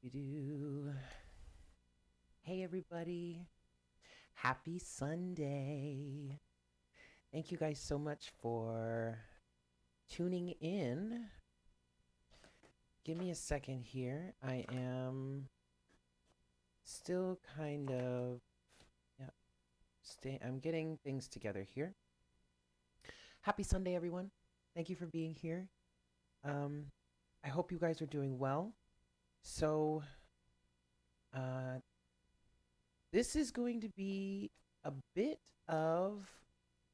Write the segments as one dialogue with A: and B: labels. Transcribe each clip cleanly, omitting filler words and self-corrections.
A: Doo-be-doo. Hey, everybody. Happy Sunday. Thank you guys so much for tuning in. Give me a second here. I am still kind of, yeah, I'm getting things together here. Happy Sunday, everyone. Thank you for being here. Um, I hope you guys are doing well. So, uh, this is going to be a bit of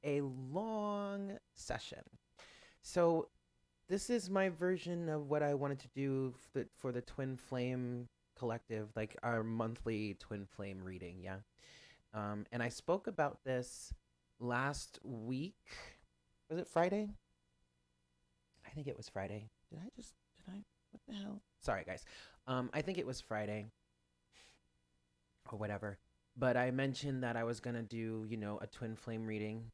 A: a long session. So, this is my version of what I wanted to do for the Twin Flame Collective, like our monthly Twin Flame reading, yeah. And I spoke about this last week. Was it Friday? I think it was Friday. Did I, what the hell? Sorry, guys. I think it was Friday or whatever. But I mentioned that I was gonna do, a twin flame reading.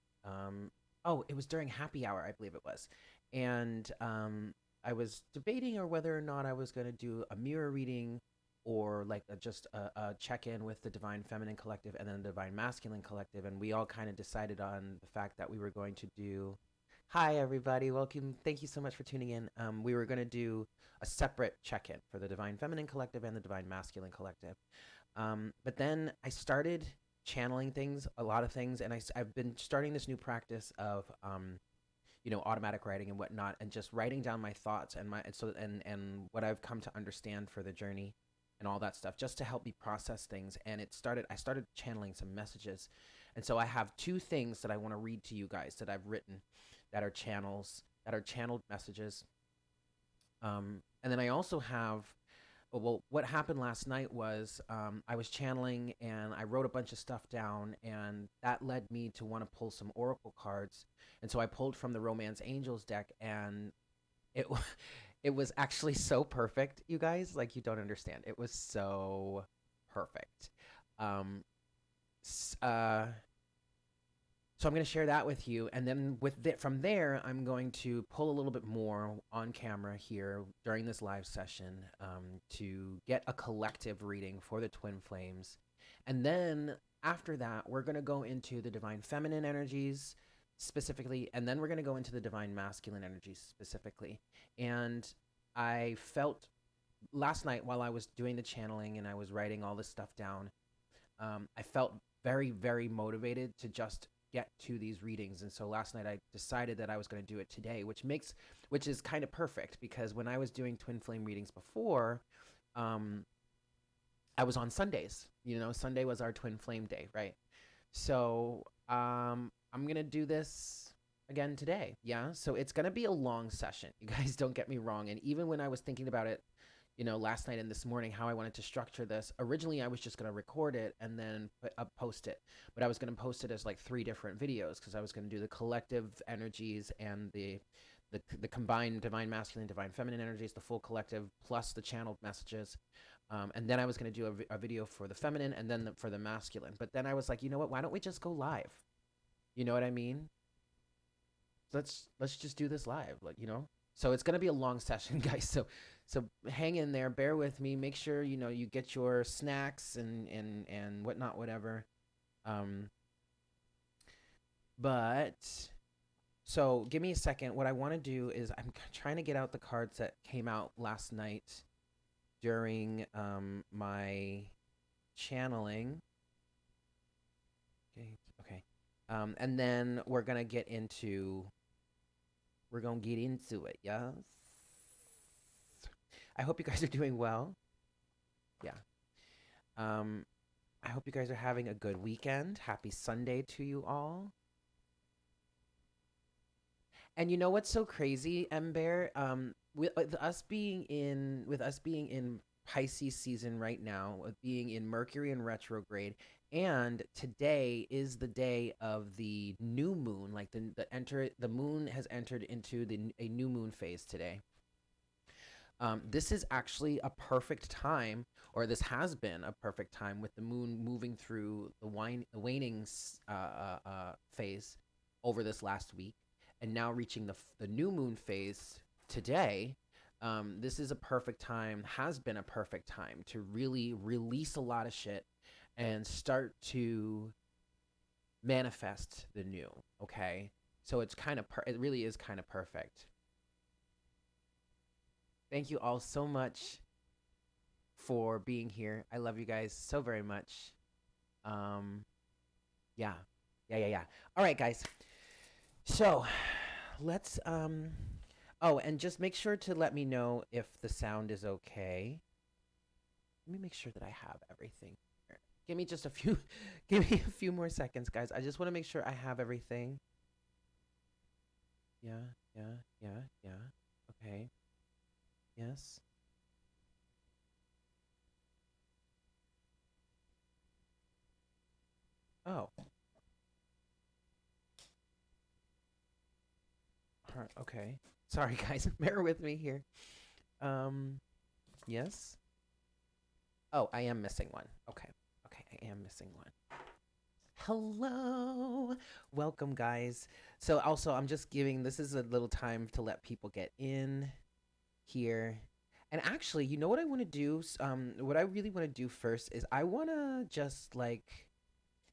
A: Oh, it was during happy hour, I believe it was, and I was debating or whether or not I was gonna do a mirror reading or like just a check in with the Divine Feminine Collective and then the Divine Masculine Collective, and we all kind of decided on the fact that we were going to do. Hi, everybody. Welcome. Thank you so much for tuning in. We were going to do a separate check in for the Divine Feminine Collective and the Divine Masculine Collective. But then I started channeling things, a lot of things, and have been starting this new practice of, automatic writing and whatnot, and just writing down my thoughts and what I've come to understand for the journey and all that stuff, just to help me process things. And I started channeling some messages, and so I have two things that I want to read to you guys that I've written, that are channeled messages. And then I also have well, what happened last night was I was channeling and I wrote a bunch of stuff down, and that led me to want to pull some oracle cards. And so I pulled from the Romance Angels deck, and it it was actually so perfect, you guys. Like, you don't understand. It was so perfect. Um, s- uh, so I'm going to share that with you, and then from there, I'm going to pull a little bit more on camera here during this live session to get a collective reading for the twin flames, and then after that, we're going to go into the divine feminine energies specifically, and then we're going to go into the divine masculine energies specifically. And I felt last night while I was doing the channeling and I was writing all this stuff down, I felt very, very motivated to just get to these readings. And so last night I decided that I was going to do it today, which is kind of perfect, because when I was doing twin flame readings before, um, I was on Sundays. Sunday was our twin flame day, right? So I'm going to do this again today. Yeah. So it's going to be a long session. You guys, don't get me wrong. And even when I was thinking about it, last night and this morning, how I wanted to structure this. Originally, I was just going to record it and then post it, but I was going to post it as like three different videos, because I was going to do the collective energies and the combined divine masculine, divine feminine energies, the full collective plus the channeled messages, and then I was going to do a video for the feminine and then for the masculine. But then I was like, you know what? Why don't we just go live? You know what I mean? Let's just do this live, so it's going to be a long session, guys. So hang in there, bear with me, make sure you get your snacks and whatnot, whatever. um but so give me a second. What I want to do is I'm trying to get out the cards that came out last night during my channeling. Okay, okay. And then we're gonna get into it. Yes. I hope you guys are doing well. Yeah. Um, I hope you guys are having a good weekend. Happy Sunday to you all. And you know what's so crazy, Ember? With us being in Pisces season right now, with being in Mercury in retrograde, and today is the day of the new moon. Like the moon has entered into a new moon phase today. This is actually a perfect time, or this has been a perfect time, with the moon moving through the waning phase over this last week, and now reaching the new moon phase today. This is a perfect time, has been a perfect time to really release a lot of shit and start to manifest the new. Okay, so it's kind of it really is kind of perfect. Thank you all so much for being here. I love you guys so very much. Um, yeah, yeah. All right, guys. So let's Oh, and just make sure to let me know if the sound is okay. Let me make sure that I have everything here. Give me just a few give me a few more seconds, guys. I just want to make sure I have everything. Yeah, yeah. Okay. Yes. Oh. Okay. Sorry, guys. Bear with me here. Um, yes. Oh, I am missing one. Okay. Okay, I am missing one. Hello. Welcome, guys. So, also, I'm just giving this is a little time to let people get in here. And actually, you know what I want to do? What I really want to do first is I want to just like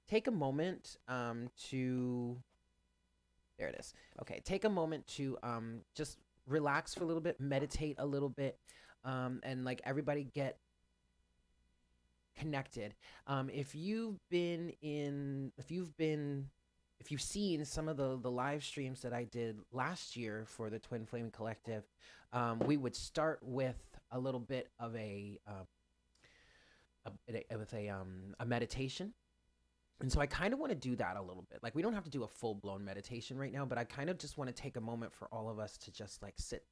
A: take a moment to there it is. Okay, take a moment to just relax for a little bit, meditate a little bit, and like everybody get connected. If you've seen some of the live streams that I did last year for the Twin Flame Collective, we would start with a little bit of a meditation. And so I kind of want to do that a little bit. Like we don't have to do a full blown meditation right now, but I kind of just want to take a moment for all of us to just like sit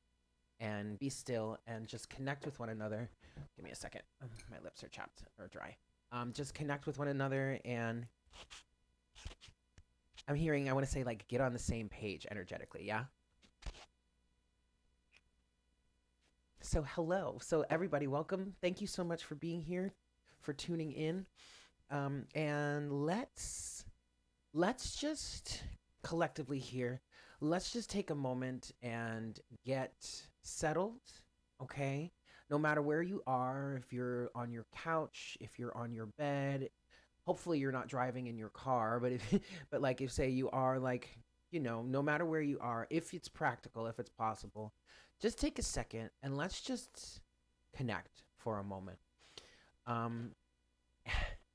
A: and be still and just connect with one another. Give me a second. My lips are chapped or dry. Just connect with one another, and I want to say like get on the same page energetically. Yeah. So hello. So everybody, welcome. Thank you so much for being here, for tuning in. And let's just collectively here, let's just take a moment and get settled, okay? No matter where you are, if you're on your couch, if you're on your bed, hopefully you're not driving in your car, but if but like if say you are like, no matter where you are, if it's practical, if it's possible, just take a second and let's just connect for a moment. Um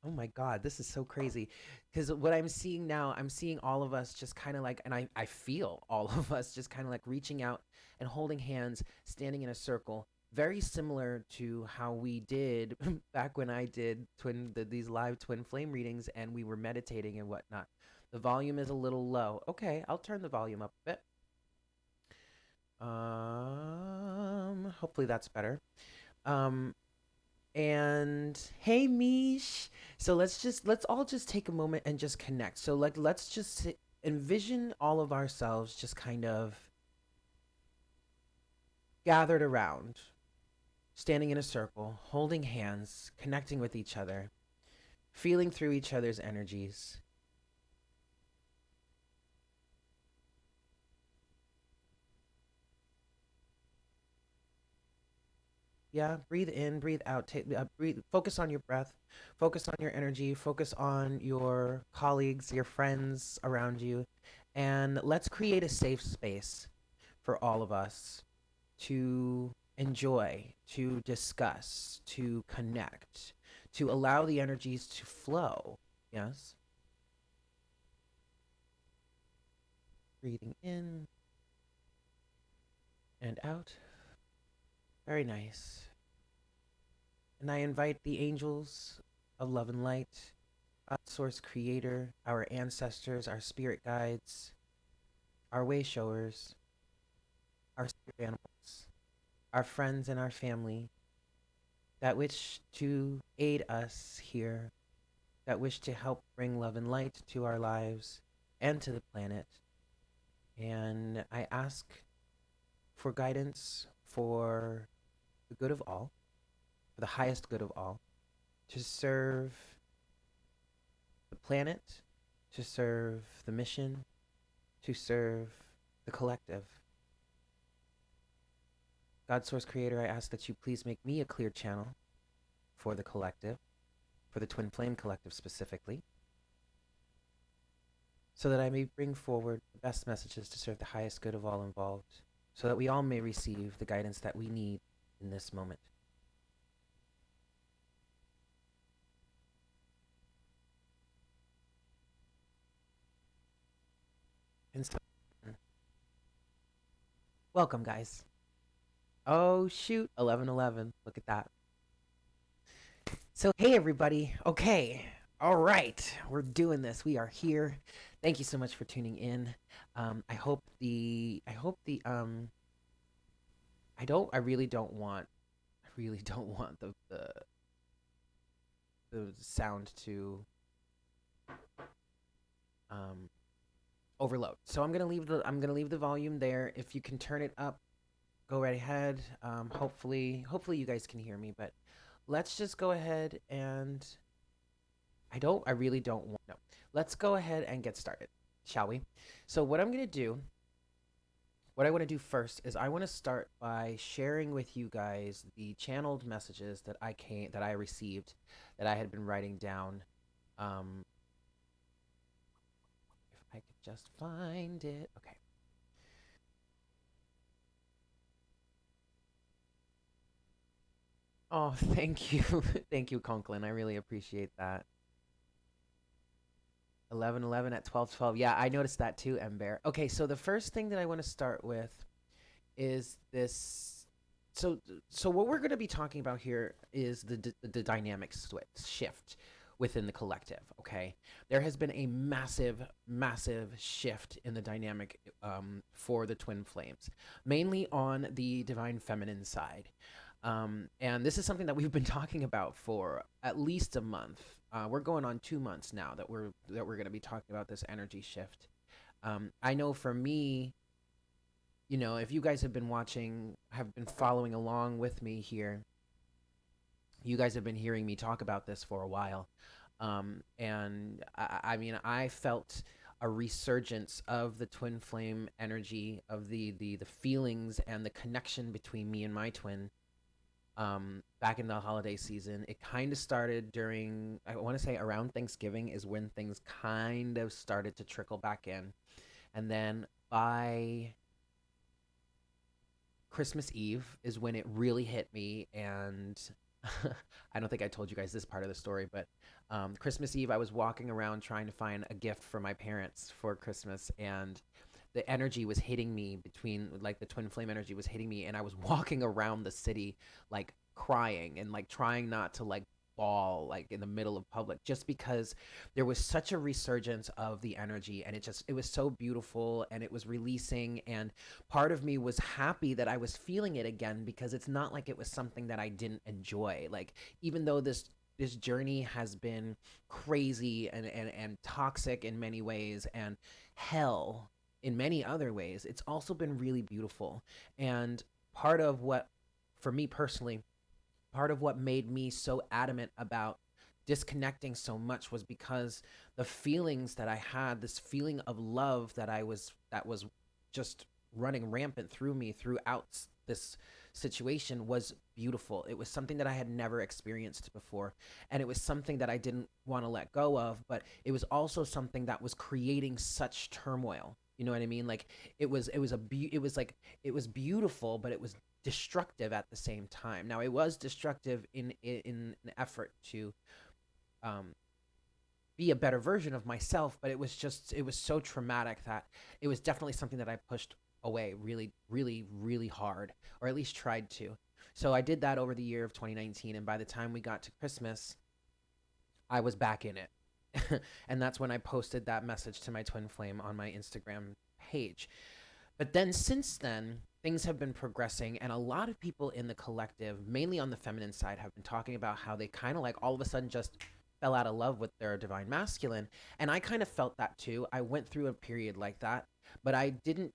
A: Oh my God, this is so crazy. Because what I'm seeing now, I'm seeing all of us just kind of like, and I feel all of us just kind of like reaching out and holding hands, standing in a circle, very similar to how we did back when I did these live twin flame readings and we were meditating and whatnot. The volume is a little low. Okay, I'll turn the volume up a bit. Hopefully that's better. Um, And hey, Mish. So let's all just take a moment and just connect. So like let's just envision all of ourselves just kind of gathered around, standing in a circle, holding hands, connecting with each other, feeling through each other's energies. Yeah, breathe in, breathe out. Breathe. Focus on your breath. Focus on your energy. Focus on your colleagues, your friends around you, and let's create a safe space for all of us to enjoy, to discuss, to connect, to allow the energies to flow. Yes. Breathing in and out. Very nice. And I invite the angels of love and light, our source creator, our ancestors, our spirit guides, our way showers, our spirit animals, our friends and our family that wish to aid us here, that wish to help bring love and light to our lives and to the planet. And I ask for guidance for the good of all, for the highest good of all, to serve the planet, to serve the mission, to serve the collective. God Source Creator, I ask that you please make me a clear channel for the collective, for the Twin Flame Collective specifically, so that I may bring forward the best messages to serve the highest good of all involved, so that we all may receive the guidance that we need in this moment. And so, welcome, guys. Oh, shoot, 11:11. Look at that. So, hey, everybody. Okay. All right. We're doing this. We are here. Thank you so much for tuning in. I really don't want the sound to um, overload. So I'm gonna leave the volume there. If you can turn it up, go right ahead. Hopefully you guys can hear me. But let's just go ahead and I really don't want no. Let's go ahead and get started, shall we? So what I want to do first is I want to start by sharing with you guys the channeled messages that I received, that I had been writing down. Um, if I could just find it. Okay. Oh, thank you. Thank you, Conklin. I really appreciate that. 11:11 at 12:12. Yeah, I noticed that too, Ember. Okay, so the first thing that I want to start with is this. So, so what we're going to be talking about here is the dynamic shift within the collective. Okay, there has been a massive shift in the dynamic for the twin flames, mainly on the divine feminine side. And this is something that we've been talking about for at least a month. We're going on 2 months now that we're going to be talking about this energy shift. I know for me, if you guys have been following along with me here, you guys have been hearing me talk about this for a while. And I mean, I felt a resurgence of the twin flame energy, of the feelings and the connection between me and my twin back in the holiday season. It kind of started during, I want to say around Thanksgiving is when things kind of started to trickle back in. And then by Christmas Eve is when it really hit me. And I don't think I told you guys this part of the story, but Christmas Eve, I was walking around trying to find a gift for my parents for Christmas, and the energy was hitting me between, like, the twin flame energy was hitting me, and I was walking around the city, like, crying and like trying not to like bawl like in the middle of public, just because there was such a resurgence of the energy, and it was so beautiful, and it was releasing, and part of me was happy that I was feeling it again, because it's not like it was something that I didn't enjoy. Like, even though this journey has been crazy and toxic in many ways, and hell in many other ways, it's also been really beautiful. And part of what, for me personally, part of what made me so adamant about disconnecting so much was because the feelings that I had, this feeling of love that was just running rampant through me throughout this situation, was beautiful. It was something that I had never experienced before, and it was something that I didn't want to let go of, but it was also something that was creating such turmoil. You know what I mean? Like, it was beautiful, but it was destructive at the same time. Now, it was destructive in an effort to um, be a better version of myself, but it was so traumatic that it was definitely something that I pushed away really, really, really hard, or at least tried to. So I did that over the year of 2019, and by the time we got to Christmas, I was back in it. And that's when I posted that message to my twin flame on my Instagram page. But then since then, things have been progressing, and a lot of people in the collective, mainly on the feminine side, have been talking about how they kind of like all of a sudden just fell out of love with their divine masculine. And I kind of felt that too. I went through a period like that, but I didn't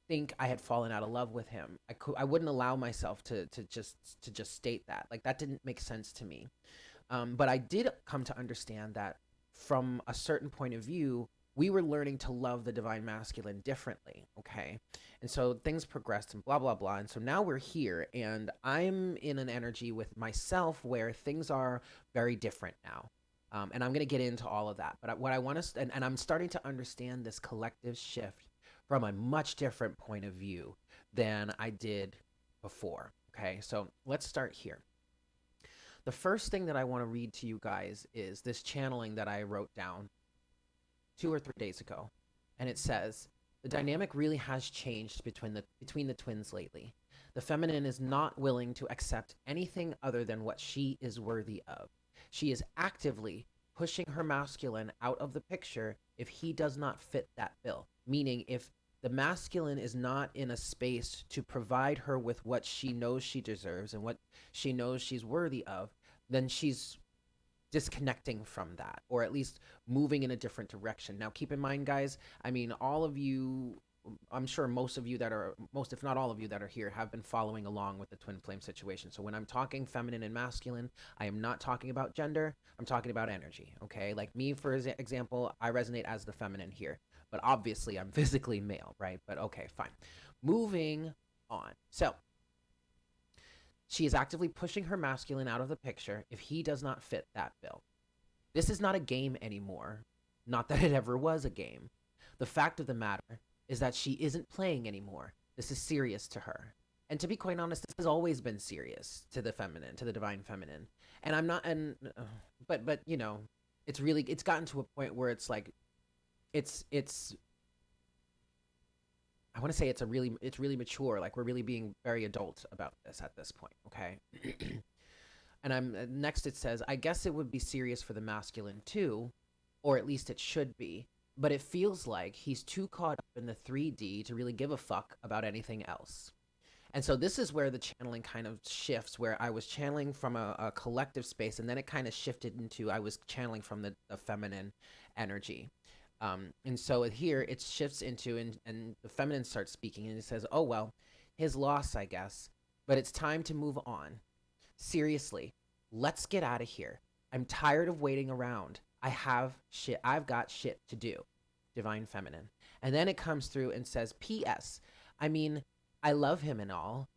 A: think I had fallen out of love with him. I wouldn't allow myself to just state that. Like, that didn't make sense to me. But I did come to understand that from a certain point of view, we were learning to love the divine masculine differently, okay? And so things progressed and blah, blah, blah. And so now we're here, and I'm in an energy with myself where things are very different now. And I'm going to get into all of that. But what I want to, and I'm starting to understand this collective shift from a much different point of view than I did before. Okay, so let's start here. The first thing that I want to read to you guys is this channeling that I wrote down 2 or 3 days ago. And it says, the dynamic really has changed between the twins lately. The feminine is not willing to accept anything other than what she is worthy of. She is actively pushing her masculine out of the picture if he does not fit that bill. Meaning, if the masculine is not in a space to provide her with what she knows she deserves and what she knows she's worthy of, then she's disconnecting from that, or at least moving in a different direction. Now, keep in mind, guys, I mean, all of you, I'm sure most of you that are, most if not all of you that are here, have been following along with the twin flame situation. So when I'm talking feminine and masculine, I am not talking about gender. I'm talking about energy, okay? Like me, for example, I resonate as the feminine here, but obviously I'm physically male, right? But okay, fine. Moving on. So she is actively pushing her masculine out of the picture if he does not fit that bill. This is not a game anymore. Not that it ever was a game. The fact of the matter is that she isn't playing anymore. This is serious to her. And to be quite honest, this has always been serious to the feminine, to the divine feminine. And I'm not, but you know, it's gotten to a point where it's like, it's I want to say it's really mature. Like we're really being very adult about this at this point. Okay. And next it says, I guess it would be serious for the masculine too, or at least it should be. But it feels like he's too caught up in the 3D to really give a fuck about anything else. And so this is where the channeling kind of shifts, where I was channeling from a collective space, and then it kind of shifted into I was channeling from the feminine energy. And so here it shifts into, and the feminine starts speaking, and it says, oh, well, his loss, I guess, but it's time to move on. Seriously, let's get out of here. I'm tired of waiting around. I've got shit to do. Divine feminine. And then it comes through and says, P.S. I mean, I love him and all.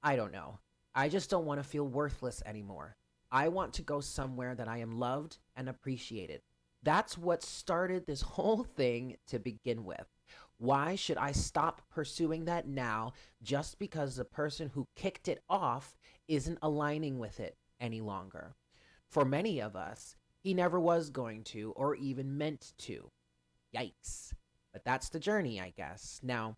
A: I don't know. I just don't want to feel worthless anymore. I want to go somewhere that I am loved and appreciated. That's what started this whole thing to begin with. Why should I stop pursuing that now just because the person who kicked it off isn't aligning with it any longer? For many of us, he never was going to or even meant to. Yikes. But that's the journey, I guess. Now,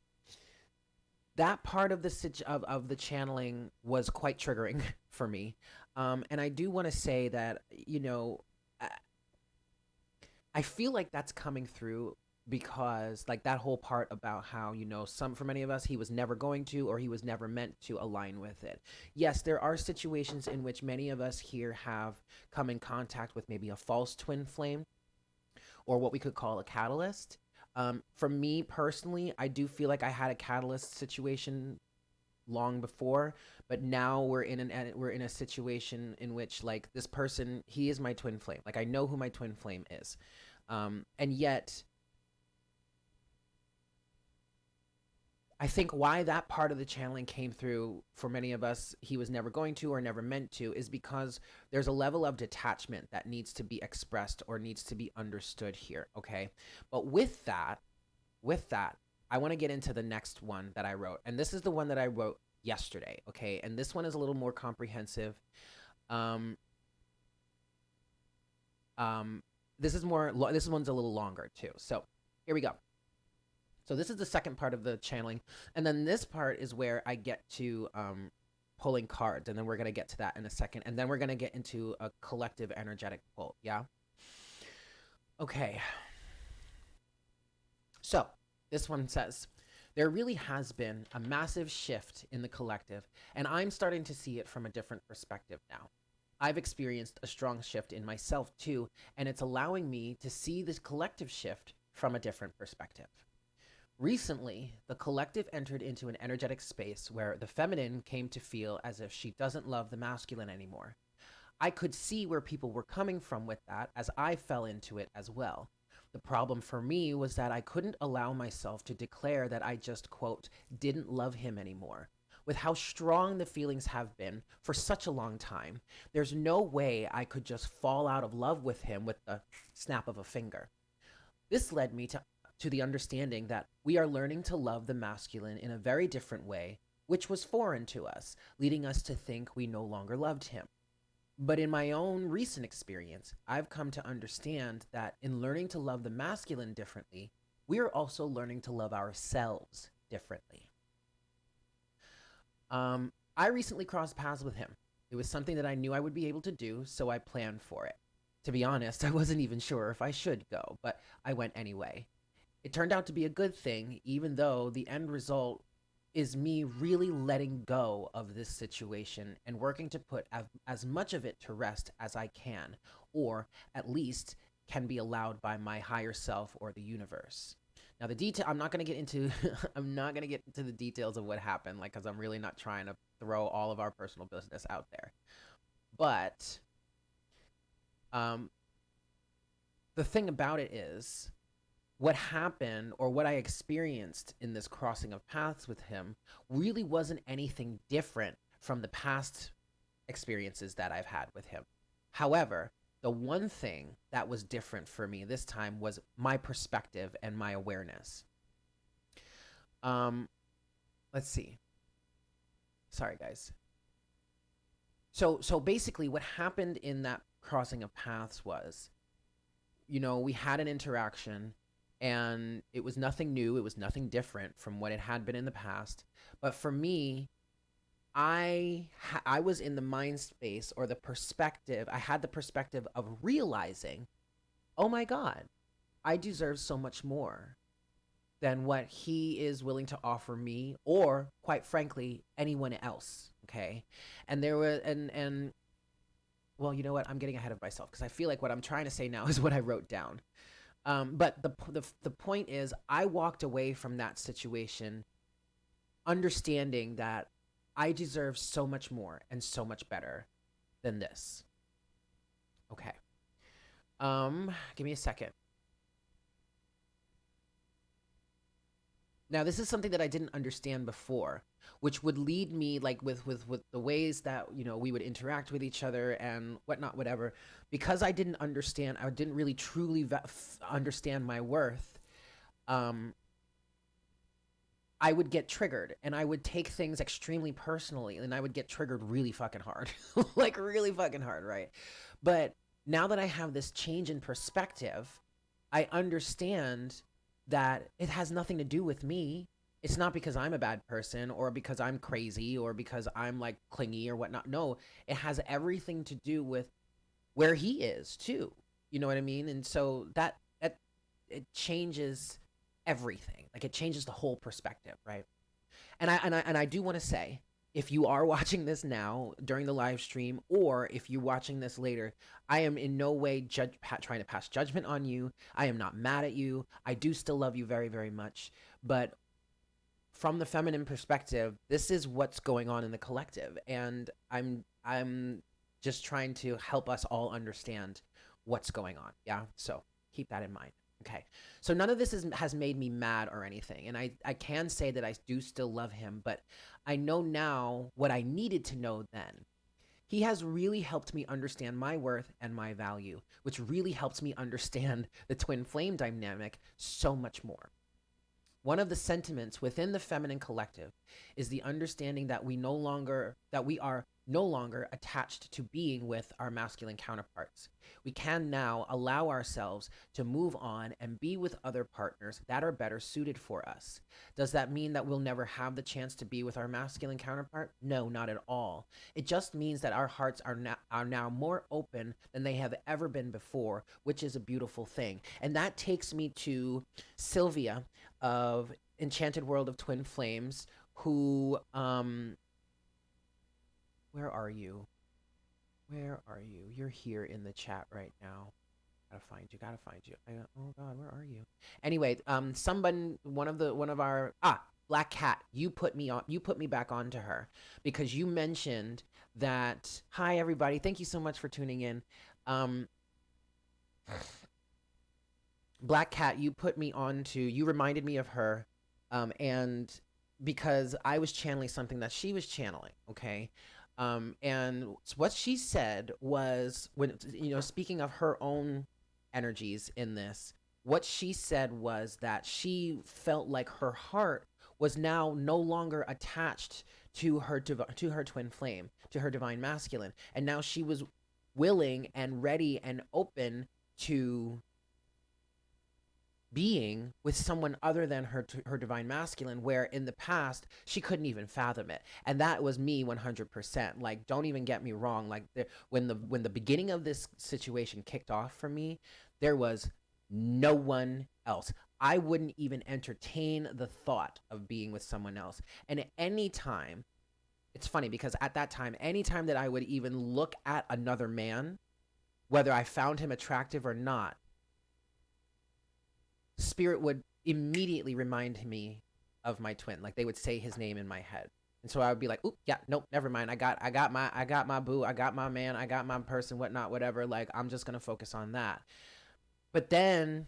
A: that part of the channeling was quite triggering for me. And I do want to say that, you know, I feel like that's coming through because like that whole part about how, you know, some for many of us he was never going to or he was never meant to align with it. Yes, there are situations in which many of us here have come in contact with maybe a false twin flame or what we could call a catalyst. For me personally, I do feel like I had a catalyst situation long before, but now we're in a situation in which like this person, he is my twin flame. Like I know who my twin flame is. And yet I think why that part of the channeling came through for many of us, he was never going to or never meant to, is because there's a level of detachment that needs to be expressed or needs to be understood here. Okay. But with that, I want to get into the next one that I wrote. And this is the one that I wrote yesterday. Okay. And this one is a little more comprehensive. Um, this one's a little longer too. So here we go. So this is the second part of the channeling. And then this part is where I get to pulling cards. And then we're going to get to that in a second. And then we're going to get into a collective energetic pull. Yeah? Okay. So this one says, there really has been a massive shift in the collective. And I'm starting to see it from a different perspective now. I've experienced a strong shift in myself too. And it's allowing me to see this collective shift from a different perspective. Recently, the collective entered into an energetic space where the feminine came to feel as if she doesn't love the masculine anymore. I could see where people were coming from with that as I fell into it as well. The problem for me was that I couldn't allow myself to declare that I just, quote, didn't love him anymore. With how strong the feelings have been for such a long time, there's no way I could just fall out of love with him with the snap of a finger. This led me to the understanding that we are learning to love the masculine in a very different way, which was foreign to us, leading us to think we no longer loved him. But in my own recent experience, I've come to understand that in learning to love the masculine differently, we are also learning to love ourselves differently. I recently crossed paths with him. It was something that I knew I would be able to do, so I planned for it. To be honest, I wasn't even sure if I should go, but I went anyway. It turned out to be a good thing, even though the end result is me really letting go of this situation and working to put as much of it to rest as I can, or at least can be allowed by my higher self or the universe. Now the detail I'm not going to get into I'm not going to get into the details of what happened, like, cuz I'm really not trying to throw all of our personal business out there. But um the thing about it is, what happened or what I experienced in this crossing of paths with him really wasn't anything different from the past experiences that I've had with him. However, the one thing that was different for me this time was my perspective and my awareness. Um, let's see. Sorry, guys. So basically, what happened in that crossing of paths was, we had an interaction, and it was nothing new. It was nothing different from what it had been in the past. But for me, I was in the mind space or the perspective. I had the perspective of realizing, oh my God, I deserve so much more than what he is willing to offer me, or quite frankly, anyone else. Okay, and there were and well, you know what? I'm getting ahead of myself because I feel like what I'm trying to say now is what I wrote down. But the point is, I walked away from that situation understanding that I deserve so much more and so much better than this. Okay. Give me a second. Now, this is something that I didn't understand before, which would lead me, like, with the ways that we would interact with each other and whatnot, whatever. Because I didn't understand, I didn't really truly understand my worth. Um, I would get triggered and I would take things extremely personally, and I would get triggered really fucking hard. Like, really fucking hard, right? But now that I have this change in perspective, I understand that it has nothing to do with me. It's not because I'm a bad person or because I'm crazy or because I'm, like, clingy or whatnot. No, it has everything to do with where he is too. You know what I mean? And so that it changes everything. Like, it changes the whole perspective, right? And I do want to say, if you are watching this now during the live stream, or if you're watching this later, I am in no way trying to pass judgment on you. I am not mad at you. I do still love you very, very much. But from the feminine perspective, this is what's going on in the collective, and I'm just trying to help us all understand what's going on. Yeah, so keep that in mind. Okay, so none of this has made me mad or anything, and I can say that I do still love him, but I know now what I needed to know then. He has really helped me understand my worth and my value, which really helps me understand the twin flame dynamic so much more. One of the sentiments within the feminine collective is the understanding that we are no longer attached to being with our masculine counterparts. We can now allow ourselves to move on and be with other partners that are better suited for us. Does that mean that we'll never have the chance to be with our masculine counterpart? No, not at all. It just means that our hearts are now more open than they have ever been before, which is a beautiful thing. And that takes me to Sylvia of Enchanted World of Twin Flames, who where are you? Where are you? You're here in the chat right now. Gotta find you. Gotta find you. Oh God, where are you? Anyway, someone, one of our Black Cat. You put me on. You put me back onto her because you mentioned that. Hi, everybody. Thank you so much for tuning in. Um, Black Cat, you reminded me of her, and because I was channeling something that she was channeling, okay? And what she said was, when, speaking of her own energies in this, what she said was that she felt like her heart was now no longer attached to to her twin flame, to her divine masculine, and now she was willing and ready and open to being with someone other than her divine masculine, where in the past she couldn't even fathom it. And that was me 100%. Like, don't even get me wrong, like when the beginning of this situation kicked off for me, there was no one else. I wouldn't even entertain the thought of being with someone else. And at any time, it's funny because at that time, anytime that I would even look at another man, whether I found him attractive or not, spirit would immediately remind me of my twin. Like, they would say his name in my head. And so I would be like, "Oop, yeah, nope, never mind. I got my boo, I got my man, I got my person, whatnot, whatever. Like, I'm just gonna focus on that." But then,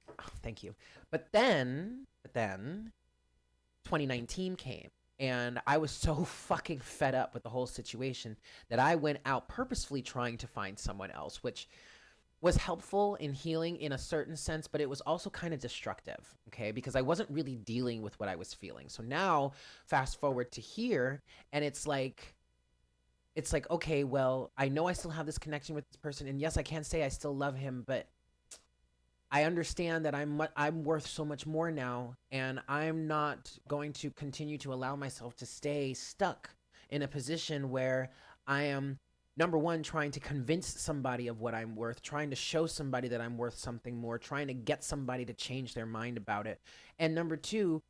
A: oh, thank you. But then 2019 came, and I was so fucking fed up with the whole situation that I went out purposefully trying to find someone else, which was helpful in healing in a certain sense, but it was also kind of destructive, okay? Because I wasn't really dealing with what I was feeling. So now, fast forward to here, and it's like, okay, well, I know I still have this connection with this person, and yes, I can say I still love him, but I understand that I'm worth so much more now, and I'm not going to continue to allow myself to stay stuck in a position where I am, number one, trying to convince somebody of what I'm worth, trying to show somebody that I'm worth something more, trying to get somebody to change their mind about it, and number two,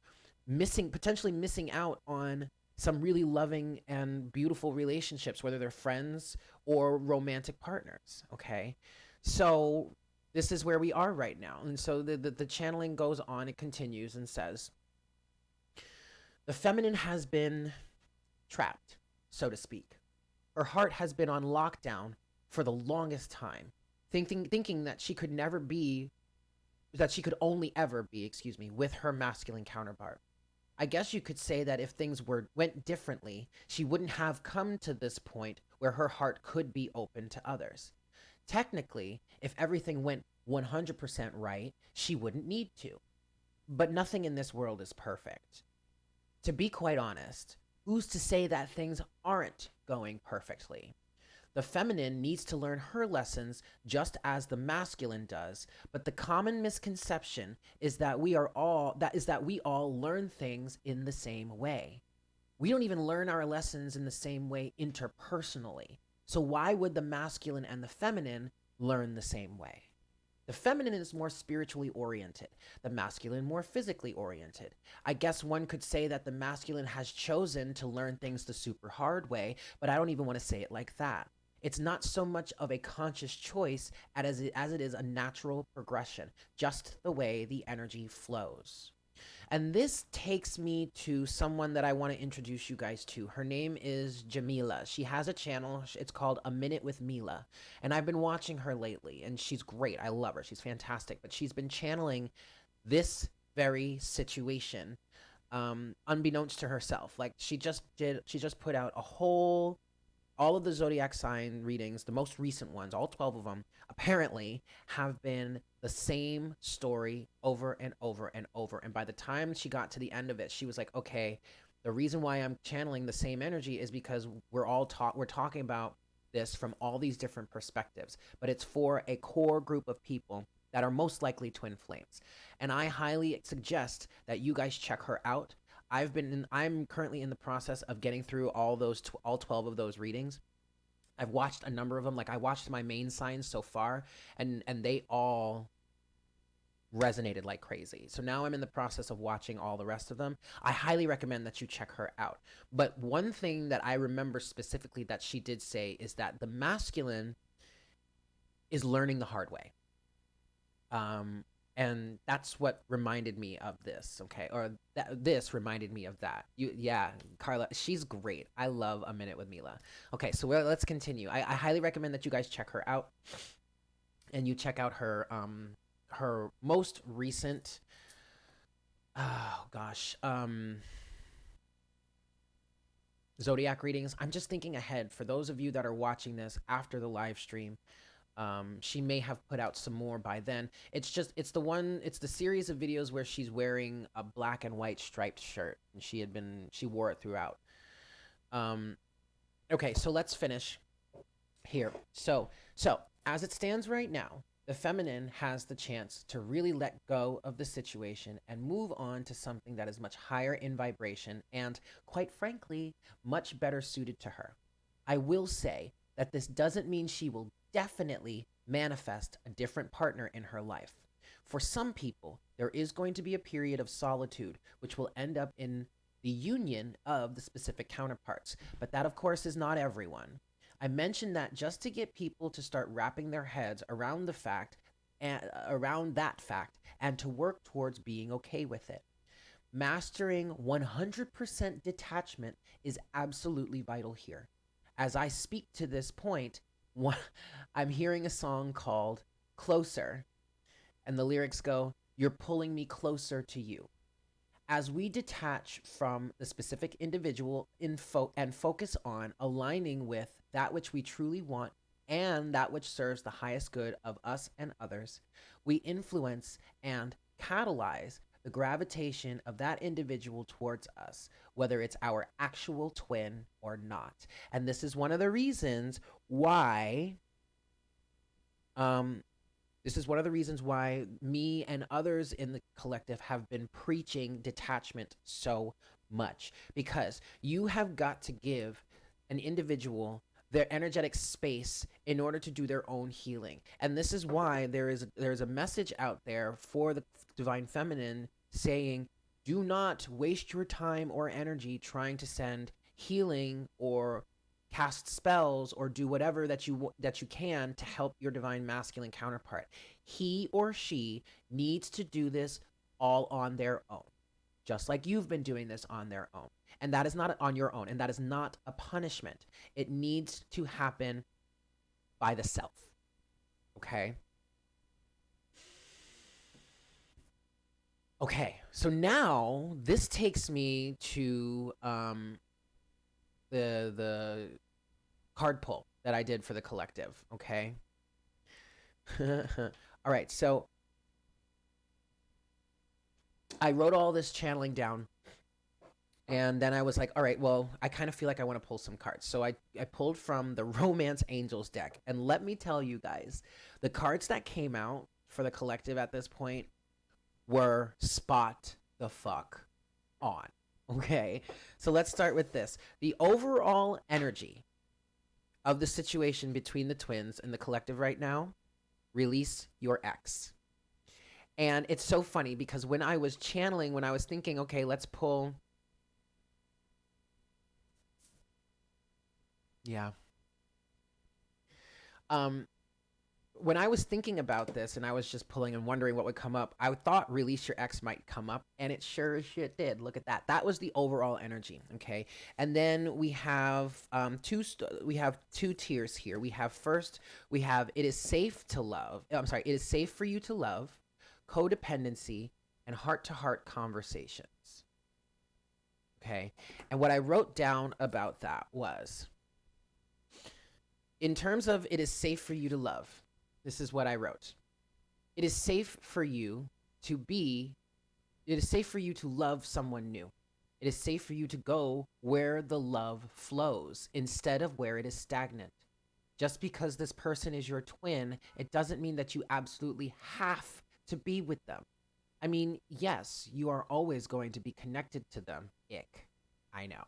A: potentially missing out on some really loving and beautiful relationships, whether they're friends or romantic partners. Okay, so this is where we are right now. And so the channeling goes on, it continues and says, the feminine has been trapped, so to speak. Her heart has been on lockdown for the longest time, thinking that she could never be, that she could only ever be, excuse me, with her masculine counterpart. I guess you could say that if things went differently, she wouldn't have come to this point where her heart could be open to others. Technically, if everything went 100% right, she wouldn't need to. But nothing in this world is perfect. To be quite honest, who's to say that things aren't going perfectly? The feminine needs to learn her lessons just as the masculine does, but the common misconception is that we all learn things in the same way. We don't even learn our lessons in the same way interpersonally. So why would the masculine and the feminine learn the same way? The feminine is more spiritually oriented, the masculine more physically oriented. I guess one could say that the masculine has chosen to learn things the super hard way, but I don't even want to say it like that. It's not so much of a conscious choice as it is a natural progression, just the way the energy flows. And this takes me to someone that I want to introduce you guys to. Her name is Jamila. She has a channel. It's called A Minute with Mila. And I've been watching her lately, and she's great. I love her. She's fantastic. But she's been channeling this very situation, unbeknownst to herself. Like, she just put out all of the zodiac sign readings, the most recent ones, all 12 of them, apparently have been the same story over and over and over. And by the time she got to the end of it, she was like, okay, the reason why I'm channeling the same energy is because we're talking about this from all these different perspectives, but it's for a core group of people that are most likely twin flames. And I highly suggest that you guys check her out. I'm currently in the process of getting through all 12 of those readings. I've watched a number of them. Like, I watched my main signs so far, and they all resonated like crazy. So now I'm in the process of watching all the rest of them. I highly recommend that you check her out. But one thing that I remember specifically that she did say is that the masculine is learning the hard way. Um, and that's what reminded me of this, okay? Or this reminded me of that. Yeah, Carla, she's great. I love A Minute with Mila. Okay, so let's continue. I highly recommend that you guys check her out, and you check out her her most recent, oh gosh, Zodiac readings. I'm just thinking ahead for those of you that are watching this after the live stream. She may have put out some more by then. It's the series of videos where she's wearing a black and white striped shirt, and she wore it throughout. Um, okay, so let's finish here. So as it stands right now, the feminine has the chance to really let go of the situation and move on to something that is much higher in vibration and, quite frankly, much better suited to her. I will say that this doesn't mean she will definitely manifest a different partner in her life. For some people, there is going to be a period of solitude, which will end up in the union of the specific counterparts. But that, of course, is not everyone. I mentioned that just to get people to start wrapping their heads around the fact and around that fact and to work towards being okay with it. Mastering 100% detachment is absolutely vital here. As I speak to this point, I'm hearing a song called Closer, and the lyrics go, "You're pulling me closer to you." As we detach from the specific individual info and focus on aligning with that which we truly want and that which serves the highest good of us and others, we influence and catalyze the gravitation of that individual towards us, whether it's our actual twin or not. And this is one of the reasons why um, this is one of the reasons why me and others in the collective have been preaching detachment so much, because you have got to give an individual their energetic space in order to do their own healing. And this is why there's a message out there for the divine feminine saying, do not waste your time or energy trying to send healing or cast spells or do whatever that you can to help your divine masculine counterpart. He or she needs to do this all on their own, just like you've been doing this on their own. And that is not on your own, and that is not a punishment. It needs to happen by the self. Okay? Okay, so now this takes me to the card pull that I did for the collective, okay? All right, so I wrote all this channeling down, and then I was like, all right, well, I kind of feel like I want to pull some cards. So I pulled from the Romance Angels deck, and let me tell you guys, the cards that came out for the collective at this point were spot the fuck on. Okay, so let's start with this. The overall energy of the situation between the twins and the collective right now: release your ex. And it's so funny because when I was channeling, when I was thinking, okay, let's pull. Yeah. When I was thinking about this and I was just pulling and wondering what would come up, I thought release your ex might come up, and it sure as shit did. Look at that. That was the overall energy, okay? And then we have we have two tiers here. We have first, we have it is safe to love. I'm sorry, it is safe for you to love, codependency, and heart-to-heart conversations. Okay? And what I wrote down about that was, in terms of it is safe for you to love, this is what I wrote. It is safe for you to it is safe for you to love someone new. It is safe for you to go where the love flows instead of where it is stagnant. Just because this person is your twin, it doesn't mean that you absolutely have to be with them. I mean, yes, you are always going to be connected to them. Ick. I know.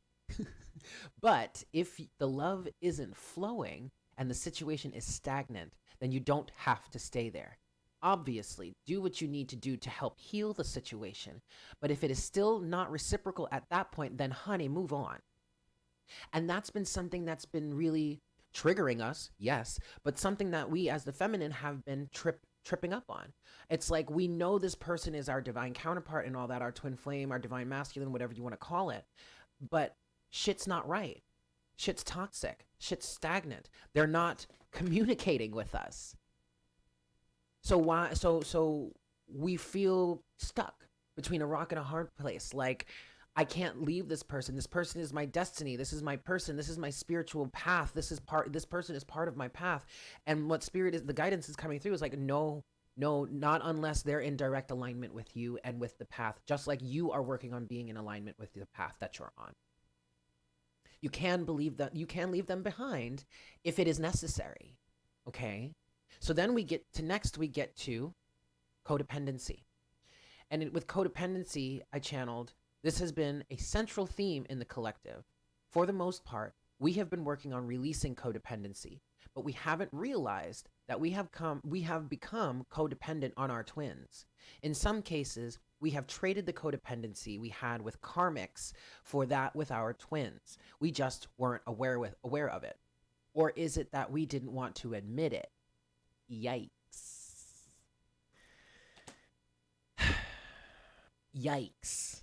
A: But if the love isn't flowing and the situation is stagnant, then you don't have to stay there. Obviously, do what you need to do to help heal the situation. But if it is still not reciprocal at that point, then honey, move on. And that's been something that's been really triggering us, yes, but something that we as the feminine have been tripping up on. It's like we know this person is our divine counterpart and all that, our twin flame, our divine masculine, whatever you want to call it. But shit's not right. Shit's toxic. Shit's stagnant. They're not communicating with us. So why? So we feel stuck between a rock and a hard place. Like, I can't leave this person. This person is my destiny. This is my person. This is my spiritual path. This is part. This person is part of my path. And what spirit is, the guidance is coming through is like, no, no, not unless they're in direct alignment with you and with the path. Just like you are working on being in alignment with the path that you're on. You can believe that you can leave them behind if it is necessary. Okay. So then we get to codependency. With codependency, I channeled, this has been a central theme in the collective. For the most part, we have been working on releasing codependency, but we haven't realized that we have become codependent on our twins. In some cases, we have traded the codependency we had with karmics for that with our twins. We just weren't aware of it. Or is it that we didn't want to admit it? Yikes. Yikes.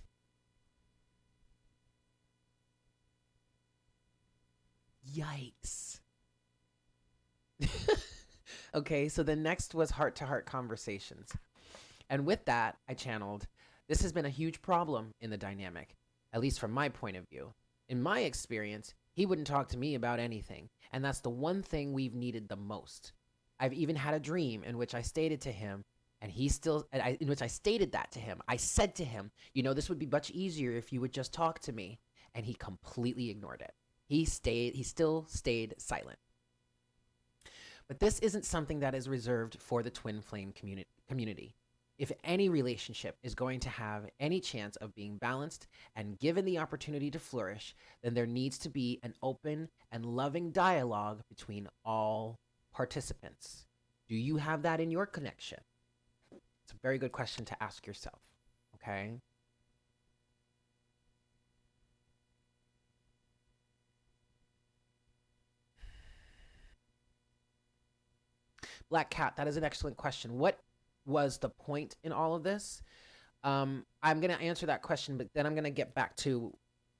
A: Yikes. Okay, so the next was heart to heart conversations. And with that, I channeled, this has been a huge problem in the dynamic, at least from my point of view. In my experience, he wouldn't talk to me about anything, and that's the one thing we've needed the most. I've even had a dream in which I stated to him, and he still, in which I stated that to him. I said to him, this would be much easier if you would just talk to me. And he completely ignored it. He still stayed silent. But this isn't something that is reserved for the twin flame community. If any relationship is going to have any chance of being balanced and given the opportunity to flourish, then there needs to be an open and loving dialogue between all participants. Do you have that in your connection? It's a very good question to ask yourself, okay? Black Cat, that is an excellent question. What was the point in all of this? I'm going to answer that question, but then I'm going to get back to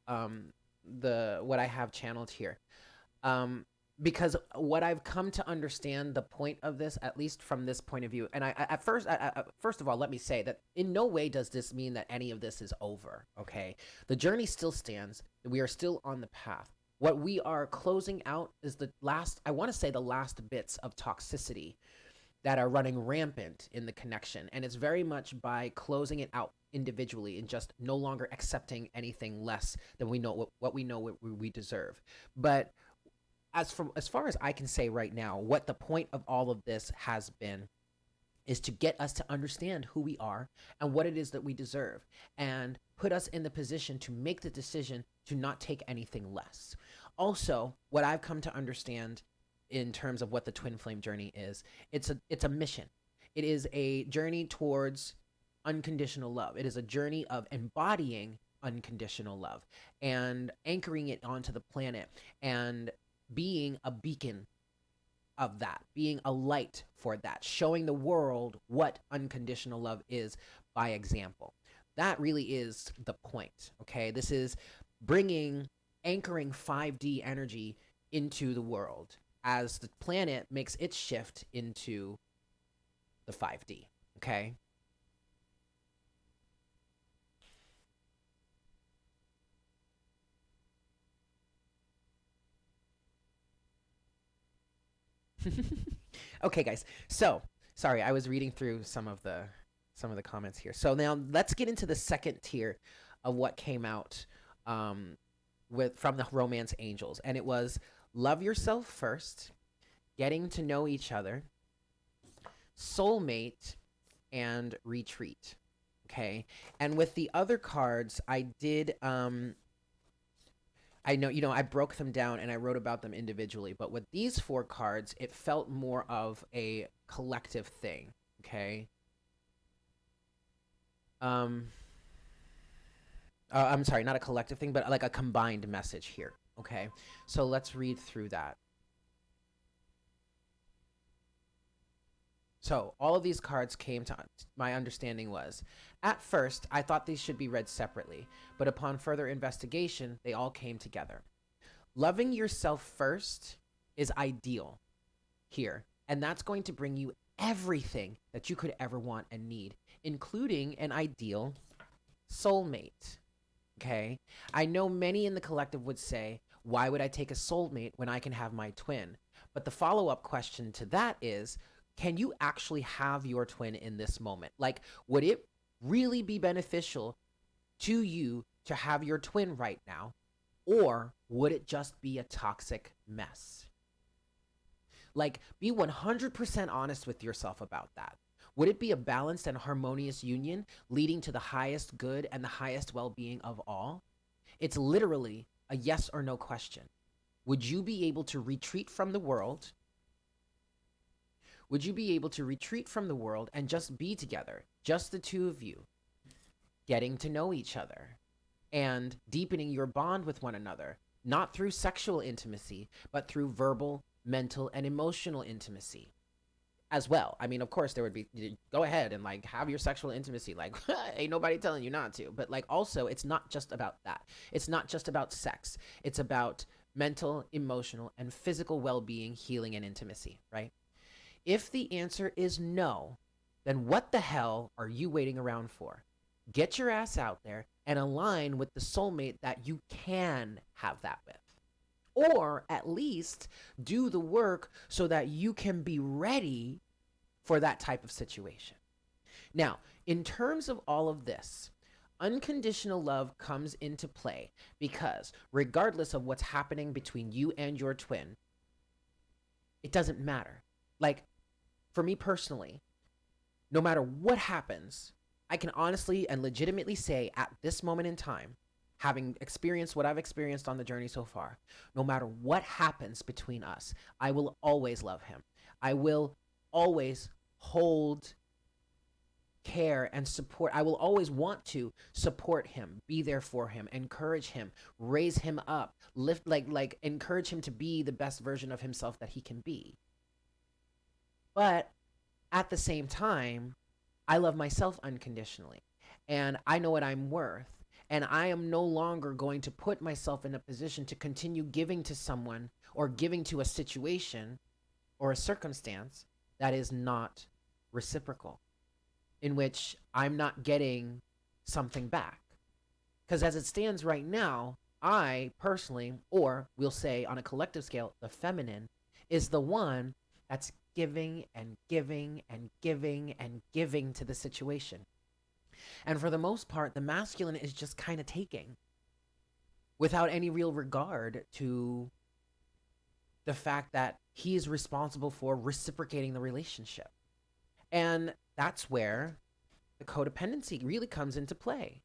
A: what I have channeled here. Because what I've come to understand the point of this, at least from this point of view, and first of all, let me say that in no way does this mean that any of this is over, okay? The journey still stands. We are still on the path. What we are closing out is the last bits of toxicity that are running rampant in the connection. And it's very much by closing it out individually and just no longer accepting anything less than what we deserve. But as far as I can say right now, what the point of all of this has been is to get us to understand who we are and what it is that we deserve, and put us in the position to make the decision to not take anything less. Also, what I've come to understand in terms of what the twin flame journey is, it's a mission. It is a journey towards unconditional love. It is a journey of embodying unconditional love and anchoring it onto the planet and being a beacon of that, being a light for that, showing the world what unconditional love is by example. That really is the point, okay? This is anchoring 5D energy into the world as the planet makes its shift into the 5D, okay? Okay, guys. So, sorry, I was reading through some of the comments here. So now let's get into the second tier of what came out from the romance angels, and it was love yourself first, getting to know each other, soulmate, and retreat. Okay, and with the other cards, I did I know, I broke them down and I wrote about them individually, but with these four cards, it felt more of a collective thing, okay? Um, I'm sorry, not a collective thing, but like a combined message here, okay? So let's read through that. So all of these cards came to my understanding was, at first, I thought these should be read separately, but upon further investigation, they all came together. Loving yourself first is ideal here, and that's going to bring you everything that you could ever want and need, including an ideal soulmate. Okay. I know many in the collective would say, why would I take a soulmate when I can have my twin? But the follow up question to that is, can you actually have your twin in this moment? Like, would it really be beneficial to you to have your twin right now? Or would it just be a toxic mess? Like, be 100% honest with yourself about that. Would it be a balanced and harmonious union leading to the highest good and the highest well being of all? It's literally a yes or no question. Would you be able to retreat from the world? Would you be able to retreat from the world and just be together, just the two of you, getting to know each other and deepening your bond with one another, not through sexual intimacy, but through verbal, mental, and emotional intimacy as well? I mean, of course, there would be, go ahead and like have your sexual intimacy, like, ain't nobody telling you not to. But like, also, it's not just about that. It's not just about sex. It's about mental, emotional, and physical well being, healing, and intimacy, right? If the answer is no, then what the hell are you waiting around for? Get your ass out there and align with the soulmate that you can have that with. Or at least do the work so that you can be ready for that type of situation. Now, in terms of all of this, unconditional love comes into play because regardless of what's happening between you and your twin, it doesn't matter. Like, for me personally, no matter what happens, I can honestly and legitimately say at this moment in time, having experienced what I've experienced on the journey so far, no matter what happens between us, I will always love him. I will always hold, care, and support. I will always want to support him, be there for him, encourage him, raise him up, lift, like encourage him to be the best version of himself that he can be. But at the same time, I love myself unconditionally, and I know what I'm worth. And I am no longer going to put myself in a position to continue giving to someone or giving to a situation or a circumstance that is not reciprocal, in which I'm not getting something back. Because as it stands right now, I personally, or we'll say on a collective scale, the feminine is the one that's giving and giving and giving and giving to the situation. And for the most part, the masculine is just kind of taking without any real regard to the fact that he is responsible for reciprocating the relationship. And that's where the codependency really comes into play.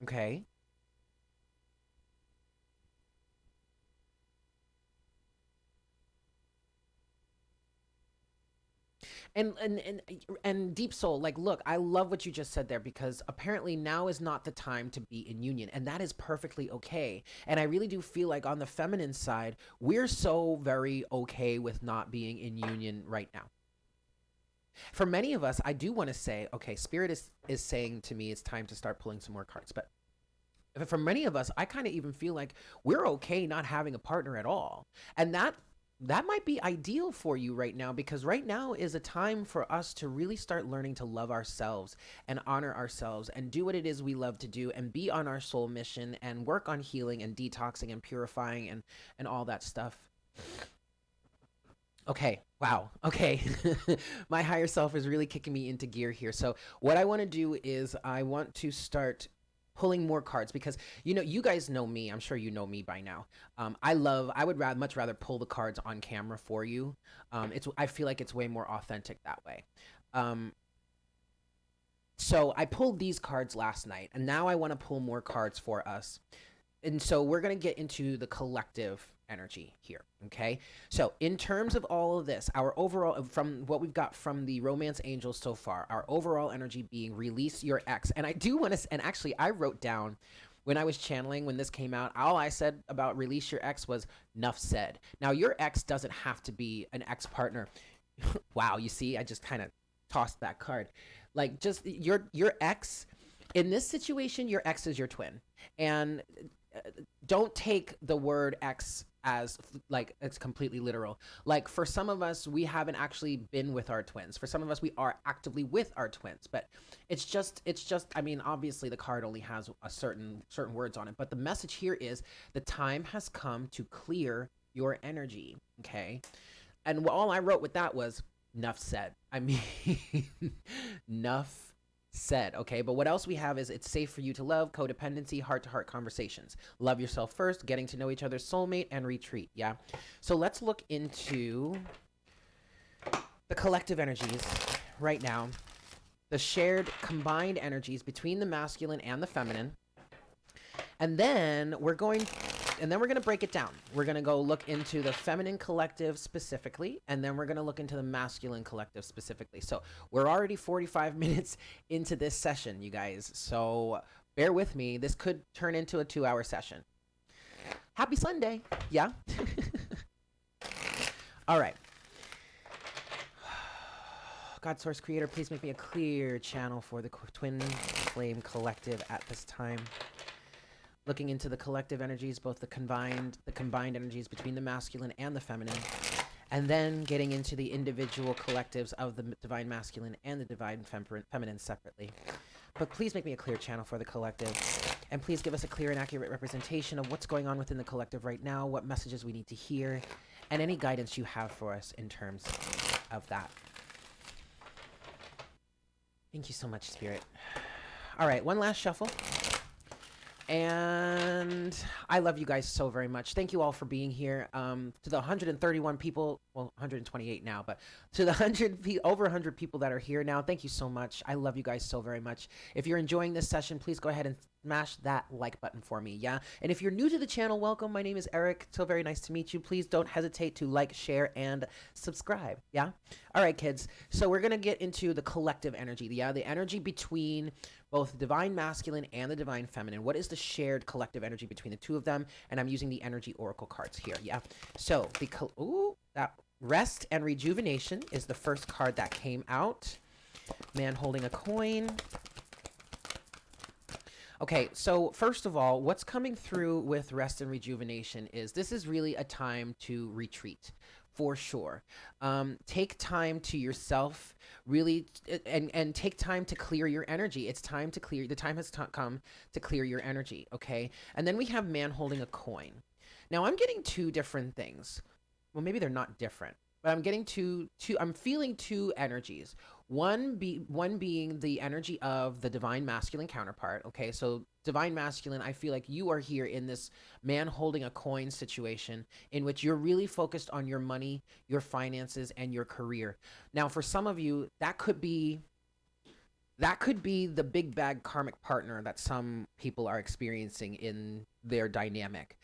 A: Okay? And deep soul, like, look, I love what you just said there, because apparently now is not the time to be in union, and that is perfectly okay. And I really do feel like on the feminine side, we're so very okay with not being in union right now. For many of us, I do want to say, okay, spirit is saying to me it's time to start pulling some more cards. But for many of us, I kind of even feel like we're okay not having a partner at all. And that might be ideal for you right now, because right now is a time for us to really start learning to love ourselves and honor ourselves and do what it is we love to do and be on our soul mission and work on healing and detoxing and purifying and all that stuff. Okay, wow. Okay. My higher self is really kicking me into gear here. So, what I want to do is I want to start pulling more cards, because you guys know me. I'm sure you know me by now. I would much rather pull the cards on camera for you. I feel like it's way more authentic that way. So I pulled these cards last night, and now I want to pull more cards for us. And so we're going to get into the collective energy here. Okay. So in terms of all of this, our overall, from what we've got from the romance angels so far, our overall energy being release your ex. And I do want to, and actually I wrote down when I was channeling, when this came out, all I said about release your ex was "nuff said." Now your ex doesn't have to be an ex-partner. Wow. You see, I just kind of tossed that card. Like, just your ex in this situation, your ex is your twin. And don't take the word ex as like it's completely literal. Like for some of us, we haven't actually been with our twins. For some of us, we are actively with our twins, but it's just I mean, obviously the card only has a certain words on it, but the message here is the time has come to clear your energy, okay? And all I wrote with that was enough said. I mean, enough said, okay? But what else we have is it's safe for you to love, codependency, heart to heart conversations. Love yourself first, getting to know each other's soulmate, and retreat, yeah? So let's look into the collective energies right now, the shared combined energies between the masculine and the feminine. And then we're going to break it down. We're going to go look into the feminine collective specifically, and then we're going to look into the masculine collective specifically. So we're already 45 minutes into this session, you guys. So bear with me. This could turn into a 2-hour session. Happy Sunday. Yeah. All right. God, Source Creator, please make me a clear channel for the Twin Flame Collective at this time. Looking into the collective energies, both the combined energies between the masculine and the feminine, and then getting into the individual collectives of the divine masculine and the divine feminine separately. But please make me a clear channel for the collective, and please give us a clear and accurate representation of what's going on within the collective right now, what messages we need to hear, and any guidance you have for us in terms of that. Thank you so much, Spirit. All right, one last shuffle. And I love you guys so very much. Thank you all for being here. To the 131 people, well, 128 now, but to the over 100 people that are here now, thank you so much. I love you guys so very much. If you're enjoying this session, please go ahead and smash that like button for me, yeah? And if you're new to the channel, welcome. My name is Eric. So very nice to meet you. Please don't hesitate to like, share, and subscribe, yeah? All right, kids. So we're going to get into the collective energy, yeah? The energy between both the divine masculine and the divine feminine. What is the shared collective energy between the two of them? And I'm using the energy oracle cards here, yeah? So that rest and rejuvenation is the first card that came out. Man holding a coin. Okay, so first of all, what's coming through with rest and rejuvenation is this is really a time to retreat, for sure. Take time to yourself, really, and take time to clear your energy. It's time to clear, the time has come to clear your energy, okay? And then we have man holding a coin. Now I'm getting two different things. Well, maybe they're not different, but I'm getting I'm feeling two energies. One being the energy of the divine masculine counterpart. Okay, so divine masculine, I feel like you are here in this man holding a coin situation in which you're really focused on your money, your finances, and your career. Now, for some of you, that could be the big bag karmic partner that some people are experiencing in their dynamic.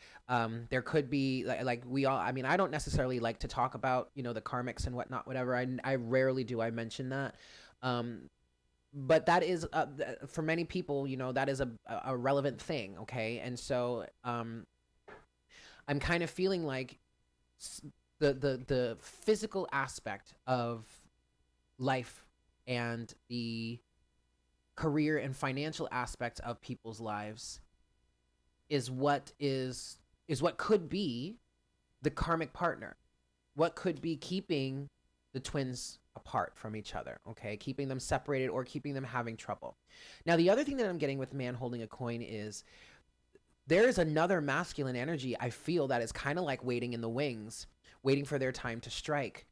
A: There could be like we all, I mean, I don't necessarily like to talk about, the karmics and whatnot, whatever. I rarely do I mention that. But that is, for many people, that is a relevant thing. Okay. And so, I'm kind of feeling like the physical aspect of life and the career and financial aspects of people's lives is what could be the karmic partner, what could be keeping the twins apart from each other, okay, keeping them separated or keeping them having trouble. Now, the other thing that I'm getting with man holding a coin is there is another masculine energy I feel that is kind of like waiting in the wings, waiting for their time to strike,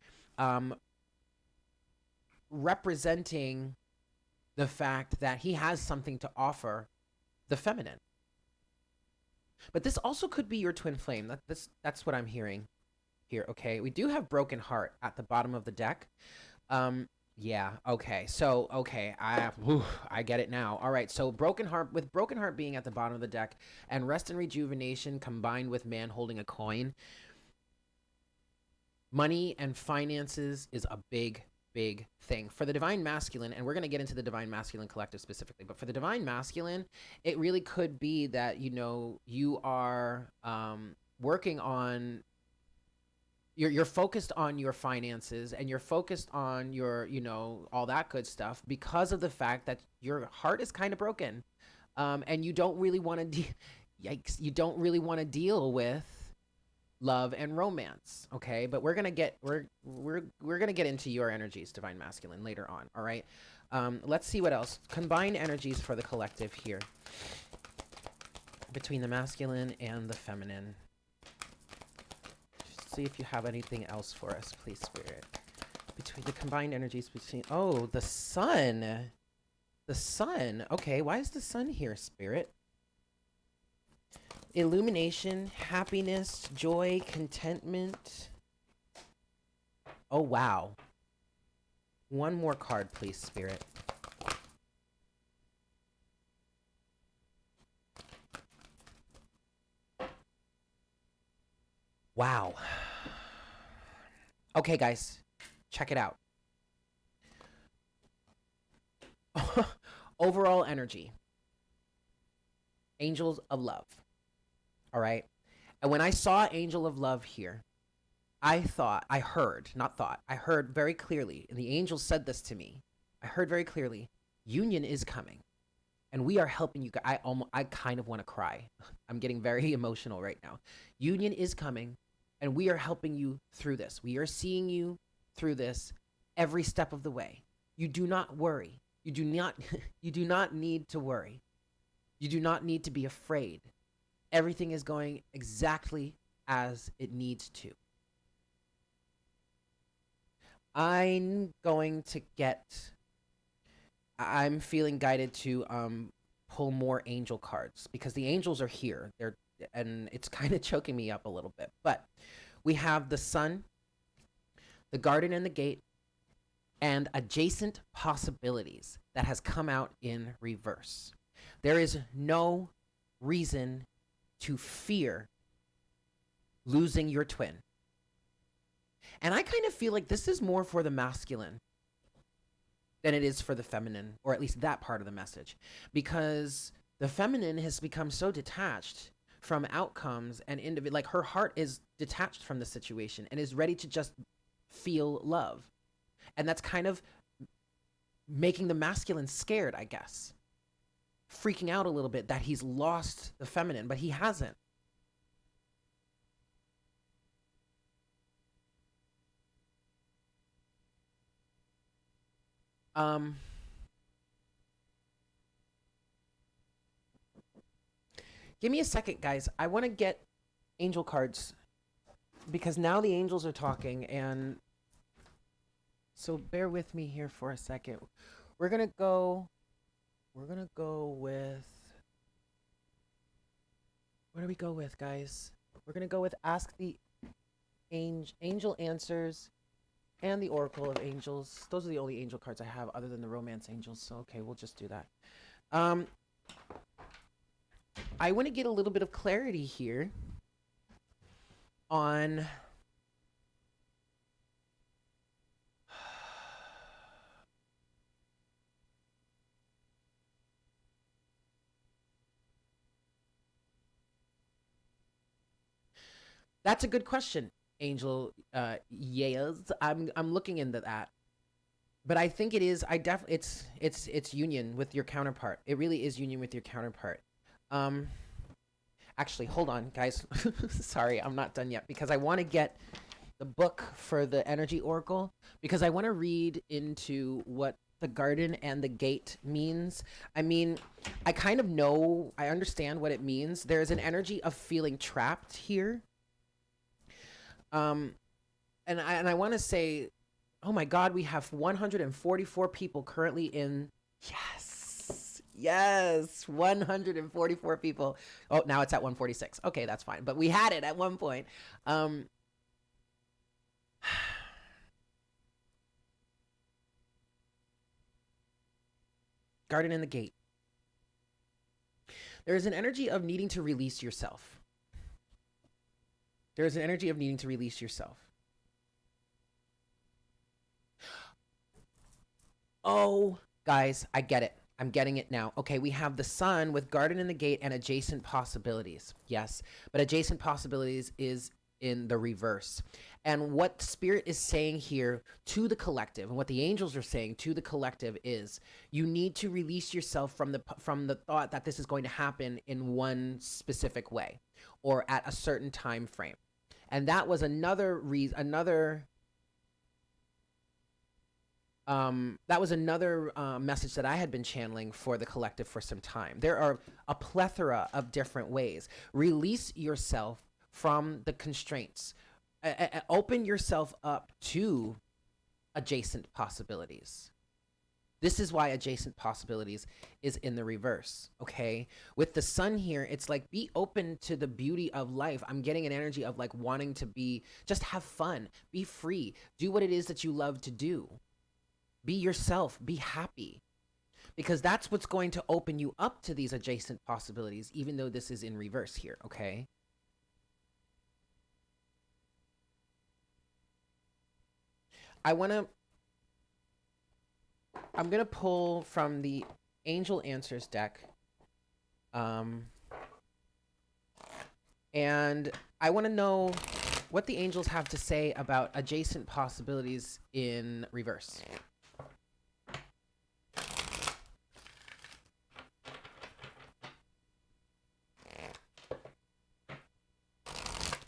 A: representing the fact that he has something to offer the feminine. But this also could be your twin flame. That's what I'm hearing here, okay? We do have broken heart at the bottom of the deck. Yeah, okay. So, okay, I get it now. All right, so broken heart being at the bottom of the deck and rest and rejuvenation combined with man holding a coin. Money and finances is a big thing for the divine masculine, and we're going to get into the divine masculine collective specifically, but for the divine masculine, it really could be that you are working on you're focused on your finances and you're focused on your all that good stuff because of the fact that your heart is kind of broken, and you don't really want to you don't really want to deal with love and romance, okay? But we're gonna get into your energies, divine masculine, later on. All right. Let's see what else. Combined energies for the collective here between the masculine and the feminine. Just see if you have anything else for us, please, Spirit. Between the combined energies between, oh, the sun. The sun. Okay, why is the sun here, Spirit? Illumination, happiness, joy, contentment. Oh, wow. One more card, please, Spirit. Wow. Okay, guys, check it out. Overall energy. Angels of love. All right. And when I saw Angel of Love here, I heard very clearly, and the angel said this to me. I heard very clearly, union is coming. And we are helping you. I kind of want to cry. I'm getting very emotional right now. Union is coming, and we are helping you through this. We are seeing you through this every step of the way. You do not worry. You do not you do not need to worry. You do not need to be afraid. Everything is going exactly as it needs to. I'm feeling guided to pull more angel cards because the angels are here. And it's kind of choking me up a little bit. But we have the sun, the garden and the gate, and adjacent possibilities that has come out in reverse. There is no reason to fear losing your twin. And I kind of feel like this is more for the masculine than it is for the feminine, or at least that part of the message, because the feminine has become so detached from outcomes and like her heart is detached from the situation and is ready to just feel love. And that's kind of making the masculine scared, I guess. Freaking out a little bit that he's lost the feminine, but he hasn't. Give me a second, guys. I want to get angel cards because now the angels are talking, and so bear with me here for a second. We're gonna go with, what do we go with, guys? We're gonna go with Ask the Angel Answers and the Oracle of Angels. Those are the only angel cards I have other than the Romance Angels, so okay, we'll just do that. I want to get a little bit of clarity here on That's a good question, Angel. Yes, I'm looking into that, but I think it is. I definitely it's union with your counterpart. It really is union with your counterpart. Actually, hold on, guys. Sorry, I'm not done yet because I want to get the book for the Energy Oracle because I want to read into what the garden and the gate means. I mean, I kind of know, I understand what it means. There's an energy of feeling trapped here. And I want to say, oh my God, we have 144 people currently in. Yes, 144 people. Oh, now it's at 146. Okay, that's fine. But we had it at one point. Garden and the gate. There is an energy of needing to release yourself. There is an energy of needing to release yourself. Oh, guys, I get it. I'm getting it now. Okay, we have the sun with garden in the gate and adjacent possibilities. Yes, but adjacent possibilities is in the reverse. And what Spirit is saying here to the collective, and what the angels are saying to the collective is, you need to release yourself from the thought that this is going to happen in one specific way or at a certain time frame. And that was another reason, message that I had been channeling for the collective for some time. There are a plethora of different ways. Release yourself from the constraints. Open yourself up to adjacent possibilities. This is why adjacent possibilities is in the reverse, okay? With the sun here, it's like be open to the beauty of life. I'm getting an energy of like wanting to just have fun, be free, do what it is that you love to do. Be yourself, be happy. Because that's what's going to open you up to these adjacent possibilities, even though this is in reverse here, okay? I'm going to pull from the Angel Answers deck. And I want to know what the angels have to say about adjacent possibilities in reverse.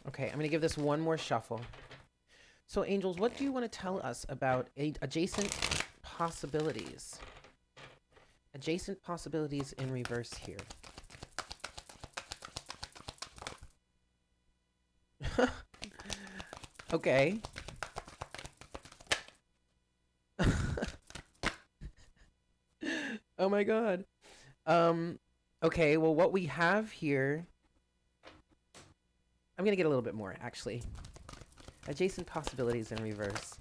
A: Okay, I'm going to give this one more shuffle. So, angels, what do you want to tell us about adjacent possibilities? Adjacent possibilities in reverse here. Okay. Oh my god. Okay, well, what we have here, I'm gonna get a little bit more, actually. Adjacent possibilities in reverse.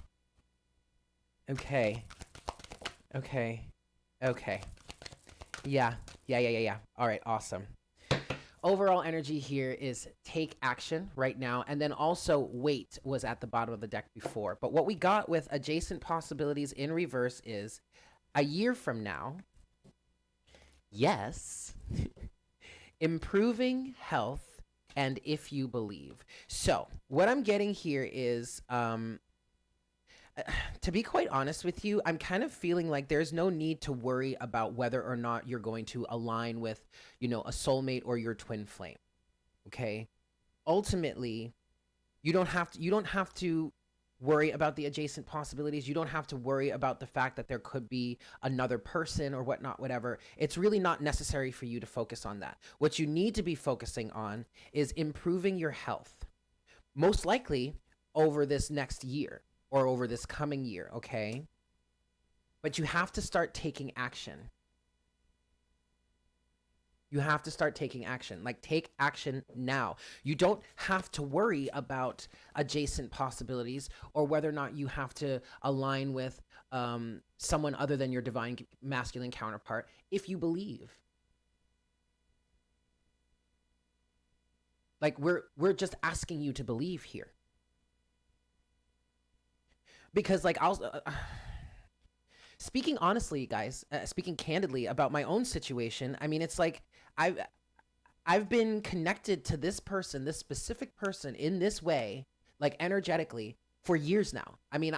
A: Okay. Yeah. All right, awesome. Overall energy here is take action right now, and then also wait was at the bottom of the deck before. But what we got with adjacent possibilities in reverse is a year from now, yes, improving health, and if you believe. So what I'm getting here is, to be quite honest with you, I'm kind of feeling like there's no need to worry about whether or not you're going to align with, a soulmate or your twin flame. Okay? Ultimately, you don't have to worry about the adjacent possibilities. You don't have to worry about the fact that there could be another person or whatnot, whatever. It's really not necessary for you to focus on that. What you need to be focusing on is improving your health. Most likely over this next year or over this coming year, okay? But you have to start taking action. You have to start taking action. Like, take action now. You don't have to worry about adjacent possibilities or whether or not you have to align with someone other than your divine masculine counterpart if you believe. Like, we're just asking you to believe here. Because, like, speaking honestly, guys, speaking candidly about my own situation, I mean, it's like I've been connected to this person, this specific person in this way, like energetically, for years now. I mean,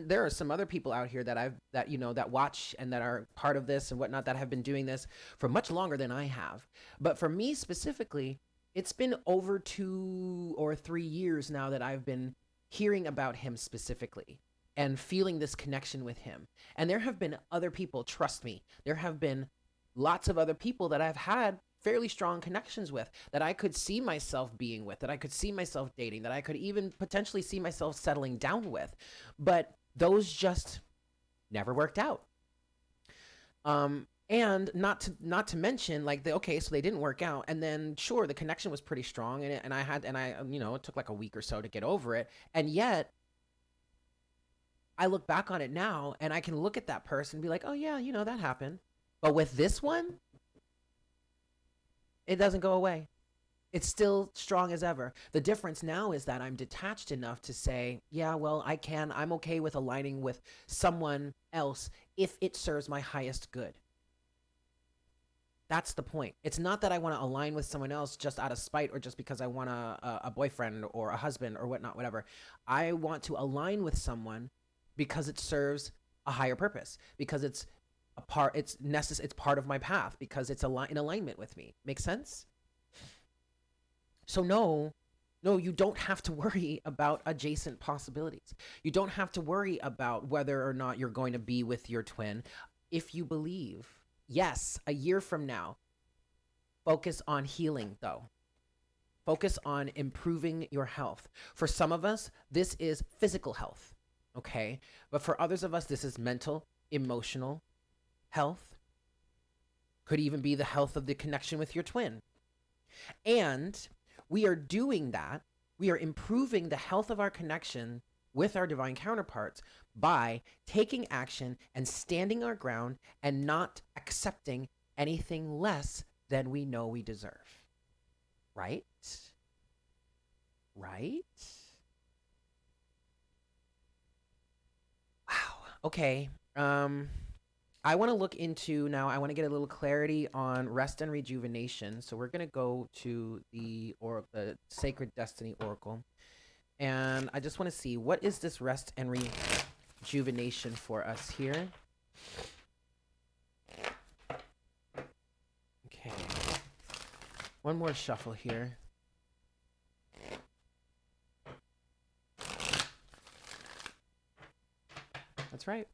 A: there are some other people out here that watch and that are part of this and whatnot that have been doing this for much longer than I have. But for me specifically, it's been over 2 or 3 years now that I've been hearing about him specifically and feeling this connection with him. And there have been other people, trust me, there have been lots of other people that I've had fairly strong connections with, that I could see myself being with, that I could see myself dating, that I could even potentially see myself settling down with. But those just never worked out. And not to mention, like, so they didn't work out, and then sure, the connection was pretty strong, and it took like a week or so to get over it, and yet I look back on it now and I can look at that person and be like, oh yeah, that happened. But with this one, it doesn't go away. It's still strong as ever. The difference now is that I'm detached enough to say, yeah, well, I'm okay with aligning with someone else if it serves my highest good. That's the point. It's not that I want to align with someone else just out of spite or just because I want a boyfriend or a husband or whatnot, whatever. I want to align with someone because it serves a higher purpose, because it's part of my path, because it's in alignment with me. Make sense? So no, No, you don't have to worry about adjacent possibilities. You don't have to worry about whether or not you're going to be with your twin. If you believe, yes, a year from now, focus on healing though. Focus on improving your health. For some of us, this is physical health, okay? But for others of us, this is mental, emotional health. Could even be the health of the connection with your twin. And we are doing that. We are improving the health of our connection with our divine counterparts by taking action and standing our ground and not accepting anything less than we know we deserve. Right? Right? Wow. Okay. I want to look into now. I want to get a little clarity on rest and rejuvenation. So we're gonna go to the Sacred Destiny Oracle, and I just want to see what is this rest and rejuvenation for us here. Okay. One more shuffle here. That's right.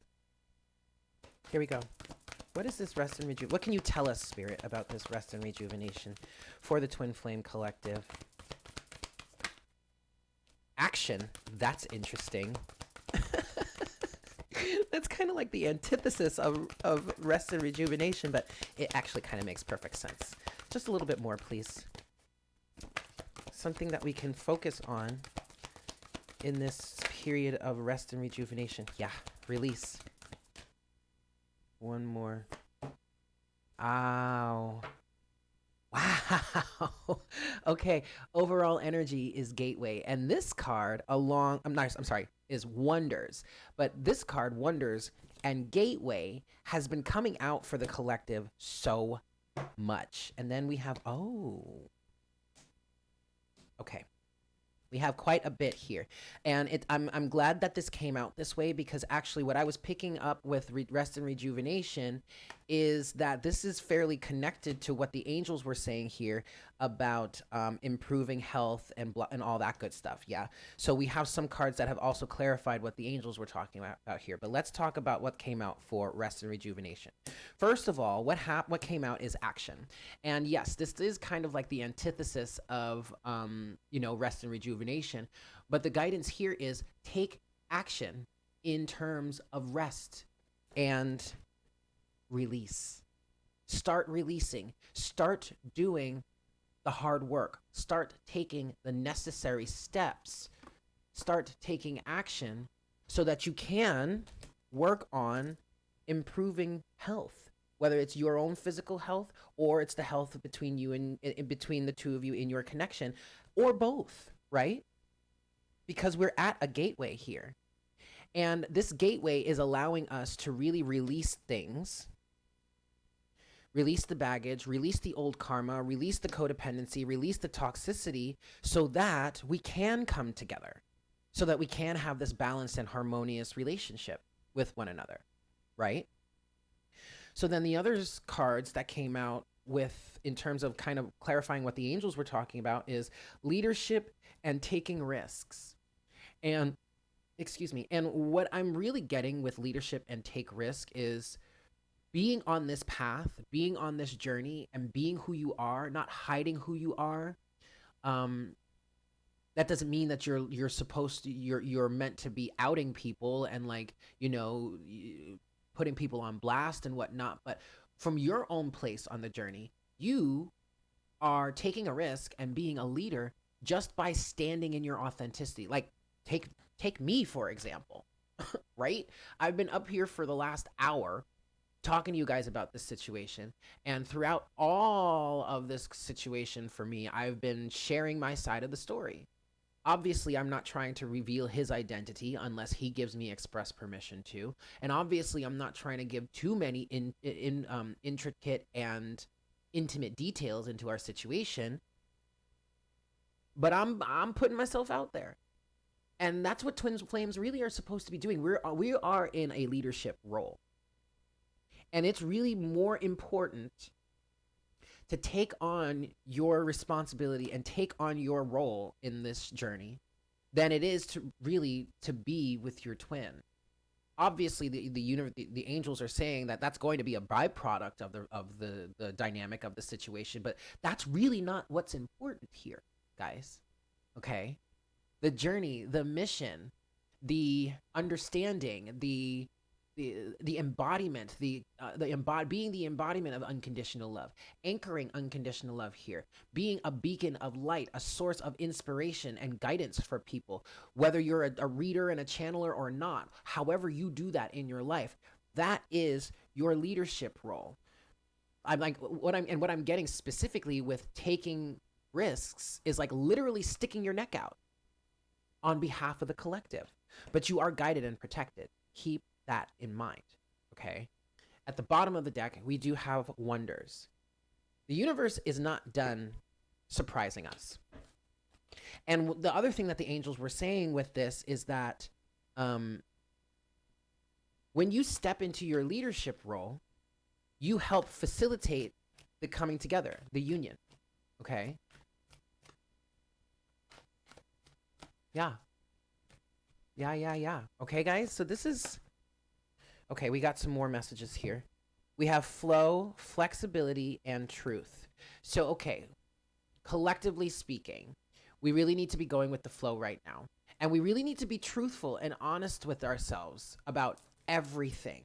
A: Here we go. What is this rest and rejuvenation? What can you tell us, Spirit, about this rest and rejuvenation for the Twin Flame Collective? Action. That's interesting. That's kind of like the antithesis of rest and rejuvenation, but it actually kind of makes perfect sense. Just a little bit more, please. Something that we can focus on in this period of rest and rejuvenation. Yeah, release. One more. Ow. Wow. Okay. Overall energy is gateway. And this card is wonders. But this card, wonders and gateway, has been coming out for the collective so much. And then we have, okay. We have quite a bit here, and I'm glad that this came out this way, because actually what I was picking up with rest and rejuvenation is that this is fairly connected to what the angels were saying here about improving health and all that good stuff. Yeah. So we have some cards that have also clarified what the angels were talking about here. But let's talk about what came out for rest and rejuvenation. First of all, what came out is action. And yes, this is kind of like the antithesis of rest and rejuvenation. But the guidance here is take action in terms of rest and release. Start releasing. Start doing the hard work. Start taking the necessary steps. Start taking action so that you can work on improving health, whether it's your own physical health or it's the health between you and in between the two of you in your connection, or both, right? Because we're at a gateway here. And this gateway is allowing us to really release things, release the baggage, release the old karma, release the codependency, release the toxicity, so that we can come together, so that we can have this balanced and harmonious relationship with one another, right? So then the other cards that came out with, in terms of kind of clarifying what the angels were talking about, is leadership and taking risks. And, excuse me, and what I'm really getting with leadership and take risk is being on this path, being on this journey, and being who you are, not hiding who you are. That doesn't mean that you're supposed to, you're meant to be outing people and putting people on blast and whatnot. But from your own place on the journey, you are taking a risk and being a leader just by standing in your authenticity. Like take me for example, right? I've been up here for the last hour talking to you guys about this situation, and throughout all of this situation for me, I've been sharing my side of the story. Obviously, I'm not trying to reveal his identity unless he gives me express permission to, and obviously I'm not trying to give too many intricate and intimate details into our situation, but I'm putting myself out there. And that's what twin flames really are supposed to be doing. We are in a leadership role. And it's really more important to take on your responsibility and take on your role in this journey than it is to really to be with your twin. Obviously, the angels are saying that that's going to be a byproduct of the dynamic of the situation, but that's really not what's important here, guys. Okay, the journey, the mission, the understanding, the embodiment, being the embodiment of unconditional love, anchoring unconditional love here, being a beacon of light, a source of inspiration and guidance for people, whether you're a reader and a channeler or not. However you do that in your life, that is your leadership role. I'm like what I'm getting specifically with taking risks is like literally sticking your neck out on behalf of the collective, but you are guided and protected. Keep that in mind, okay? At the bottom of the deck, we do have wonders. The universe is not done surprising us. And the other thing that the angels were saying with this is that when you step into your leadership role, you help facilitate the coming together, the union, okay? Yeah. Okay, guys, so this is... Okay, we got some more messages here. We have flow, flexibility, and truth. So, okay, collectively speaking, we really need to be going with the flow right now. And we really need to be truthful and honest with ourselves about everything.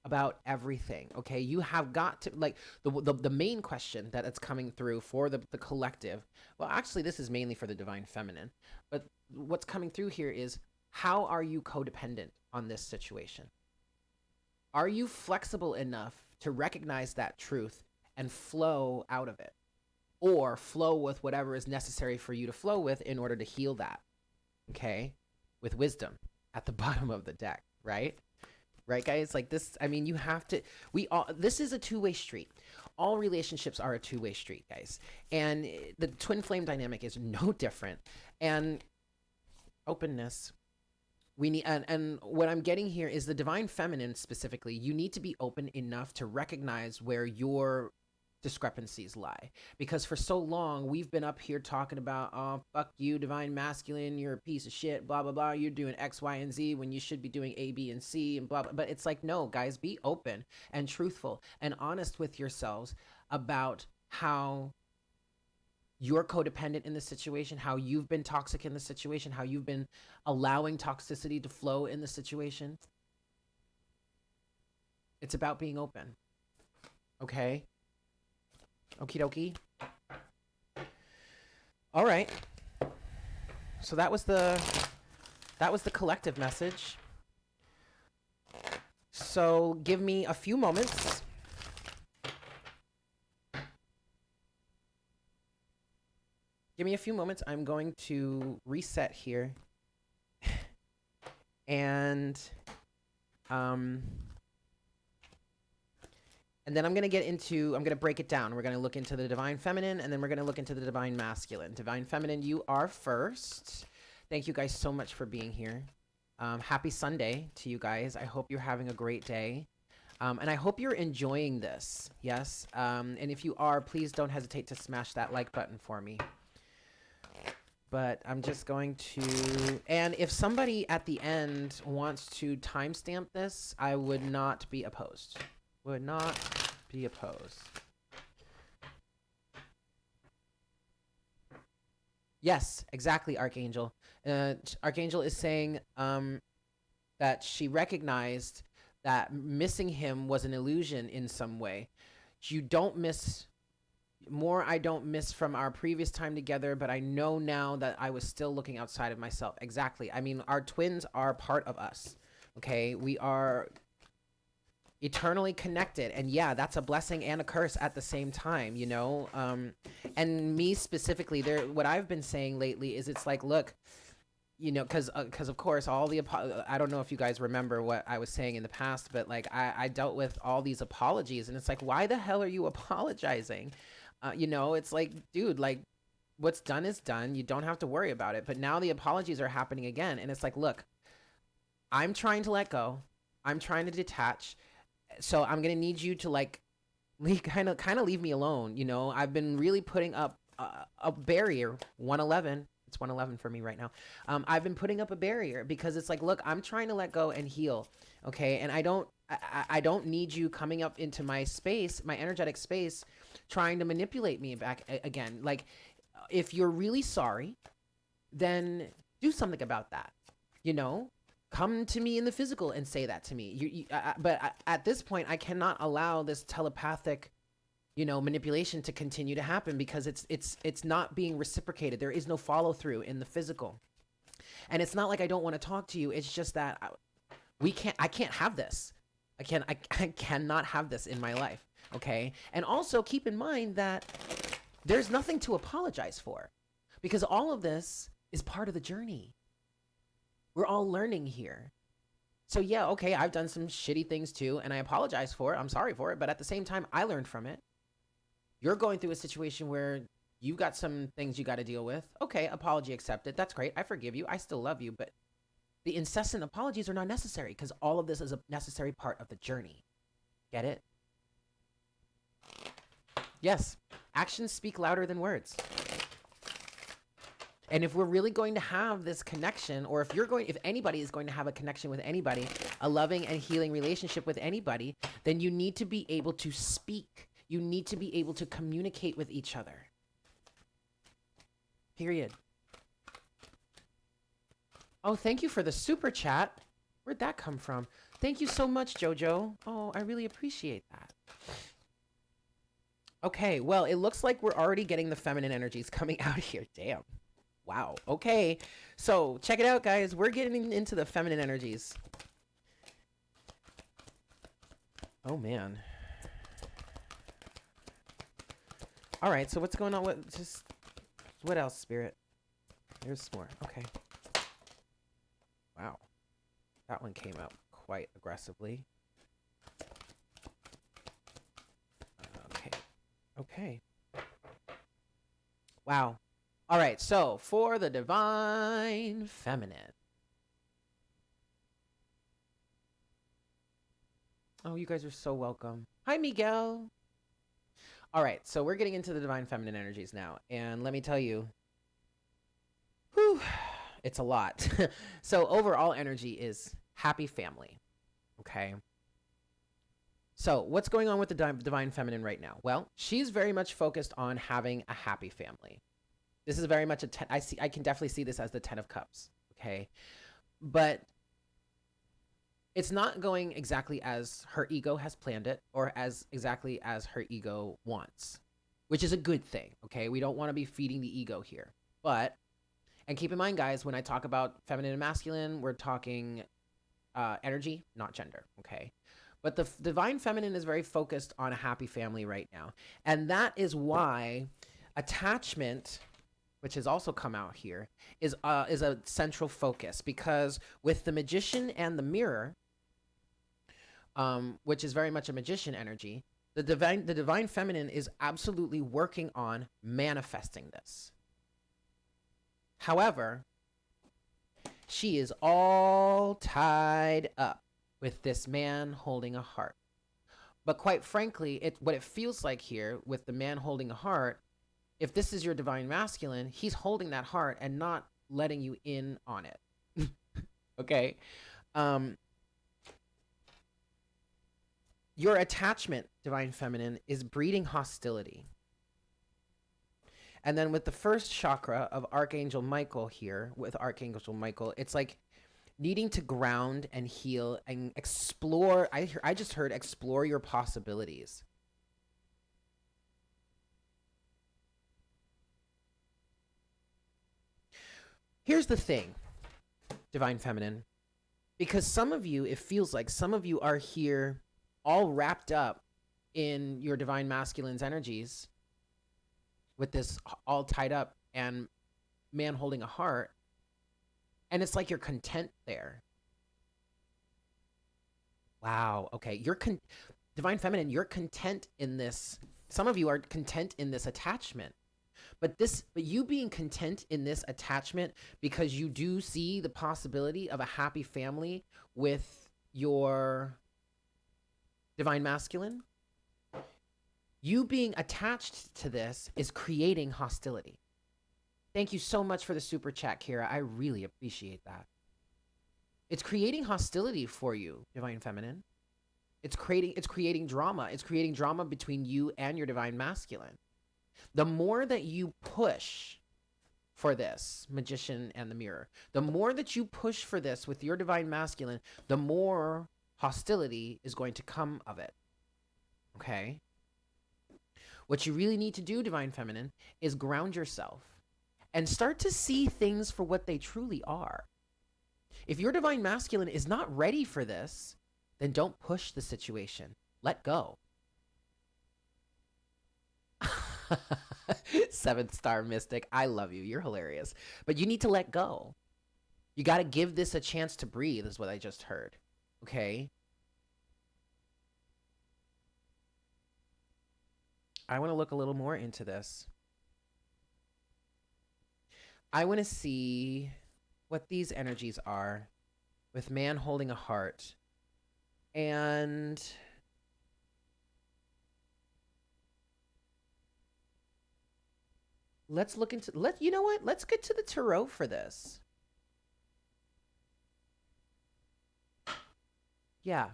A: Okay? You have got to, like, the main question that it's coming through for the collective, well, actually, this is mainly for the divine feminine, but what's coming through here is, how are you codependent on this situation? Are you flexible enough to recognize that truth and flow out of it? Or flow with whatever is necessary for you to flow with in order to heal that, okay? With wisdom at the bottom of the deck, right? Right, guys? Like this, I mean, you have to, this is a two-way street. All relationships are a two-way street, guys. And the twin flame dynamic is no different. And openness... We need, and what I'm getting here is the divine feminine specifically. You need to be open enough to recognize where your discrepancies lie, because for so long we've been up here talking about, oh, fuck you, divine masculine, you're a piece of shit, blah blah blah, you're doing X, Y, and Z when you should be doing A, B, and C, and blah blah. But it's like, no, guys, be open and truthful and honest with yourselves about how you're codependent in the situation, how you've been toxic in the situation, how you've been allowing toxicity to flow in the situation. It's about being open. Okay? Okie dokie. All right. So that was the collective message. So give me a few moments. Give me a few moments. I'm going to reset here. And then I'm going to break it down. We're going to look into the divine feminine, and then we're going to look into the divine masculine. Divine feminine, you are first. Thank you guys so much for being here. Happy Sunday to you guys. I hope you're having a great day. And I hope you're enjoying this. Yes. And if you are, please don't hesitate to smash that like button for me. But I'm just going to, and if somebody at the end wants to timestamp this, I would not be opposed. Would not be opposed. Yes, exactly, Archangel. Archangel is saying that she recognized that missing him was an illusion in some way. You don't miss... More I don't miss from our previous time together, but I know now that I was still looking outside of myself. Exactly. I mean, our twins are part of us. Okay? We are eternally connected. And yeah, that's a blessing and a curse at the same time, you know? And me specifically, what I've been saying lately is it's like, look, you know, because of course, I don't know if you guys remember what I was saying in the past, but like I dealt with all these apologies, and it's like, why the hell are you apologizing? You know, it's like, dude, like, what's done is done. You don't have to worry about it. But now the apologies are happening again. And it's like, look, I'm trying to let go. I'm trying to detach. So I'm going to need you to, like, kind of leave me alone. You know, I've been really putting up a barrier. 111. It's 111 for me right now. I've been putting up a barrier because it's like, look, I'm trying to let go and heal. Okay. And I don't need you coming up into my space, my energetic space, trying to manipulate me back again. Like, if you're really sorry, then do something about that. You know, come to me in the physical and say that to me. But at this point, I cannot allow this telepathic, you know, manipulation to continue to happen because it's not being reciprocated. There is no follow through in the physical, and it's not like I don't want to talk to you. It's just that I can't have this. I cannot have this in my life. Okay, and also keep in mind that there's nothing to apologize for, because all of this is part of the journey. We're all learning here. So yeah, okay, I've done some shitty things too, and I apologize for it. I'm sorry for it, but at the same time, I learned from it. You're going through a situation where you've got some things you got to deal with. Okay, apology accepted. That's great. I forgive you. I still love you, but the incessant apologies are not necessary because all of this is a necessary part of the journey. Get it? Yes, actions speak louder than words. And if we're really going to have this connection, or if anybody is going to have a connection with anybody, a loving and healing relationship with anybody, then you need to be able to speak. You need to be able to communicate with each other. Period. Oh, thank you for the super chat. Where'd that come from? Thank you so much, Jojo. Oh, I really appreciate that. Okay, well, it looks like we're already getting the feminine energies coming out here. Damn. Wow. Okay. So check it out, guys. We're getting into the feminine energies. Oh, man. All right. So what's going on with what else, Spirit? There's more. Okay. Wow. That one came out quite aggressively. Okay. Okay. Wow. All right, so for the divine feminine. Oh, you guys are so welcome. Hi, Miguel. All right, so we're getting into the divine feminine energies now. And let me tell you, whew, it's a lot. So overall energy is happy family, okay? So what's going on with the divine feminine right now? Well, she's very much focused on having a happy family. This is very much I can definitely see this as the 10 of Cups, okay? But it's not going exactly as her ego has planned it or as exactly as her ego wants, which is a good thing, okay? We don't want to be feeding the ego here. But, and keep in mind, guys, when I talk about feminine and masculine, we're talking energy, not gender, okay? But the divine feminine is very focused on a happy family right now. And that is why attachment, which has also come out here, is a central focus, because with the magician and the mirror, which is very much a magician energy, the divine feminine is absolutely working on manifesting this. However, she is all tied up with this man holding a heart. But quite frankly, what it feels like here with the man holding a heart, if this is your divine masculine, he's holding that heart and not letting you in on it. Okay? Your attachment, divine feminine, is breeding hostility. And then with the first chakra of Archangel Michael here, with Archangel Michael, it's like needing to ground and heal and explore. I just heard explore your possibilities. Here's the thing, divine feminine, because some of you, it feels like some of you are here all wrapped up in your divine masculine's energies with this all tied up and man holding a heart. And it's like you're content there. Wow. Okay. Divine feminine, you're content in this. Some of you are content in this attachment. But you being content in this attachment because you do see the possibility of a happy family with your divine masculine, You being attached to this is creating hostility. Thank you so much for the super chat, Kira. I really appreciate that. It's creating hostility for you, Divine Feminine. It's creating drama. It's creating drama between you and your Divine Masculine. The more that you push for this, Magician and the Mirror, the more that you push for this with your Divine Masculine, the more hostility is going to come of it. Okay? What you really need to do, Divine Feminine, is ground yourself and start to see things for what they truly are. If your Divine Masculine is not ready for this, then don't push the situation. Let go. 7-star Mystic, I love you. You're hilarious. But you need to let go. You got to give this a chance to breathe, is what I just heard. Okay? I want to look a little more into this. I want to see what these energies are with man holding a heart. And let's look into, you know what? Let's get to the tarot for this. Yeah.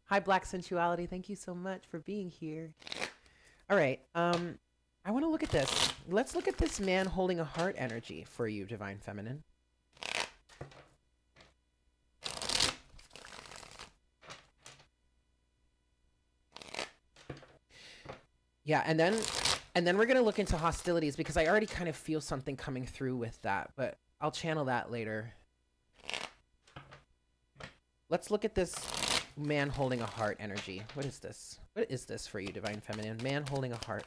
A: Hi, Black Sensuality. Thank you so much for being here. All right. I want to look at this. Let's look at this man holding a heart energy for you, Divine Feminine. Yeah, and then we're going to look into hostilities because I already kind of feel something coming through with that, but I'll channel that later. Let's look at this man holding a heart energy. What is this? What is this for you, Divine Feminine? Man holding a heart.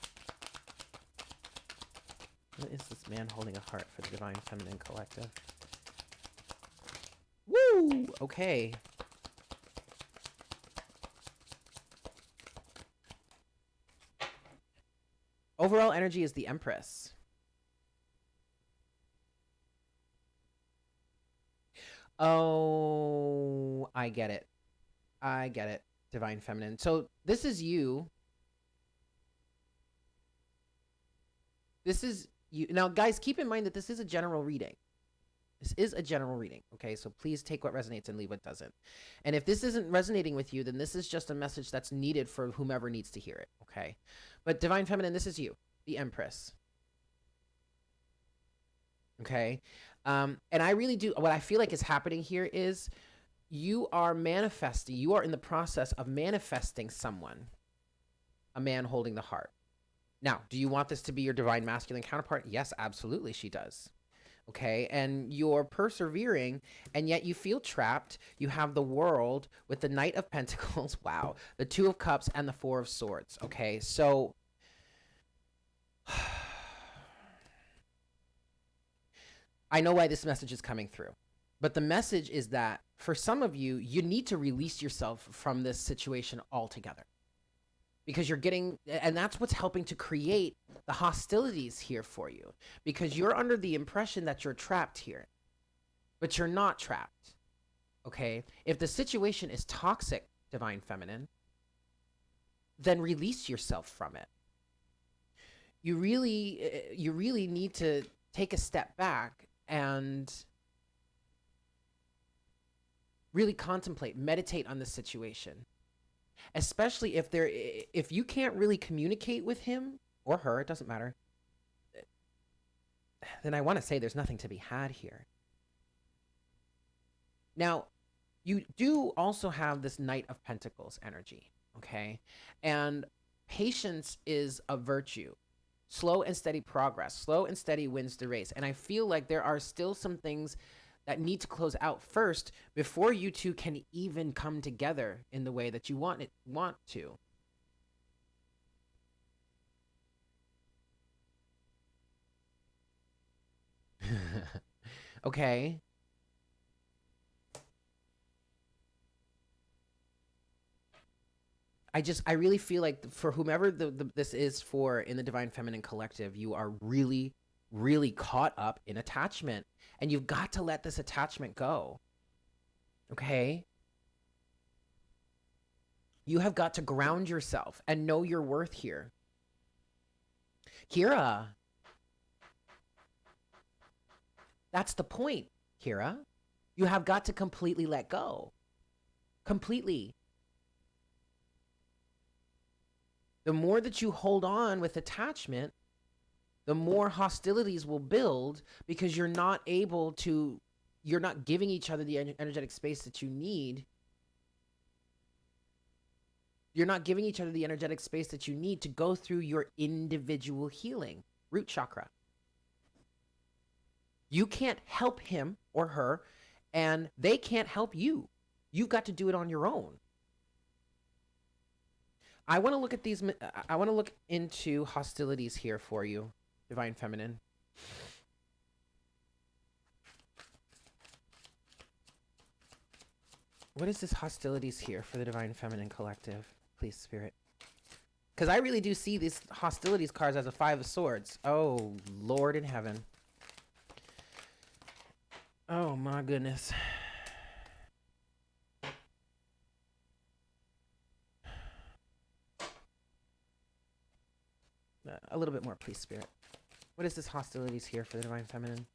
A: What is this man holding a heart for the Divine Feminine Collective? Woo! Okay. Overall energy is the Empress. Oh, I get it. I get it, Divine Feminine. So this is you. This is you. Now, guys, keep in mind that this is a general reading. This is a general reading, okay? So please take what resonates and leave what doesn't. And if this isn't resonating with you, then this is just a message that's needed for whomever needs to hear it, okay? But Divine Feminine, this is you, the Empress. Okay? And I really do, what I feel like is happening here is you are manifesting, you are in the process of manifesting someone, a man holding the heart. Now, do you want this to be your Divine Masculine counterpart? Yes, absolutely, she does. Okay, and you're persevering, and yet you feel trapped. You have the World with the Knight of Pentacles, wow, the Two of Cups, and the Four of Swords. Okay, so I know why this message is coming through, but the message is that for some of you, you need to release yourself from this situation altogether. Because you're getting, and that's what's helping to create the hostilities here for you. Because you're under the impression that you're trapped here, but you're not trapped. Okay? If the situation is toxic, Divine Feminine, then release yourself from it. You really need to take a step back and really contemplate, meditate on the situation. Especially if you can't really communicate with him or her, it doesn't matter, then I want to say there's nothing to be had here. Now, you do also have this Knight of Pentacles energy, okay? And patience is a virtue. Slow and steady progress. Slow and steady wins the race. And I feel like there are still some things that need to close out first before you two can even come together in the way that you want to. Okay. I really feel like for whomever this is for in the Divine Feminine Collective, you are really, really caught up in attachment. And you've got to let this attachment go. Okay? You have got to ground yourself and know your worth here. Kira, that's the point, Kira. You have got to completely let go. Completely. The more that you hold on with attachment, the more hostilities will build, because you're not giving each other the energetic space that you need. You're not giving each other the energetic space that you need to go through your individual healing. Root chakra. You can't help him or her, and they can't help you. You've got to do it on your own. I want to look at these. I want to look into hostilities here for you, Divine Feminine. What is this hostilities here for the Divine Feminine Collective? Please, Spirit. Because I really do see these hostilities cards as a 5 of Swords. Oh, Lord in heaven. Oh, my goodness. A little bit more, please, Spirit. What is this hostilities here for the Divine Feminine?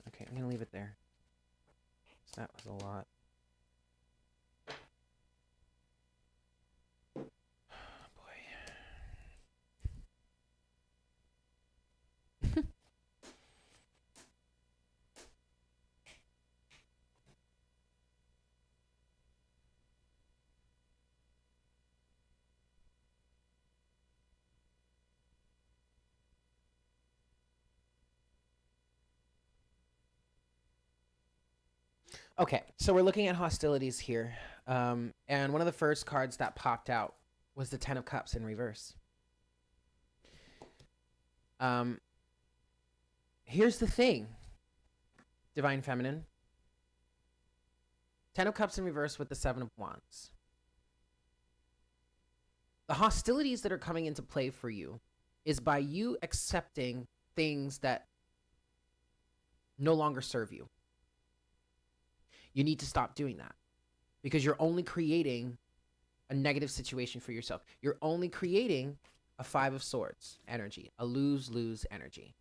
A: Okay, I'm going to leave it there. That was a lot. Oh, boy. Okay, so we're looking at hostilities here. And one of the first cards that popped out was the 10 of Cups in reverse. Here's the thing, Divine Feminine. 10 of Cups in reverse with the 7 of Wands. The hostilities that are coming into play for you is by you accepting things that no longer serve you. You need to stop doing that, because you're only creating a negative situation for yourself. You're only creating a 5 of Swords energy, a lose-lose energy.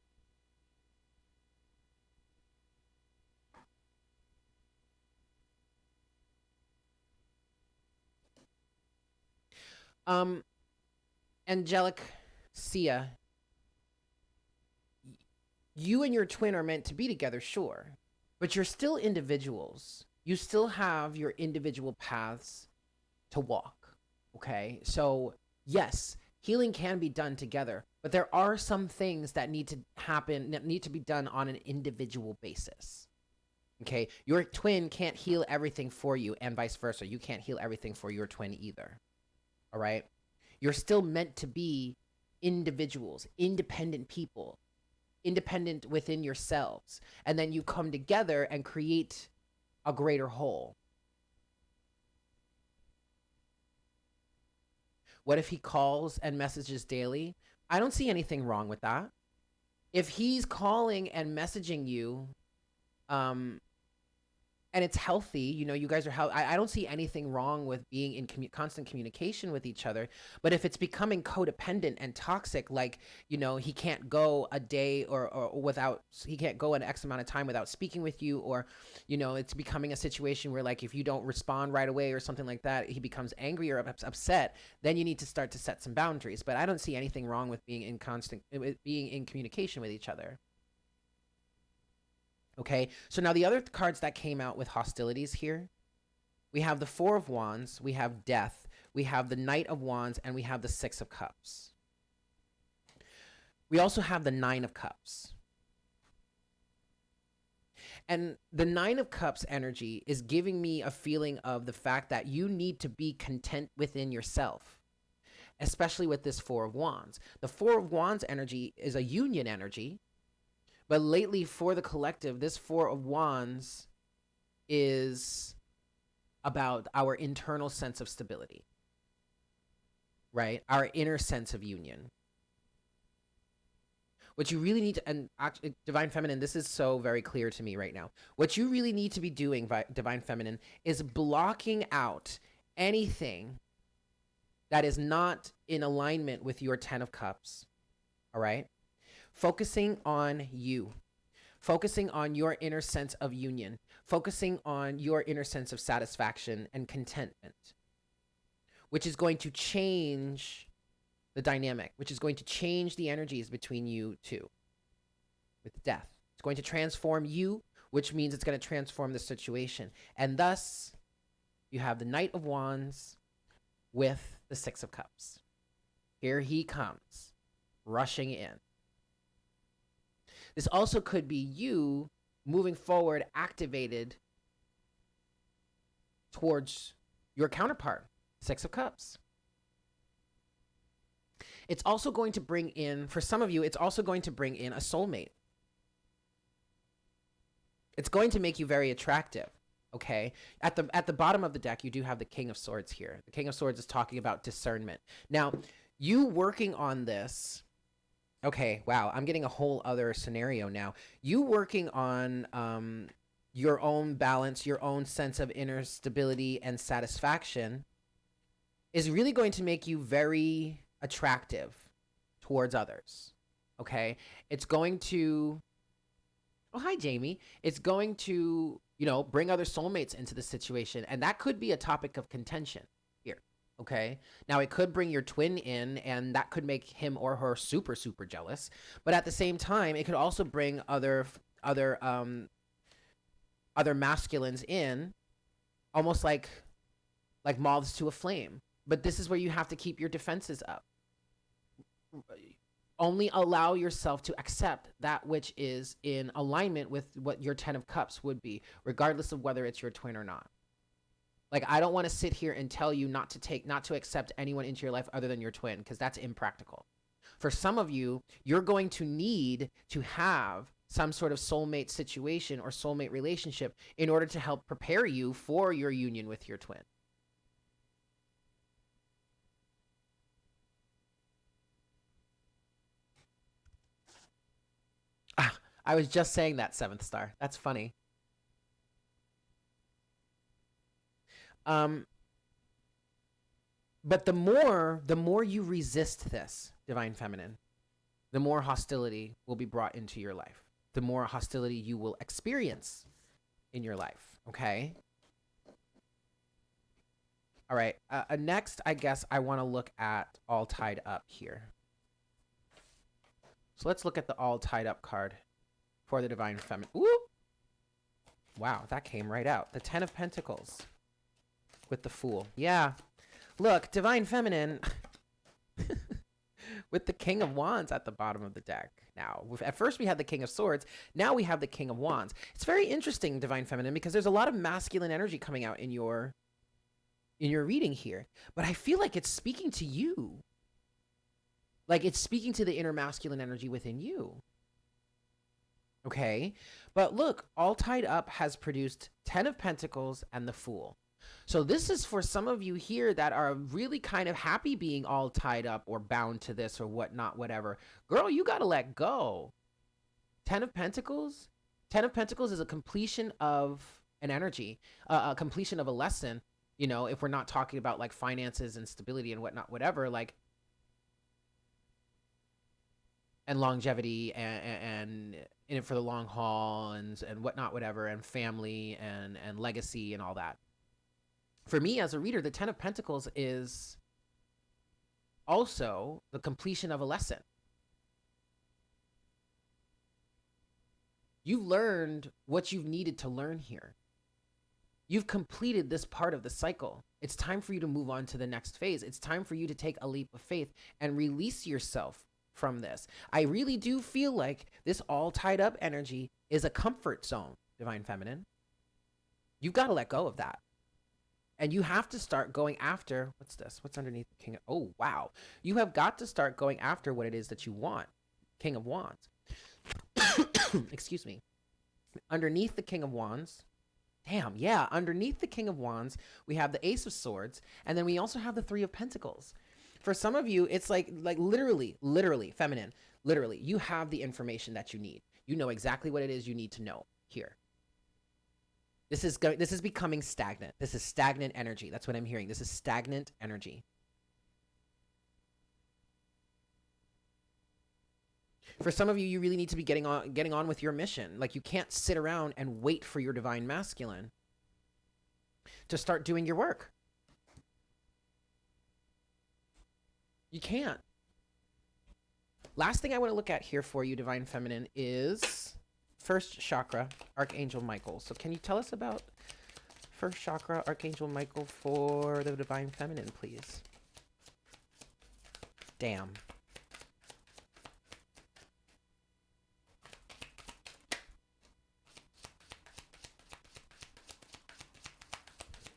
A: Angelic Sia, you and your twin are meant to be together, sure, but you're still individuals. You still have your individual paths to walk, okay? So yes, healing can be done together, but there are some things that need to happen, that need to be done on an individual basis, okay? Your twin can't heal everything for you, and vice versa. You can't heal everything for your twin either, all right? You're still meant to be individuals, independent people, independent within yourselves, and then you come together and create a greater whole. What if he calls and messages daily? I don't see anything wrong with that. If he's calling and messaging you, and it's healthy, you know, you guys are I don't see anything wrong with being in constant communication with each other. But if it's becoming codependent and toxic, like, you know, he can't go a day or without, he can't go an X amount of time without speaking with you, or, you know, it's becoming a situation where, like, if you don't respond right away or something like that, he becomes angry or upset, then you need to start to set some boundaries. But I don't see anything wrong with being in communication with each other. Okay, so now the other cards that came out with hostilities here, we have the 4 of Wands, we have Death, we have the Knight of Wands, and we have the 6 of Cups. We also have the 9 of Cups. And the 9 of Cups energy is giving me a feeling of the fact that you need to be content within yourself, especially with this 4 of Wands. The 4 of Wands energy is a union energy. But lately, for the collective, this 4 of Wands is about our internal sense of stability, right? Our inner sense of union. What you really need to, and actually, Divine Feminine, this is so very clear to me right now. What you really need to be doing, Divine Feminine, is blocking out anything that is not in alignment with your 10 of Cups. All right? Focusing on you, focusing on your inner sense of union, focusing on your inner sense of satisfaction and contentment, which is going to change the dynamic, which is going to change the energies between you two with death. It's going to transform you, which means it's going to transform the situation. And thus, you have the Knight of Wands with the Six of Cups. Here he comes, rushing in. This also could be you moving forward, activated towards your counterpart, Six of Cups. It's also going to bring in, for some of you, it's also going to bring in a soulmate. It's going to make you very attractive, okay? At the bottom of the deck, you do have the King of Swords here. The King of Swords is talking about discernment. Now, you working on this, okay, wow, I'm getting a whole other scenario now. You working on your own balance, your own sense of inner stability and satisfaction is really going to make you very attractive towards others, okay? It's going to, oh, hi, Jamie. It's going to, bring other soulmates into the situation, and that could be a topic of contention here, okay? Now, it could bring your twin in, and that could make him or her super, super jealous, but at the same time, it could also bring other masculines in, almost like moths to a flame. But this is where you have to keep your defenses up. Only allow yourself to accept that which is in alignment with what your 10 of Cups would be, regardless of whether it's your twin or not. Like, I don't want to sit here and tell you not to accept anyone into your life other than your twin, because that's impractical. For some of you, you're going to need to have some sort of soulmate situation or soulmate relationship in order to help prepare you for your union with your twin. I was just saying that, Seventh Star. That's funny. But the more you resist this, Divine Feminine, the more hostility will be brought into your life. The more hostility you will experience in your life, okay? All right. Next, I guess I want to look at All Tied Up here. So let's look at the All Tied Up card for the Divine Feminine. Ooh! Wow, that came right out. The 10 of Pentacles with the Fool. Yeah. Look, Divine Feminine with the King of Wands at the bottom of the deck. Now, at first we had the King of Swords. Now we have the King of Wands. It's very interesting, Divine Feminine, because there's a lot of masculine energy coming out in your reading here. But I feel like it's speaking to you. Like, it's speaking to the inner masculine energy within you. Okay? But look, All Tied Up has produced 10 of Pentacles and the Fool. So this is for some of you here that are really kind of happy being all tied up or bound to this or whatnot, whatever. Girl, you got to let go. 10 of Pentacles? 10 of Pentacles is a completion of an energy, a completion of a lesson. If we're not talking about like finances and stability and whatnot, whatever, like, and longevity and in it for the long haul and whatnot, whatever, and family and legacy and all that. For me as a reader, the 10 of Pentacles is also the completion of a lesson. You've learned what you've needed to learn here. You've completed this part of the cycle. It's time for you to move on to the next phase. It's time for you to take a leap of faith and release yourself from this. I really do feel like this all tied up energy is a comfort zone, Divine Feminine. You've got to let go of that. And you have to start going after, what's this? What's underneath the King of, oh, wow. You have got to start going after what it is that you want. King of Wands. Excuse me. Underneath the King of Wands, underneath the King of Wands, we have the Ace of Swords, and then we also have the Three of Pentacles. For some of you, it's like literally feminine. Literally, you have the information that you need. You know exactly what it is you need to know here. This is becoming stagnant. This is stagnant energy. That's what I'm hearing. This is stagnant energy. For some of you, you really need to be getting on with your mission. Like, you can't sit around and wait for your divine masculine to start doing your work. You can't. Last thing I want to look at here for you, divine feminine, is first chakra, Archangel Michael. So can you tell us about first chakra, Archangel Michael, for the divine feminine, please? Damn.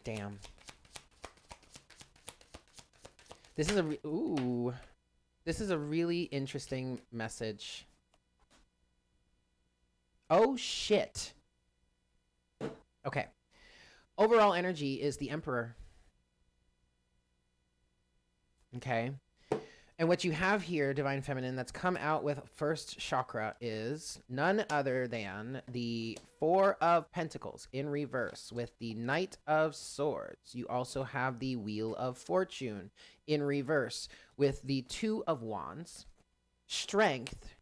A: Damn. This is this is a really interesting message. Oh shit. Okay. Overall energy is the Emperor. Okay. And what you have here, divine feminine, that's come out with first chakra is none other than the Four of Pentacles in reverse with the Knight of Swords. You also have the Wheel of Fortune in reverse with the Two of Wands, Strength,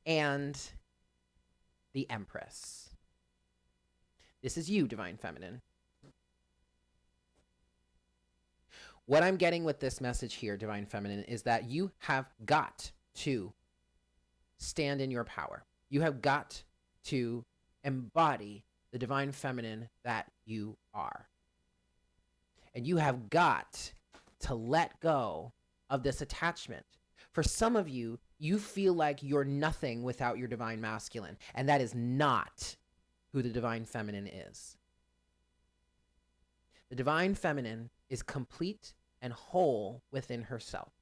A: and the Empress. This is you, divine feminine. What I'm getting with this message here, divine feminine, is that you have got to stand in your power. You have got to embody the divine feminine that you are. And you have got to let go of this attachment. For some of you, you feel like you're nothing without your divine masculine, and that is not who the divine feminine is. The divine feminine is complete and whole within herself.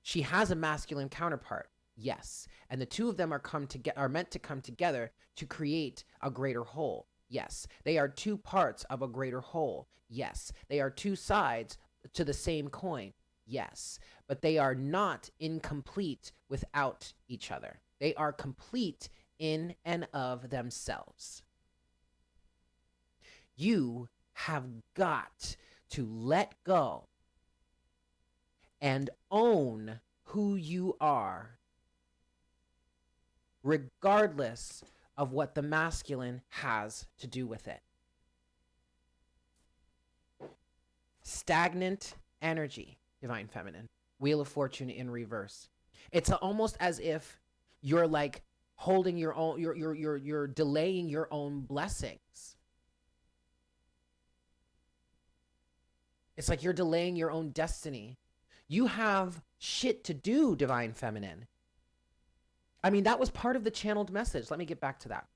A: She has a masculine counterpart, yes, and the two of them are meant to come together to create a greater whole. Yes, they are two parts of a greater whole. Yes, they are two sides to the same coin. Yes, but they are not incomplete without each other. They are complete in and of themselves. You have got to let go and own who you are, regardless of what the masculine has to do with it. Stagnant energy, divine feminine. Wheel of Fortune in reverse. It's almost as if you're like holding your own, you're delaying your own blessings. It's like you're delaying your own destiny. You have shit to do, divine feminine. I mean, that was part of the channeled message. Let me get back to that.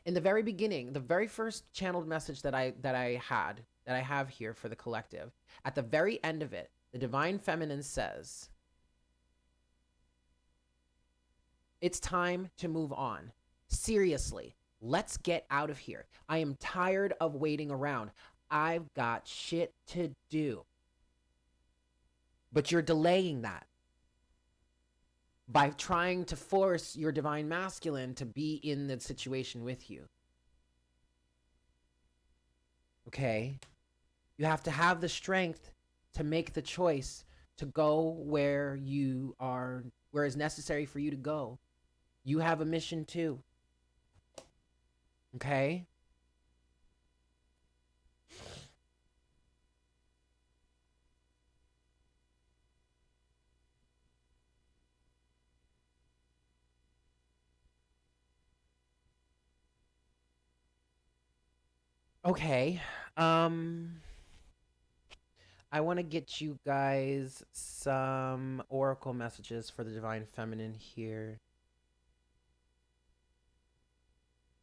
A: In the very beginning, the very first channeled message that I have here for the collective, at the very end of it, the divine feminine says, it's time to move on. Seriously, let's get out of here. I am tired of waiting around. I've got shit to do. But you're delaying that by trying to force your divine masculine to be in the situation with you. Okay? You have to have the strength to make the choice to go where you are, where is necessary for you to go. You have a mission too. Okay? Okay. I want to get you guys some oracle messages for the divine feminine here.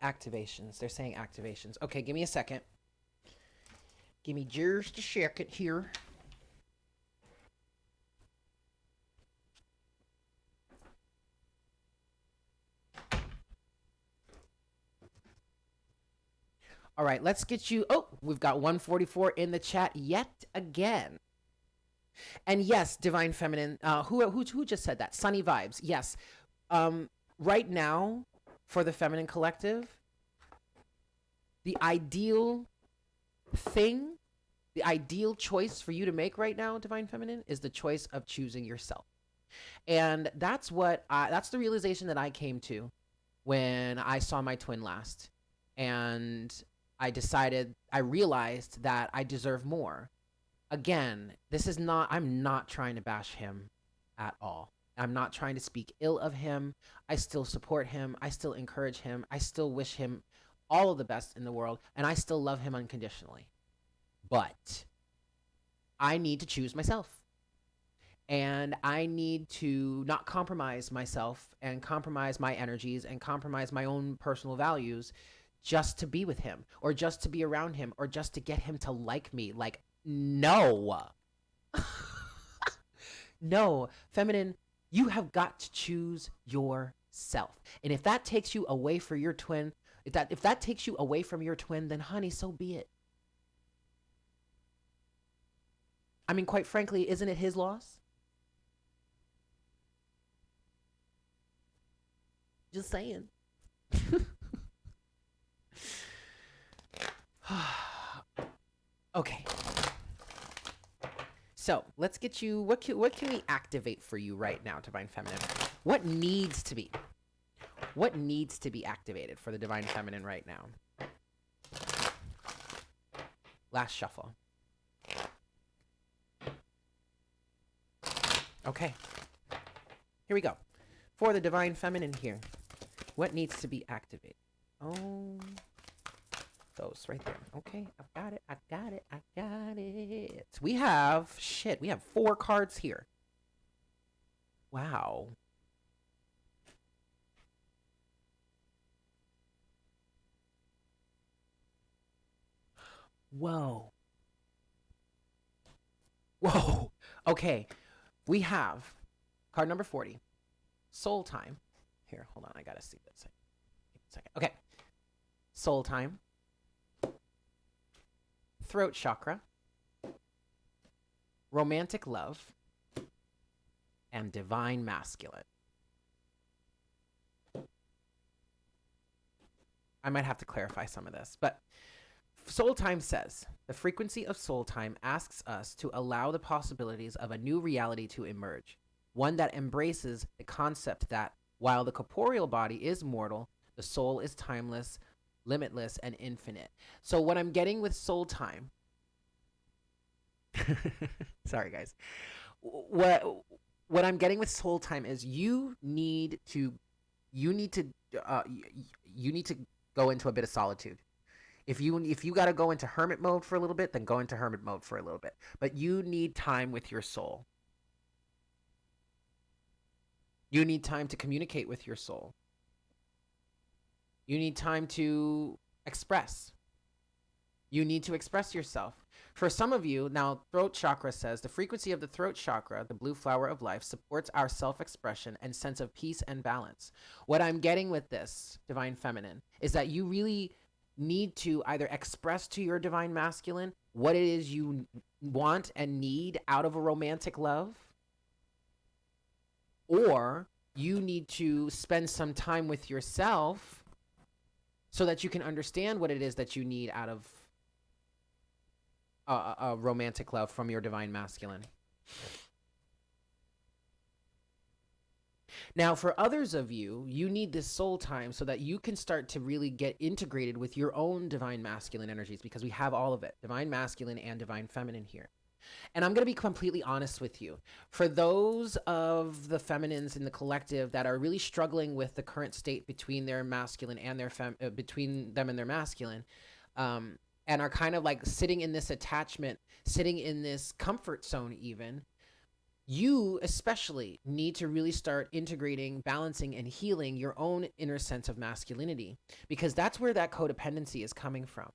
A: Activations. They're saying activations. Okay, give me a second. Give me just a second here. All right, let's get you. Oh, we've got 144 in the chat yet again. And yes, divine feminine. Who just said that? Sunny vibes. Yes. Right now, for the feminine collective, the ideal thing, the ideal choice for you to make right now, divine feminine, is the choice of choosing yourself. And that's the realization that I came to when I saw my twin last. And I realized that I deserve more. Again, I'm not trying to bash him at all. I'm not trying to speak ill of him. I still support him. I still encourage him. I still wish him all of the best in the world. And I still love him unconditionally. But I need to choose myself. And I need to not compromise myself and compromise my energies and compromise my own personal values just to be with him or just to be around him or just to get him to like me. Like, no. No, feminine, you have got to choose yourself. And if that takes you away from your twin, if that takes you away from your twin, then honey, so be it. I mean, quite frankly, isn't it his loss? Just saying. Okay. So let's get you. What can we activate for you right now, divine feminine? What needs to be activated for the divine feminine right now? Last shuffle. Okay. Here we go. For the divine feminine here, what needs to be activated? Oh, those right there. Okay, I've got it. I got it. We have 4 cards here. Wow. Whoa. Okay, we have card number 40. Soul time. Here, hold on. I gotta see this. Give me a second. Okay. Soul time. Throat chakra. Romantic love. And divine masculine. I might have to clarify some of this, but soul time says the frequency of soul time asks us to allow the possibilities of a new reality to emerge. One that embraces the concept that while the corporeal body is mortal, the soul is timeless, limitless, and infinite. So what I'm getting with soul time, sorry guys, what I'm getting with soul time is you need to go into a bit of solitude. If you got to go into hermit mode for a little bit, then go into hermit mode for a little bit. But you need time with your soul. You need time to communicate with your soul. You need time to express. You need to express yourself. For some of you, now, throat chakra says the frequency of the throat chakra, the blue flower of life, supports our self-expression and sense of peace and balance. What I'm getting with this, divine feminine, is that you really need to either express to your divine masculine what it is you want and need out of a romantic love, or you need to spend some time with yourself so that you can understand what it is that you need out of a romantic love from your divine masculine. Now, for others of you, you need this soul time so that you can start to really get integrated with your own divine masculine energies, because we have all of it, divine masculine and divine feminine here. And I'm going to be completely honest with you. For those of the feminines in the collective that are really struggling with the current state between their masculine and their between them and their masculine, and are kind of like sitting in this attachment, sitting in this comfort zone even, you especially need to really start integrating, balancing, and healing your own inner sense of masculinity, because that's where that codependency is coming from.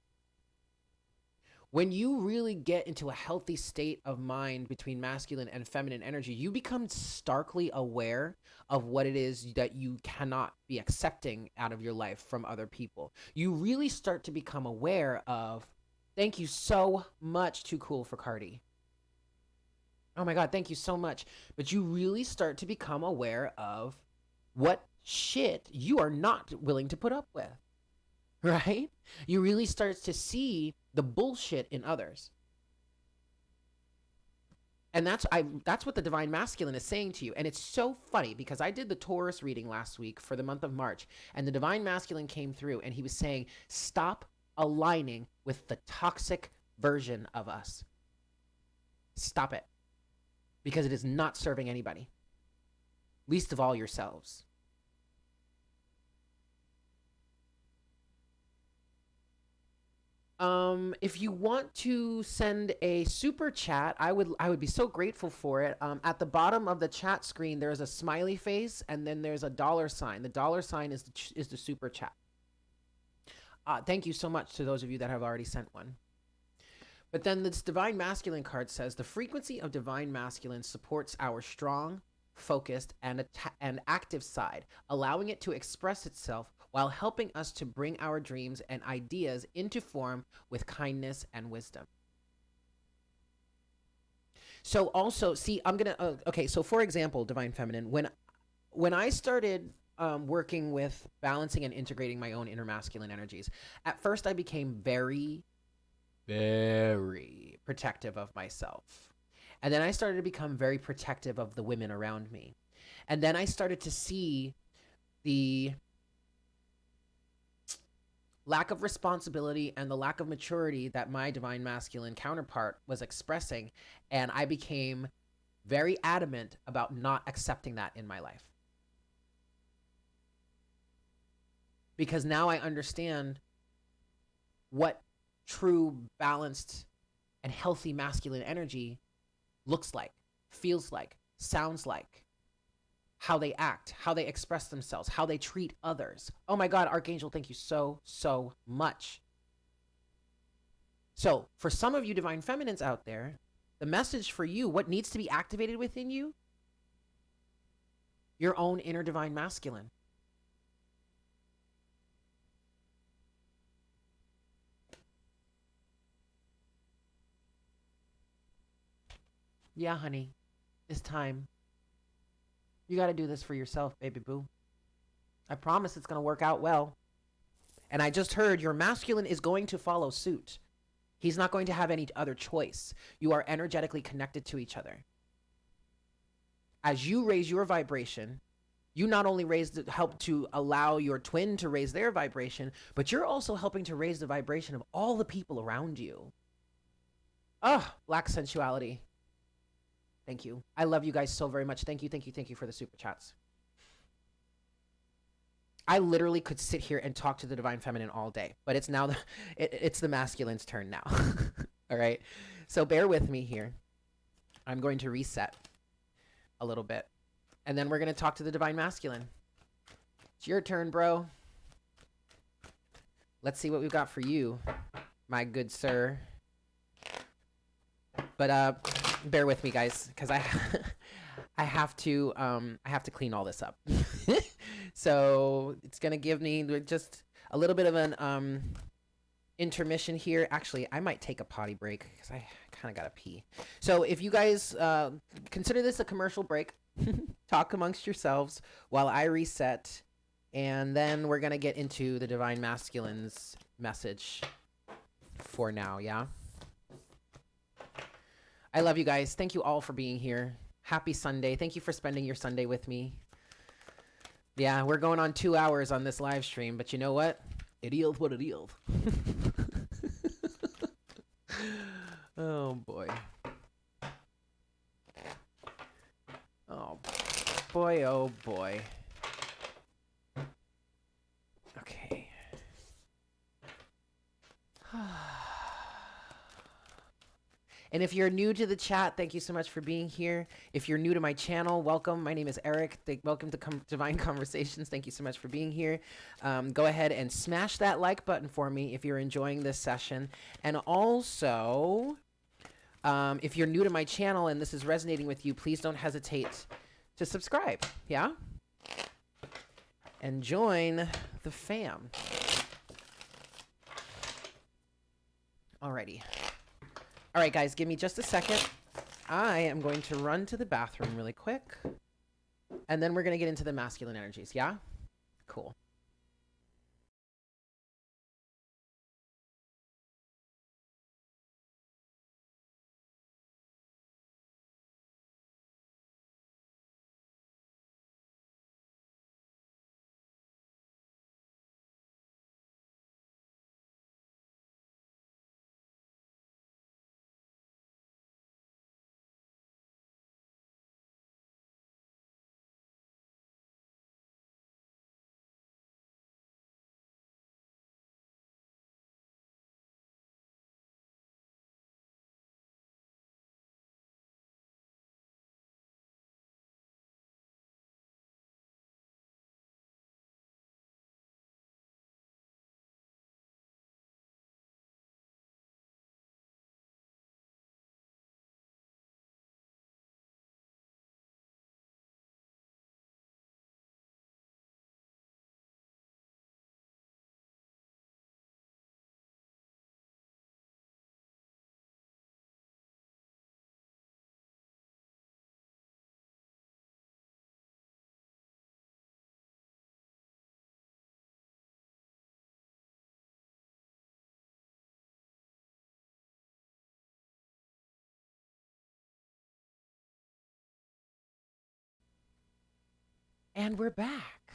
A: When you really get into a healthy state of mind between masculine and feminine energy, you become starkly aware of what it is that you cannot be accepting out of your life from other people. You really start to become aware of, thank you so much, Too Cool for Cardi. Oh my God, thank you so much. But you really start to become aware of what shit you are not willing to put up with, right? You really start to see the bullshit in others. And that's what the divine masculine is saying to you. And it's so funny because I did the Taurus reading last week for the month of March, and the divine masculine came through and he was saying, stop aligning with the toxic version of us. Stop it. Because it is not serving anybody, least of all yourselves. If you want to send a super chat, I would be so grateful for it. At the bottom of the chat screen, there's a smiley face, and then there's a $sign. The $sign is the super chat. Thank you so much to those of you that have already sent one. But then this divine masculine card says the frequency of divine masculine supports our strong, focused, and active side, allowing it to express itself while helping us to bring our dreams and ideas into form with kindness and wisdom. So also, see, I'm going to, okay, so for example, divine feminine, when I started working with balancing and integrating my own inner masculine energies, at first I became very protective of myself. And then I started to become very protective of the women around me. And then I started to see the lack of responsibility and the lack of maturity that my divine masculine counterpart was expressing. And I became very adamant about not accepting that in my life. Because now I understand what true, balanced, and healthy masculine energy looks like, feels like, sounds like, how they act, how they express themselves, how they treat others. Oh my God, Archangel, thank you so, so much. So for some of you divine feminines out there, the message for you, what needs to be activated within you? Your own inner divine masculine. Yeah, honey, it's time. You got to do this for yourself, baby boo. I promise it's going to work out well. And I just heard your masculine is going to follow suit. He's not going to have any other choice. You are energetically connected to each other. As you raise your vibration, you not only help to allow your twin to raise their vibration, but you're also helping to raise the vibration of all the people around you. Black sensuality. Thank you. I love you guys so very much. Thank you, thank you, thank you for the super chats. I literally could sit here and talk to the divine feminine all day, but it's now it's the masculine's turn now. All right. So bear with me here. I'm going to reset a little bit, and then we're going to talk to the divine masculine. It's your turn, bro. Let's see what we've got for you, my good sir. But bear with me, guys, because I have to clean all this up. So it's gonna give me just a little bit of an intermission here. Actually, I might take a potty break because I kind of gotta pee. So if you guys consider this a commercial break, talk amongst yourselves while I reset, and then we're gonna get into the divine masculine's message for now. Yeah. I love you guys. Thank you all for being here. Happy Sunday. Thank you for spending your Sunday with me. Yeah, we're going on 2 hours on this live stream, but you know what? It yield what it yield. Oh, boy. Oh, boy, oh, boy. Okay. And if you're new to the chat, thank you so much for being here. If you're new to my channel, welcome. My name is Eric. Welcome to Divine Conversations. Thank you so much for being here. Go ahead and smash that like button for me if you're enjoying this session. And also, if you're new to my channel and this is resonating with you, please don't hesitate to subscribe. Yeah? And join the fam. Alrighty. All right, guys, give me just a second. I am going to run to the bathroom really quick. And then we're going to get into the masculine energies. Yeah? Cool. And we're back.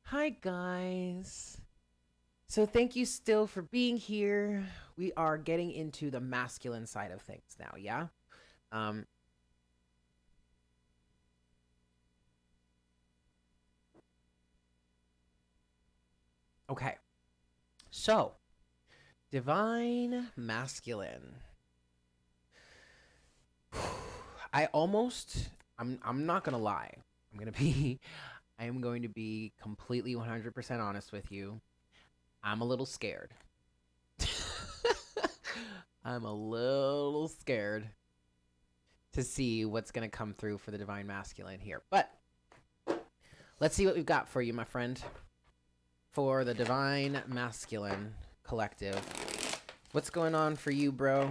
A: Hi, guys. So thank you still for being here. We are getting into the masculine side of things now, yeah? Um, okay. So, divine masculine. I'm not going to lie. I am going to be completely 100% honest with you. I'm a little scared. I'm a little scared to see what's going to come through for the divine masculine here. But let's see what we've got for you, my friend. For the divine masculine collective. What's going on for you, bro?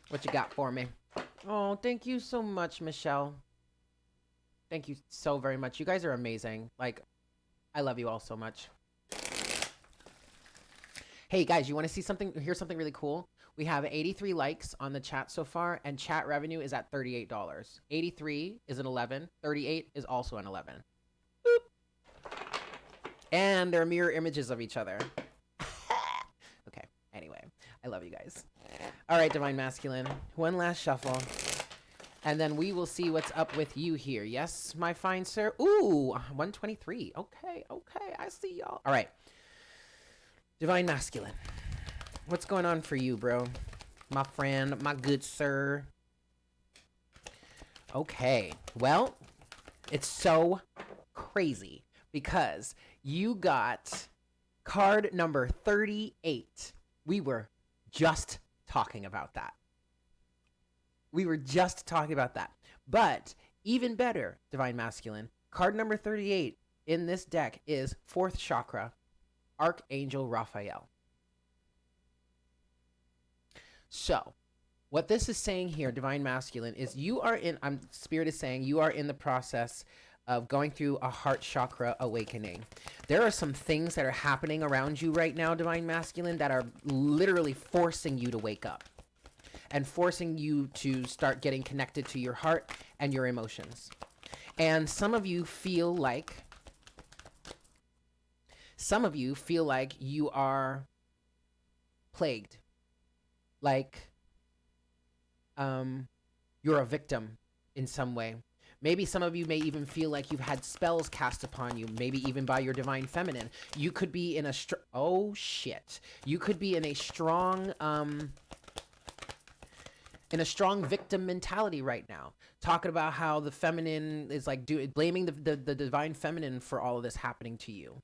A: What you got for me? Oh, thank you so much, Michelle. Thank you so very much. You guys are amazing. Like, I love you all so much. Hey guys, you want to see something? Here's something really cool. We have 83 likes on the chat so far, and chat revenue is at $38. 83 is an 11. 38 is also an 11. Boop. And they're mirror images of each other. Okay. Anyway, I love you guys. All right, divine masculine. One last shuffle. And then we will see what's up with you here. Yes, my fine sir. Ooh, 123. Okay. I see y'all. All right. Divine masculine. What's going on for you, bro? My friend, my good sir. Okay. Well, it's so crazy because you got card number 38. We were just talking about that. But even better, divine masculine, card number 38 in this deck is 4th chakra, Archangel Raphael. So, what this is saying here, divine masculine, is you are in, Spirit is saying you are in the process of going through a heart chakra awakening. There are some things that are happening around you right now, divine masculine, that are literally forcing you to wake up and forcing you to start getting connected to your heart and your emotions. And some of you feel like you are plagued, like you're a victim in some way. Maybe some of you may even feel like you've had spells cast upon you, maybe even by your divine feminine. You could be in a You could be in a strong victim mentality right now, talking about how the feminine is like blaming the divine feminine for all of this happening to you,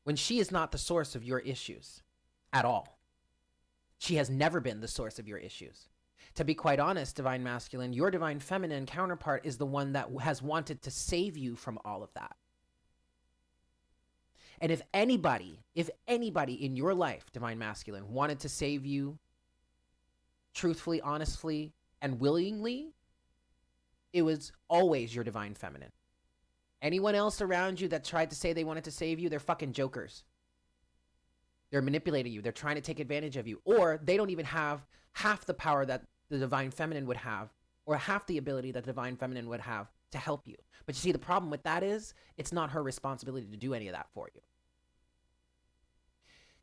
A: when she is not the source of your issues at all. She has never been the source of your issues. To be quite honest, divine masculine, your divine feminine counterpart is the one that has wanted to save you from all of that. And if anybody in your life, divine masculine, wanted to save you truthfully, honestly, and willingly, it was always your divine feminine. Anyone else around you that tried to say they wanted to save you, they're fucking jokers. They're manipulating you. They're trying to take advantage of you. Or they don't even have half the power that the divine feminine would have, or half the ability that the divine feminine would have to help you. But you see, the problem with that is it's not her responsibility to do any of that for you.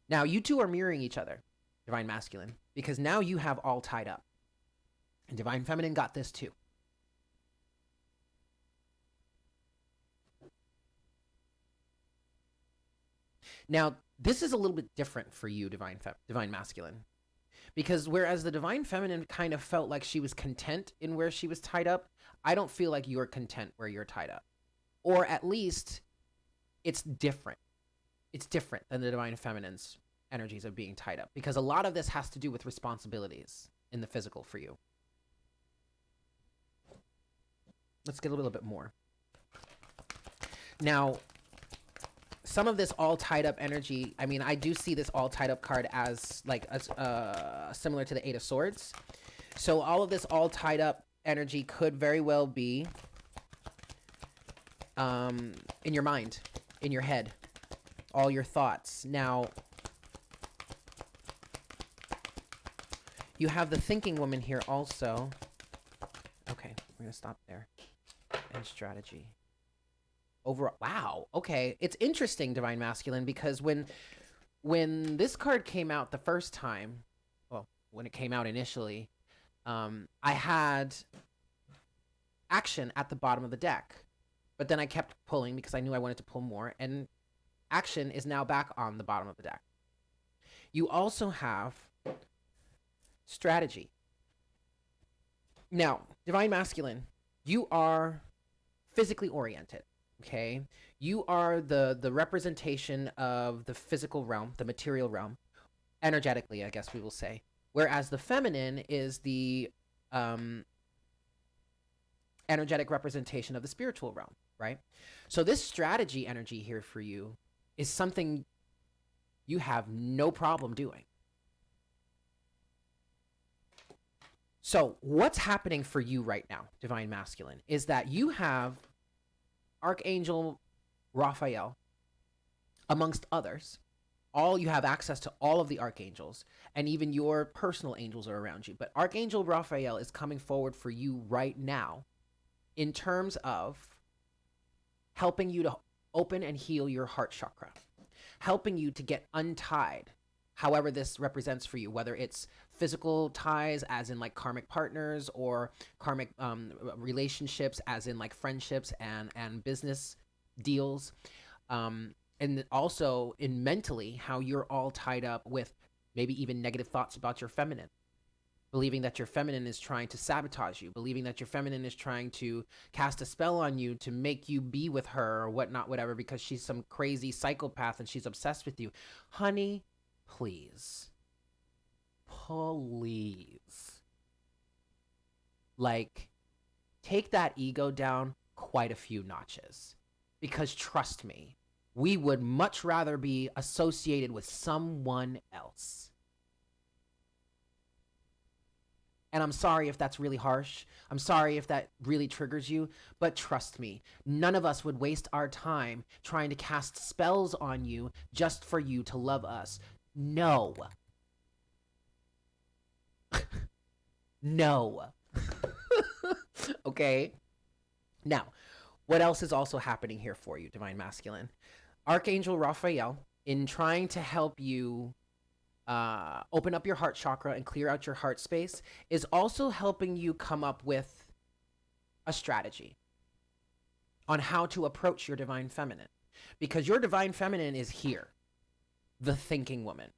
A: Now, you two are mirroring each other, divine masculine, because now you have all tied up. And divine feminine got this too. Now, this is a little bit different for you, divine masculine, because whereas the divine feminine kind of felt like she was content in where she was tied up, I don't feel like you're content where you're tied up. Or at least it's different. It's different than the divine feminine's energies of being tied up, because a lot of this has to do with responsibilities in the physical for you. Let's get a little bit more. Now, some of this all tied up energy, I mean, I do see this all tied up card as like similar to the Eight of Swords. So all of this all tied up energy could very well be in your mind, in your head, all your thoughts. Now, you have the thinking woman here also. Okay, we're gonna stop there. And strategy. Overall, wow, okay. It's interesting, divine masculine, because when this card came out the first time, well, when it came out initially, I had action at the bottom of the deck, but then I kept pulling because I knew I wanted to pull more, and action is now back on the bottom of the deck. You also have strategy. Now, divine masculine, you are physically oriented. Okay, you are the representation of the physical realm, the material realm, energetically, I guess we will say. Whereas the feminine is the energetic representation of the spiritual realm, right? So this strategy energy here for you is something you have no problem doing. So what's happening for you right now, divine masculine, is that you have Archangel Raphael, amongst others. You have access to all of the archangels, and even your personal angels are around you. But Archangel Raphael is coming forward for you right now in terms of helping you to open and heal your heart chakra, helping you to get untied, however this represents for you, whether it's physical ties as in like karmic partners, or karmic relationships as in like friendships and business deals, and also in mentally how you're all tied up with maybe even negative thoughts about your feminine, believing that your feminine is trying to sabotage you, believing that your feminine is trying to cast a spell on you to make you be with her or whatnot, whatever, because she's some crazy psychopath and she's obsessed with you. Honey, please. Like, take that ego down quite a few notches, because trust me, we would much rather be associated with someone else. And I'm sorry if that's really harsh. I'm sorry if that really triggers you, but trust me, none of us would waste our time trying to cast spells on you just for you to love us. No. No. Okay. Now, what else is also happening here for you, divine masculine? Archangel Raphael, in trying to help you open up your heart chakra and clear out your heart space, is also helping you come up with a strategy on how to approach your divine feminine, because your divine feminine is here, the thinking woman.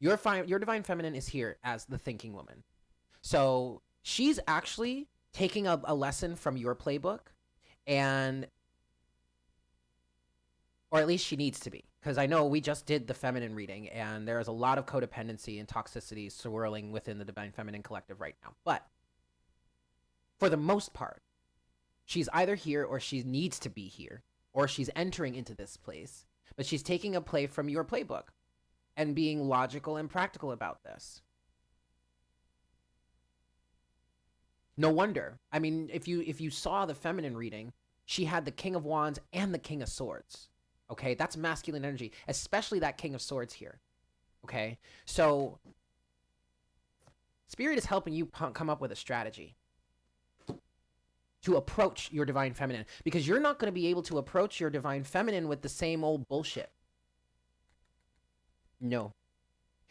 A: Your divine feminine is here as the thinking woman. So she's actually taking a lesson from your playbook, and or at least she needs to be, because I know we just did the feminine reading and there is a lot of codependency and toxicity swirling within the divine feminine collective right now. But for the most part, she's either here or she needs to be here, or she's entering into this place. but she's taking a play from your playbook and being logical and practical about this. No wonder. I mean, if you saw the feminine reading, she had the King of Wands and the King of Swords. Okay, that's masculine energy, especially that King of Swords here. Okay, so Spirit is helping you come up with a strategy to approach your divine feminine, because you're not going to be able to approach your divine feminine with the same old bullshit. No.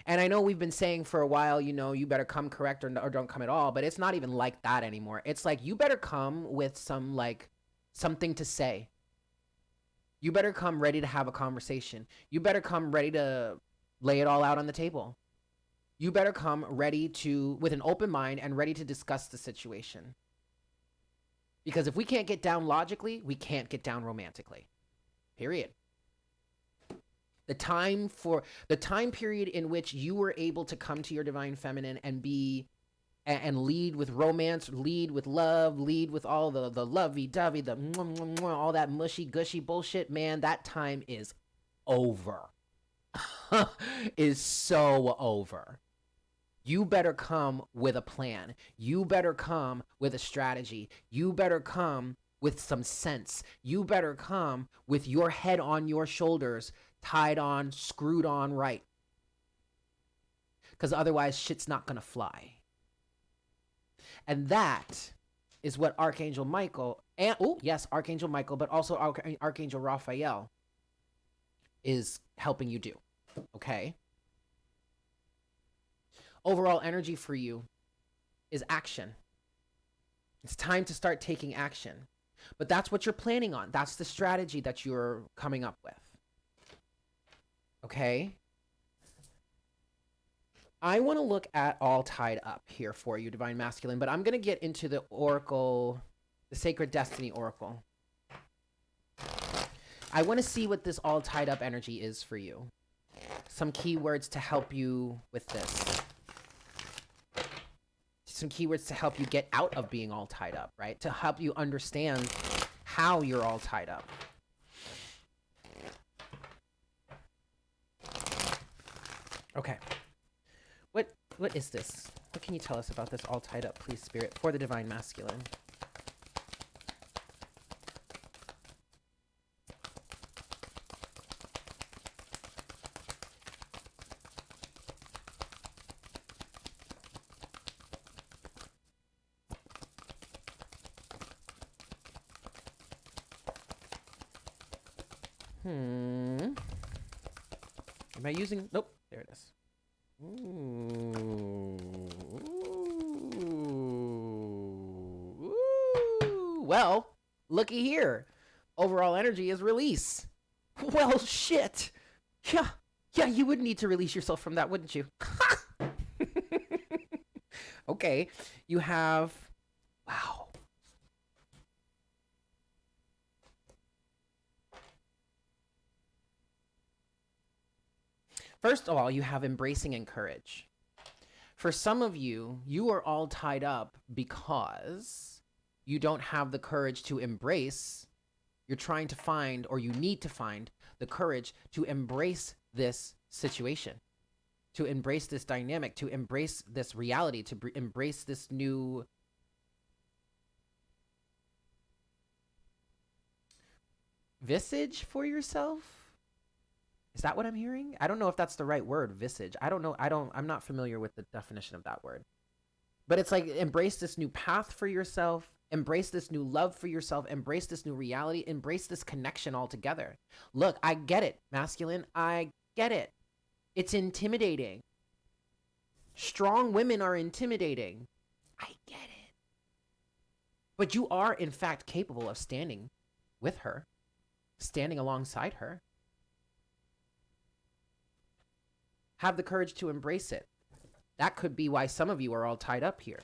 A: And I know we've been saying for a while, you know, you better come correct or don't come at all, but it's not even like that anymore. It's like, you better come with some, like, something to say. You better come ready to have a conversation. You better come ready to lay it all out on the table. You better come ready to, with an open mind and ready to discuss the situation. Because if we can't get down logically, we can't get down romantically. Period. The time period in which you were able to come to your divine feminine and be and lead with romance, lead with love, lead with all the lovey-dovey, the mwah, mwah, mwah, all that mushy gushy bullshit, man, that time is over. Is so over. You better come with a plan. You better come with a strategy. You better come with some sense. You better come with your head on your shoulders, tied on, screwed on right. Because otherwise, shit's not going to fly. And that is what Archangel Michael, and Archangel Michael, but also Archangel Raphael is helping you do. Okay? Overall energy for you is action. It's time to start taking action. But that's what you're planning on. That's the strategy that you're coming up with. Okay? I want to look at all tied up here for you, Divine Masculine, but I'm going to get into the Oracle, the Sacred Destiny Oracle. I want to see what this all tied up energy is for you. Some keywords to help you with this. Some keywords to help you get out of being all tied up, right? To help you understand how you're all tied up. Okay. What is this? What can you tell us about this all tied up, please, Spirit, for the Divine Masculine? Am I using... Nope, there it is. Ooh. Well, looky here. Overall energy is release. Well, shit. Yeah, you would need to release yourself from that, wouldn't you? Okay, you have... Wow. First of all, you have embracing and courage. For some of you, you are all tied up because you don't have the courage to embrace. You're trying to find, or you need to find, the courage to embrace this situation, to embrace this dynamic, to embrace this reality, to embrace this new visage for yourself. Is that what I'm hearing? I don't know if that's the right word, visage. I don't know. I'm not familiar with the definition of that word. But it's like, embrace this new path for yourself, embrace this new love for yourself, embrace this new reality, embrace this connection altogether. Look, I get it, masculine. I get it. It's intimidating. Strong women are intimidating. I get it. But you are, in fact, capable of standing with her, standing alongside her. Have the courage to embrace it. That could be why some of you are all tied up here.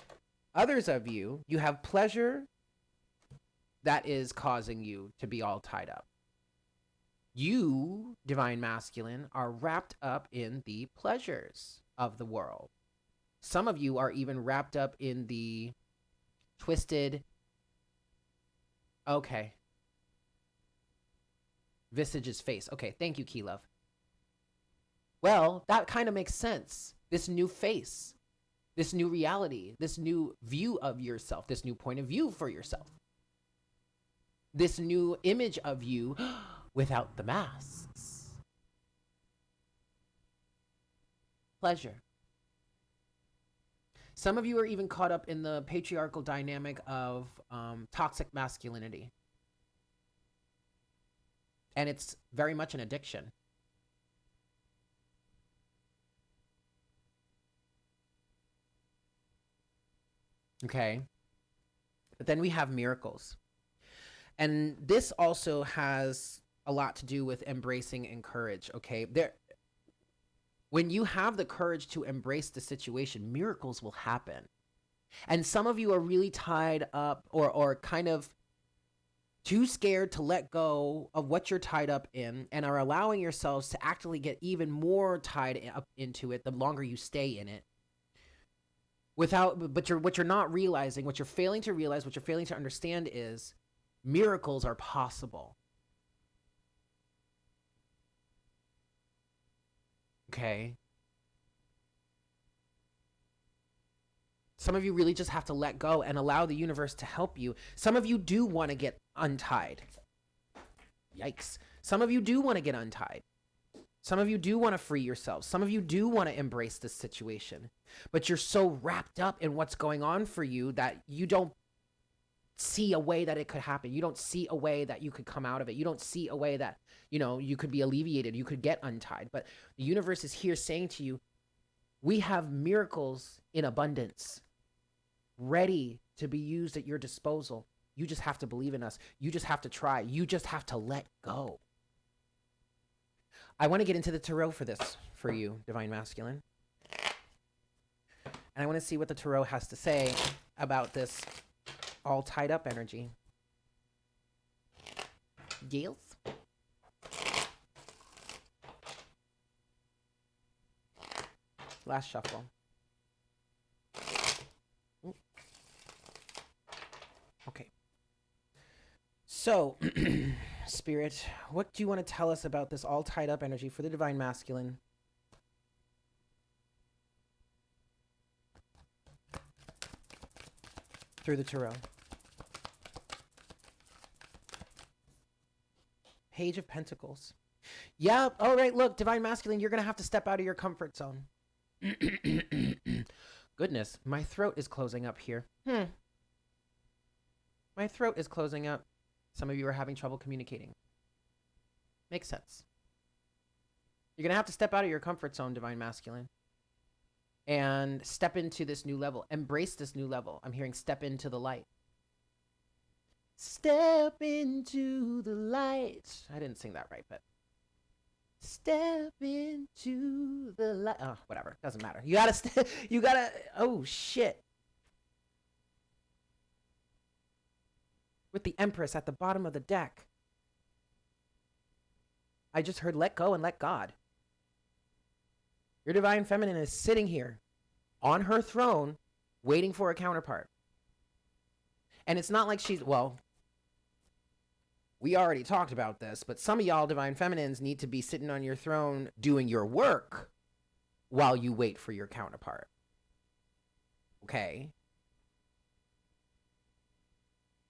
A: Others of you, you have pleasure that is causing you to be all tied up. You, Divine Masculine, are wrapped up in the pleasures of the world. Some of you are even wrapped up in the twisted... Okay. Visage is face. Okay, thank you, Key Love. Well, that kind of makes sense. This new face, this new reality, this new view of yourself, this new point of view for yourself, this new image of you without the masks. Pleasure. Some of you are even caught up in the patriarchal dynamic of toxic masculinity. And it's very much an addiction. Okay. But then we have miracles. And this also has a lot to do with embracing and courage. Okay. When you have the courage to embrace the situation, miracles will happen. And some of you are really tied up or kind of too scared to let go of what you're tied up in and are allowing yourselves to actually get even more tied up into it the longer you stay in it. What you're not realizing, what you're failing to realize, what you're failing to understand is miracles are possible. Okay. Some of you really just have to let go and allow the universe to help you. Some of you do want to get untied. Yikes. Some of you do want to get untied. Some of you do want to free yourselves. Some of you do want to embrace this situation. But you're so wrapped up in what's going on for you that you don't see a way that it could happen. You don't see a way that you could come out of it. You don't see a way that, you could be alleviated. You could get untied. But the universe is here saying to you, we have miracles in abundance, ready to be used at your disposal. You just have to believe in us. You just have to try. You just have to let go. I want to get into the tarot for you, Divine Masculine. And I want to see what the tarot has to say about this all tied up energy. Yes. Last shuffle. Okay. So, Spirit, what do you want to tell us about this all tied up energy for the Divine Masculine? Through the tarot. Page of Pentacles. Yeah, all right, look, Divine Masculine, you're going to have to step out of your comfort zone. Goodness, my throat is closing up here. My throat is closing up. Some of you are having trouble communicating. Makes sense. You're going to have to step out of your comfort zone, Divine Masculine, and step into this new level. Embrace this new level. I'm hearing step into the light. Step into the light. I didn't sing that right, but step into the light. Oh, whatever. Doesn't matter. You gotta, oh shit. With the Empress at the bottom of the deck. I just heard let go and let God. Your Divine Feminine is sitting here on her throne waiting for a counterpart. And it's not like we already talked about this, but some of y'all Divine Feminines need to be sitting on your throne doing your work while you wait for your counterpart. Okay?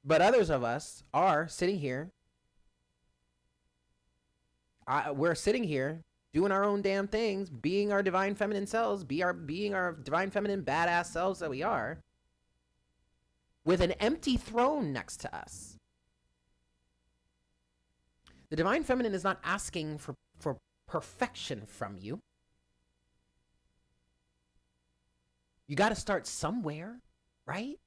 A: But others of us are sitting here. We're sitting here doing our own damn things, being our Divine Feminine selves, being our Divine Feminine badass selves that we are, with an empty throne next to us. The Divine Feminine is not asking for perfection from you. You got to start somewhere, right?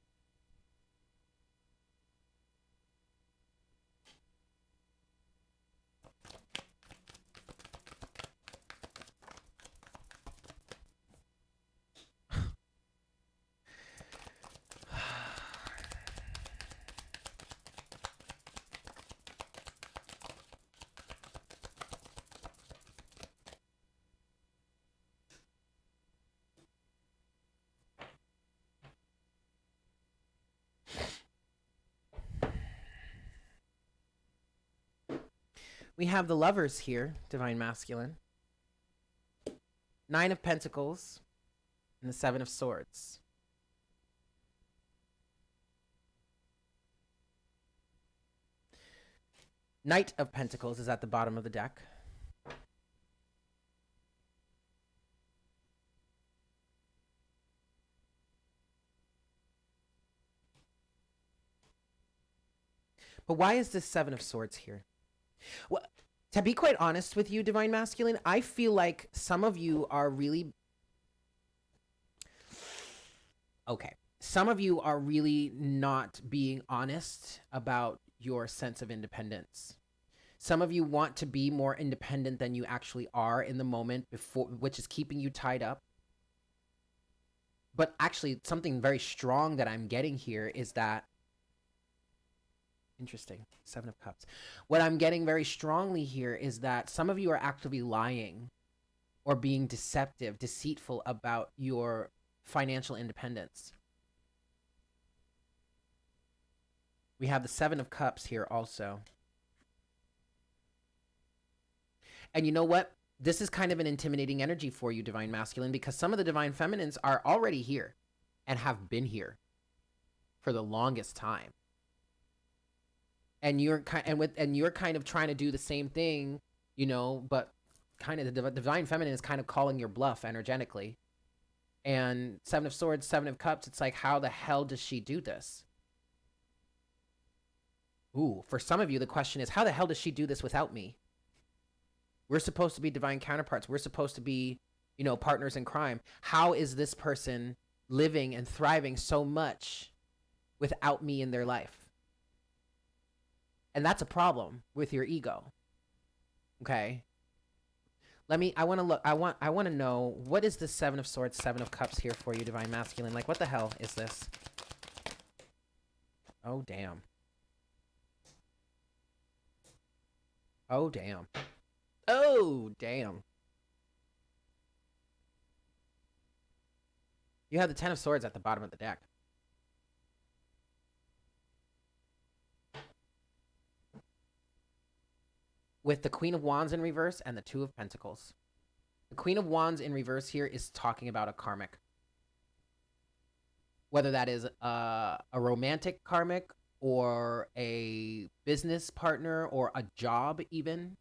A: We have the Lovers here, Divine Masculine. 9 of Pentacles and the 7 of Swords. Knight of Pentacles is at the bottom of the deck. But why is this 7 of Swords here? Well, to be quite honest with you, Divine Masculine, I feel like some of you are really... Okay. Some of you are really not being honest about your sense of independence. Some of you want to be more independent than you actually are in the moment before, which is keeping you tied up. But actually, something very strong that I'm getting here is that... Interesting. 7 of Cups. What I'm getting very strongly here is that some of you are actively lying or being deceptive, deceitful about your financial independence. We have the 7 of Cups here also. And you know what? This is kind of an intimidating energy for you, Divine Masculine, because some of the Divine Feminines are already here and have been here for the longest time. And you're kind of trying to do the same thing, you know, but kind of the Divine Feminine is kind of calling your bluff energetically. And 7 of Swords, 7 of Cups, it's like, how the hell does she do this? Ooh, for some of you, the question is, how the hell does she do this without me? We're supposed to be divine counterparts. We're supposed to be, you know, partners in crime. How is this person living and thriving so much without me in their life? And that's a problem with your ego. Okay. I want to know, what is the 7 of Swords, 7 of Cups here for you, Divine Masculine? Like, what the hell is this? Oh, damn. Oh, damn. Oh, damn. You have the 10 of Swords at the bottom of the deck. With the Queen of Wands in reverse and the 2 of Pentacles. The Queen of Wands in reverse here is talking about a karmic. Whether that is a romantic karmic or a business partner or a job even.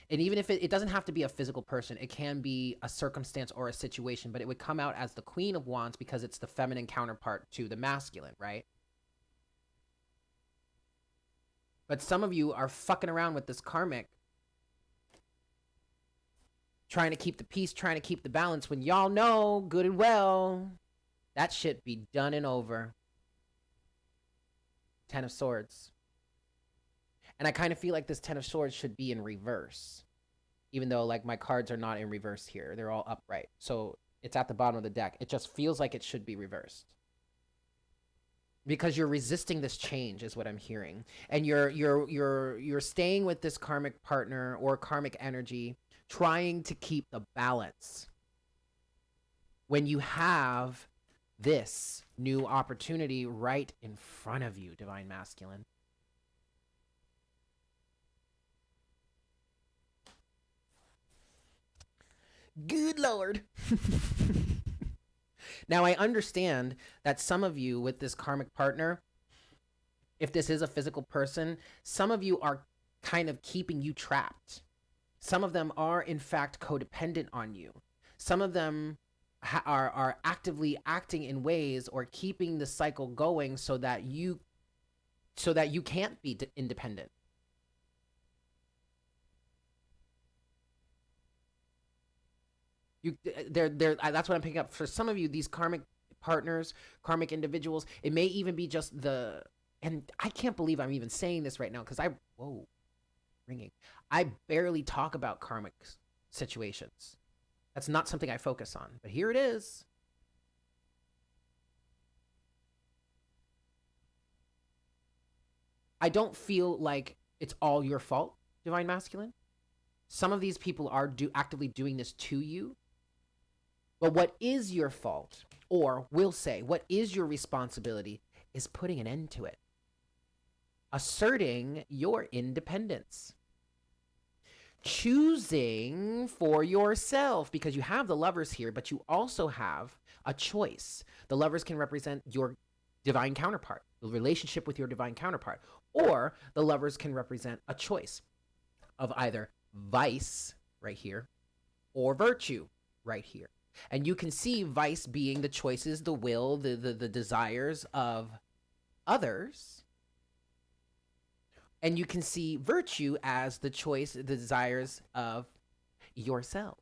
A: And even if it doesn't have to be a physical person, it can be a circumstance or a situation, but it would come out as the Queen of Wands because it's the feminine counterpart to the masculine, right? But some of you are fucking around with this karmic, trying to keep the peace, trying to keep the balance, when y'all know good and well that shit be done and over. 10 of Swords. And I kind of feel like this 10 of Swords should be in reverse. Even though, like, my cards are not in reverse here. They're all upright. So it's at the bottom of the deck. It just feels like it should be reversed. Because you're resisting this change is what I'm hearing. And you're staying with this karmic partner or karmic energy, trying to keep the balance. When you have this new opportunity right in front of you, Divine Masculine. Good Lord. Now, I understand that some of you with this karmic partner, if this is a physical person, some of you are kind of keeping you trapped. Some of them are, in fact, codependent on you. Some of them are actively acting in ways or keeping the cycle going so that you can't be independent. That's what I'm picking up. For some of you, these karmic partners, karmic individuals, it may even be just and I can't believe I'm even saying this right now because ringing. I barely talk about karmic situations. That's not something I focus on, but here it is. I don't feel like it's all your fault, Divine Masculine. Some of these people are actively doing this to you. But what is your fault, or we'll say, what is your responsibility, is putting an end to it. Asserting your independence. choosing for yourself, because you have the lovers here, but you also have a choice. The lovers can represent your divine counterpart, the relationship with your divine counterpart, or the lovers can represent a choice of either vice right here or virtue right here. And you can see vice being the choices, the will, the desires of others. And you can see virtue as the choice, the desires of yourself.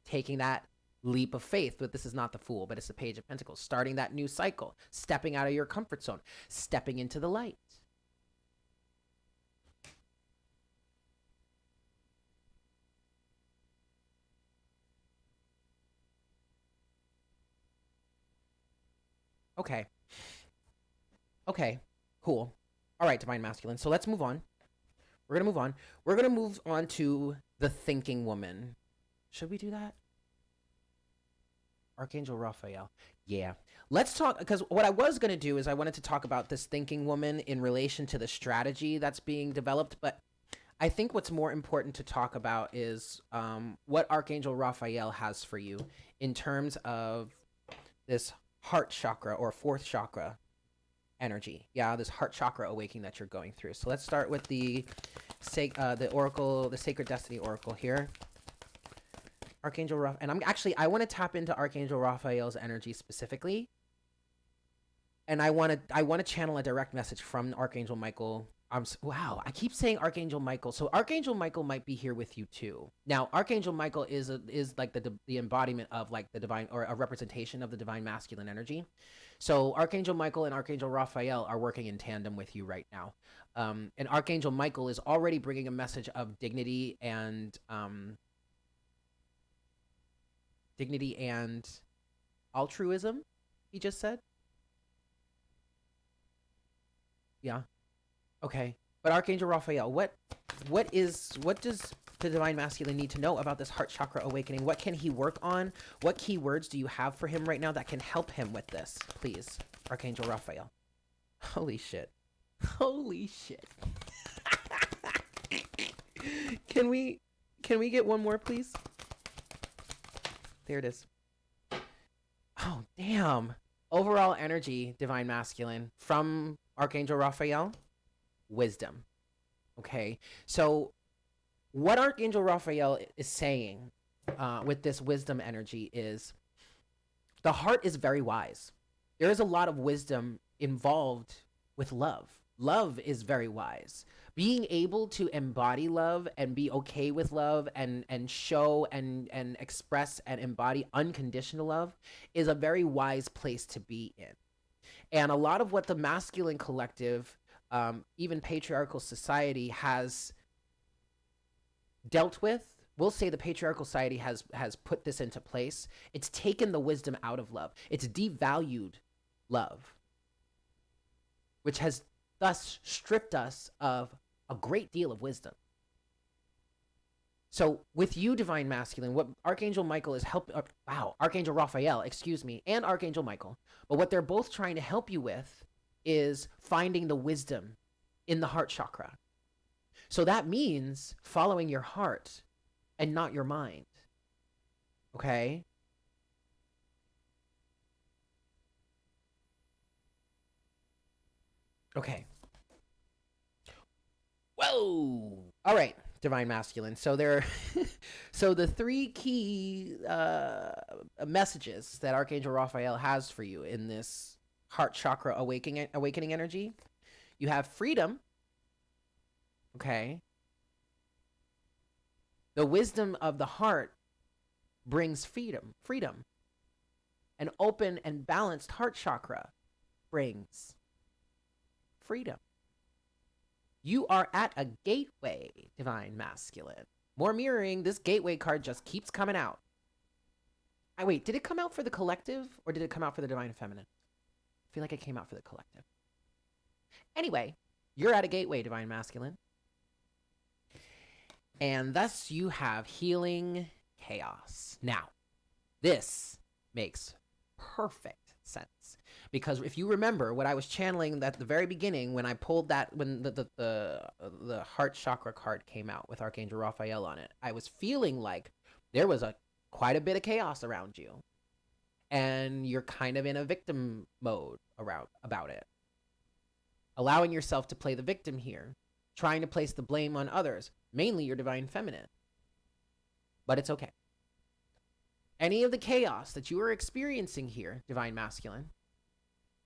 A: Taking that leap of faith, but this is not the Fool, but it's the Page of Pentacles. Starting that new cycle, stepping out of your comfort zone, stepping into the light. Okay. Okay, cool. All right, Divine Masculine. So let's move on. We're going to move on. We're going to move on to the Thinking Woman. Should we do that? Archangel Raphael. Yeah. Let's talk, because what I was going to do is I wanted to talk about this Thinking Woman in relation to the strategy that's being developed, but I think what's more important to talk about is what Archangel Raphael has for you in terms of this heart chakra or fourth chakra energy. Yeah, this heart chakra awakening that you're going through. So let's start with the Oracle, the Sacred Destiny Oracle here. Archangel Raphael, and I want to tap into Archangel Raphael's energy specifically, and I want to channel a direct message from Archangel Michael. Wow, I keep saying Archangel Michael. So Archangel Michael might be here with you too. Now, Archangel Michael is like the embodiment of like the divine, or a representation of the divine masculine energy. So Archangel Michael and Archangel Raphael are working in tandem with you right now. And Archangel Michael is already bringing a message of dignity and altruism, he just said. Yeah. Okay. But Archangel Raphael, what does the divine masculine need to know about this heart chakra awakening? What can he work on? What key words do you have for him right now that can help him with this? Please, Archangel Raphael. Holy shit. Holy shit. Can we get one more, please? There it is. Oh, damn. Overall energy, divine masculine, from Archangel Raphael, wisdom. Okay, so what Archangel Raphael is saying with this wisdom energy is the heart is very wise. There is a lot of wisdom involved with love. Love is very wise. Being able to embody love and be okay with love and show and express and embody unconditional love is a very wise place to be in. And a lot of what the masculine collective, even patriarchal society, has dealt with, we'll say the patriarchal society has put this into place. It's taken the wisdom out of love. It's devalued love, which has thus stripped us of a great deal of wisdom. So with you, divine masculine, what Archangel Michael is Archangel Raphael, excuse me, and Archangel Michael, but what they're both trying to help you with is finding the wisdom in the heart chakra. So that means following your heart and not your mind. Okay? Okay. Whoa! All right, divine masculine. So so the three key messages that Archangel Raphael has for you in this heart chakra awakening energy. You have freedom. Okay. The wisdom of the heart brings freedom. An open and balanced heart chakra brings freedom. You are at a gateway, divine masculine. More mirroring, this gateway card just keeps coming out. Wait, did it come out for the collective or did it come out for the divine feminine? I feel like it came out for the collective. Anyway, you're at a gateway, divine masculine. And thus you have healing chaos. Now, this makes perfect sense. Because if you remember what I was channeling at the very beginning when I pulled that, when the heart chakra card came out with Archangel Raphael on it, I was feeling like there was quite a bit of chaos around you. And you're kind of in a victim mode about it. Allowing yourself to play the victim here, trying to place the blame on others, mainly your divine feminine. But it's okay. Any of the chaos that you are experiencing here, divine masculine,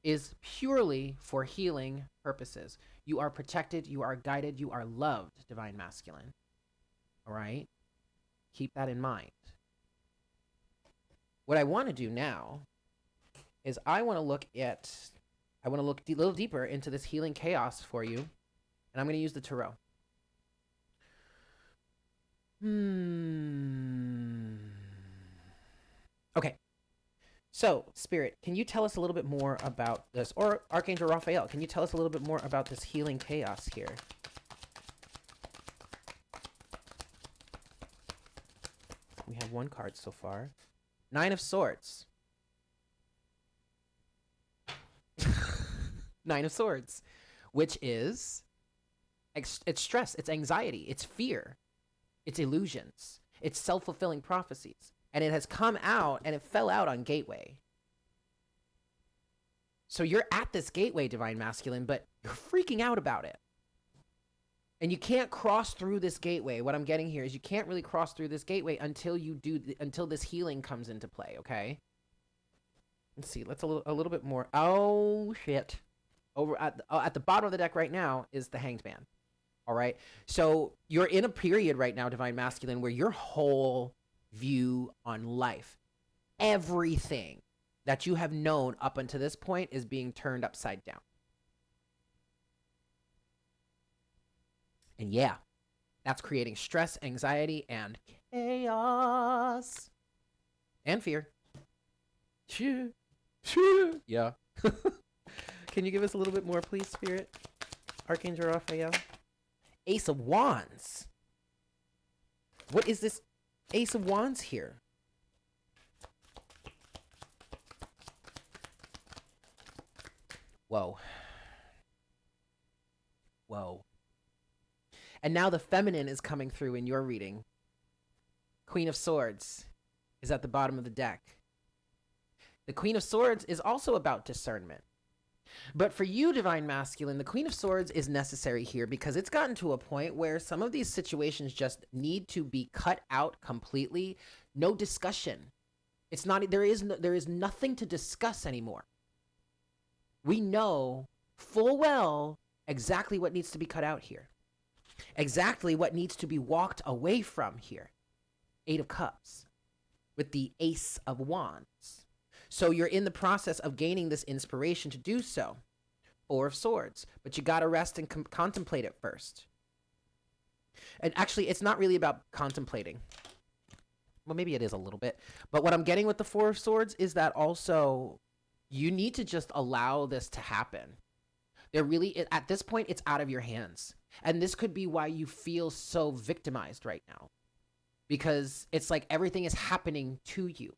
A: is purely for healing purposes. You are protected, you are guided, you are loved, divine masculine. All right? Keep that in mind. What I want to do now is I want to look a little deeper into this healing chaos for you, and I'm going to use the tarot. Okay. So, Spirit, can you tell us a little bit more about this? Or Archangel Raphael, can you tell us a little bit more about this healing chaos here? We have one card so far. 9 of Swords. 9 of Swords, which is, it's stress, it's anxiety, it's fear, it's illusions, it's self-fulfilling prophecies. And it has come out, and it fell out on Gateway. So you're at this gateway, divine masculine, but you're freaking out about it. And you can't cross through this gateway. What I'm getting here is you can't really cross through this gateway until until this healing comes into play, okay? Let's see. Let's a little bit more. Oh, shit. Over at the bottom of the deck right now is the Hanged Man. All right? So you're in a period right now, divine masculine, where your whole view on life, everything that you have known up until this point, is being turned upside down. And yeah, that's creating stress, anxiety, and chaos. And fear. Yeah. Can you give us a little bit more, please, Spirit? Archangel Raphael. Ace of Wands. What is this Ace of Wands here? Whoa. Whoa. And now the feminine is coming through in your reading. Queen of Swords is at the bottom of the deck. The Queen of Swords is also about discernment. But for you, divine masculine, the Queen of Swords is necessary here because it's gotten to a point where some of these situations just need to be cut out completely. No discussion. It's not, there is nothing to discuss anymore. We know full well exactly what needs to be cut out here. Exactly what needs to be walked away from here. 8 of Cups with the Ace of Wands. So you're in the process of gaining this inspiration to do so. 4 of Swords. But you got to rest and contemplate it first. And actually, it's not really about contemplating. Well, maybe it is a little bit. But what I'm getting with the 4 of Swords is that also you need to just allow this to happen. They're really, at this point, it's out of your hands. And this could be why you feel so victimized right now. Because it's like everything is happening to you.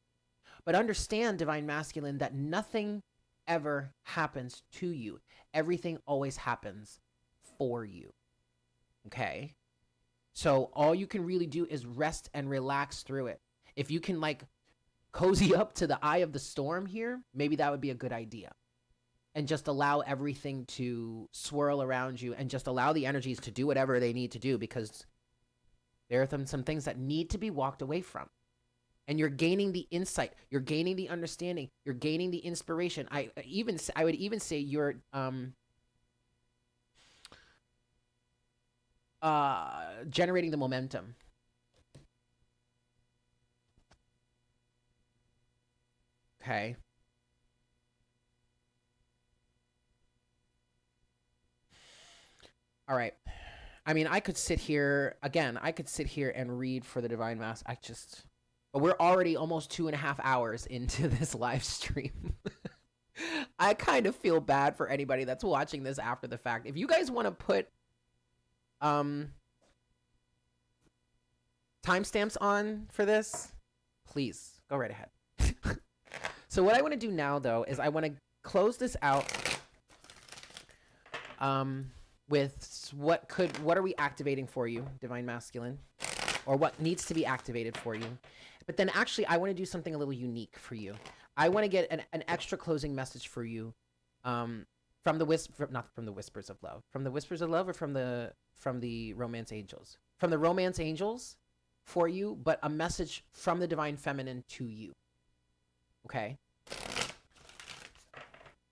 A: But understand, divine masculine, that nothing ever happens to you. Everything always happens for you. Okay? So all you can really do is rest and relax through it. If you can like cozy up to the eye of the storm here, maybe that would be a good idea. And just allow everything to swirl around you and just allow the energies to do whatever they need to do, because there are some things that need to be walked away from. And you're gaining the insight, you're gaining the understanding, you're gaining the inspiration. I would even say you're generating the momentum. Okay. All right. I mean, I could sit here and read for the Divine Mass. But we're already almost 2.5 hours into this live stream. I kind of feel bad for anybody that's watching this after the fact. If you guys want to put timestamps on for this, please go right ahead. So what I want to do now, though, is I want to close this out with what are we activating for you, Divine Masculine, or what needs to be activated for you. But then actually, I want to do something a little unique for you. I want to get an extra closing message for you, from the not from the Whispers of Love, from the Whispers of Love, or from the Romance Angels, from the Romance Angels for you, but a message from the Divine Feminine to you. Okay?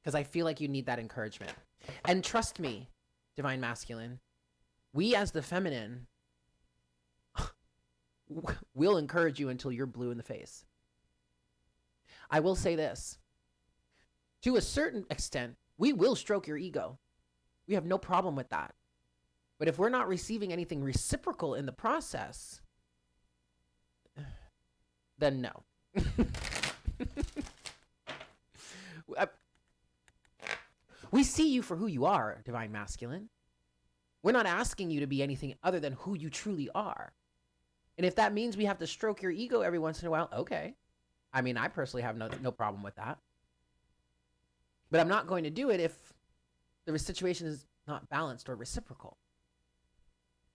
A: Because I feel like you need that encouragement. And trust me, Divine Masculine, we as the feminine will encourage you until you're blue in the face. I will say this. To a certain extent, we will stroke your ego. We have no problem with that. But if we're not receiving anything reciprocal in the process, then no. We see you for who you are, Divine Masculine. We're not asking you to be anything other than who you truly are. And if that means we have to stroke your ego every once in a while, okay. I mean, I personally have no problem with that. But I'm not going to do it if the situation is not balanced or reciprocal.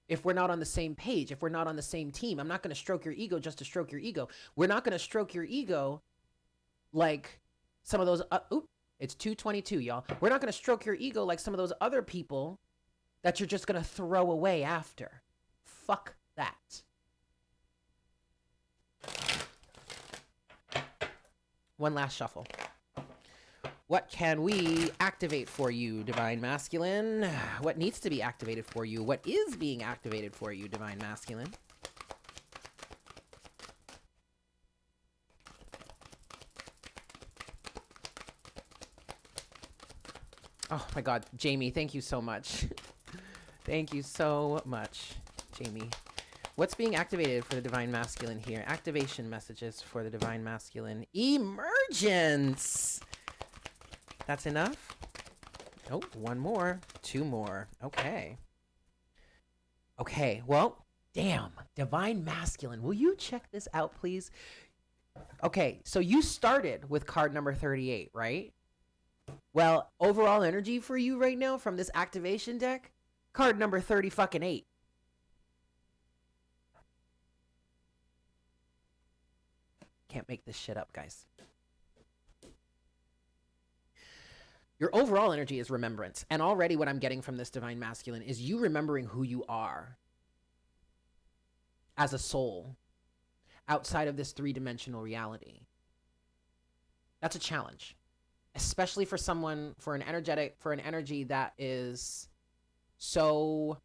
A: If we're not on the same page, if we're not on the same team, I'm not going to stroke your ego just to stroke your ego. We're not going to stroke your ego like some of those, it's 2:22, y'all. We're not going to stroke your ego like some of those other people that you're just going to throw away after. Fuck that. One last shuffle. What can we activate for you, Divine Masculine? What needs to be activated for you? What is being activated for you, Divine Masculine? Oh my God, Jamie, thank you so much. Thank you so much, Jamie. What's being activated for the Divine Masculine here? Activation messages for the Divine Masculine. Emergence! That's enough? Oh, one more. Two more. Okay. Okay, well, damn. Divine Masculine. Will you check this out, please? Okay, so you started with card number 38, right? Well, overall energy for you right now from this activation deck, card number 30 fucking 8. Can't make this shit up, guys. Your overall energy is remembrance. And already what I'm getting from this Divine Masculine is you remembering who you are as a soul outside of this three-dimensional reality. That's a challenge, especially for someone, for an energy that is so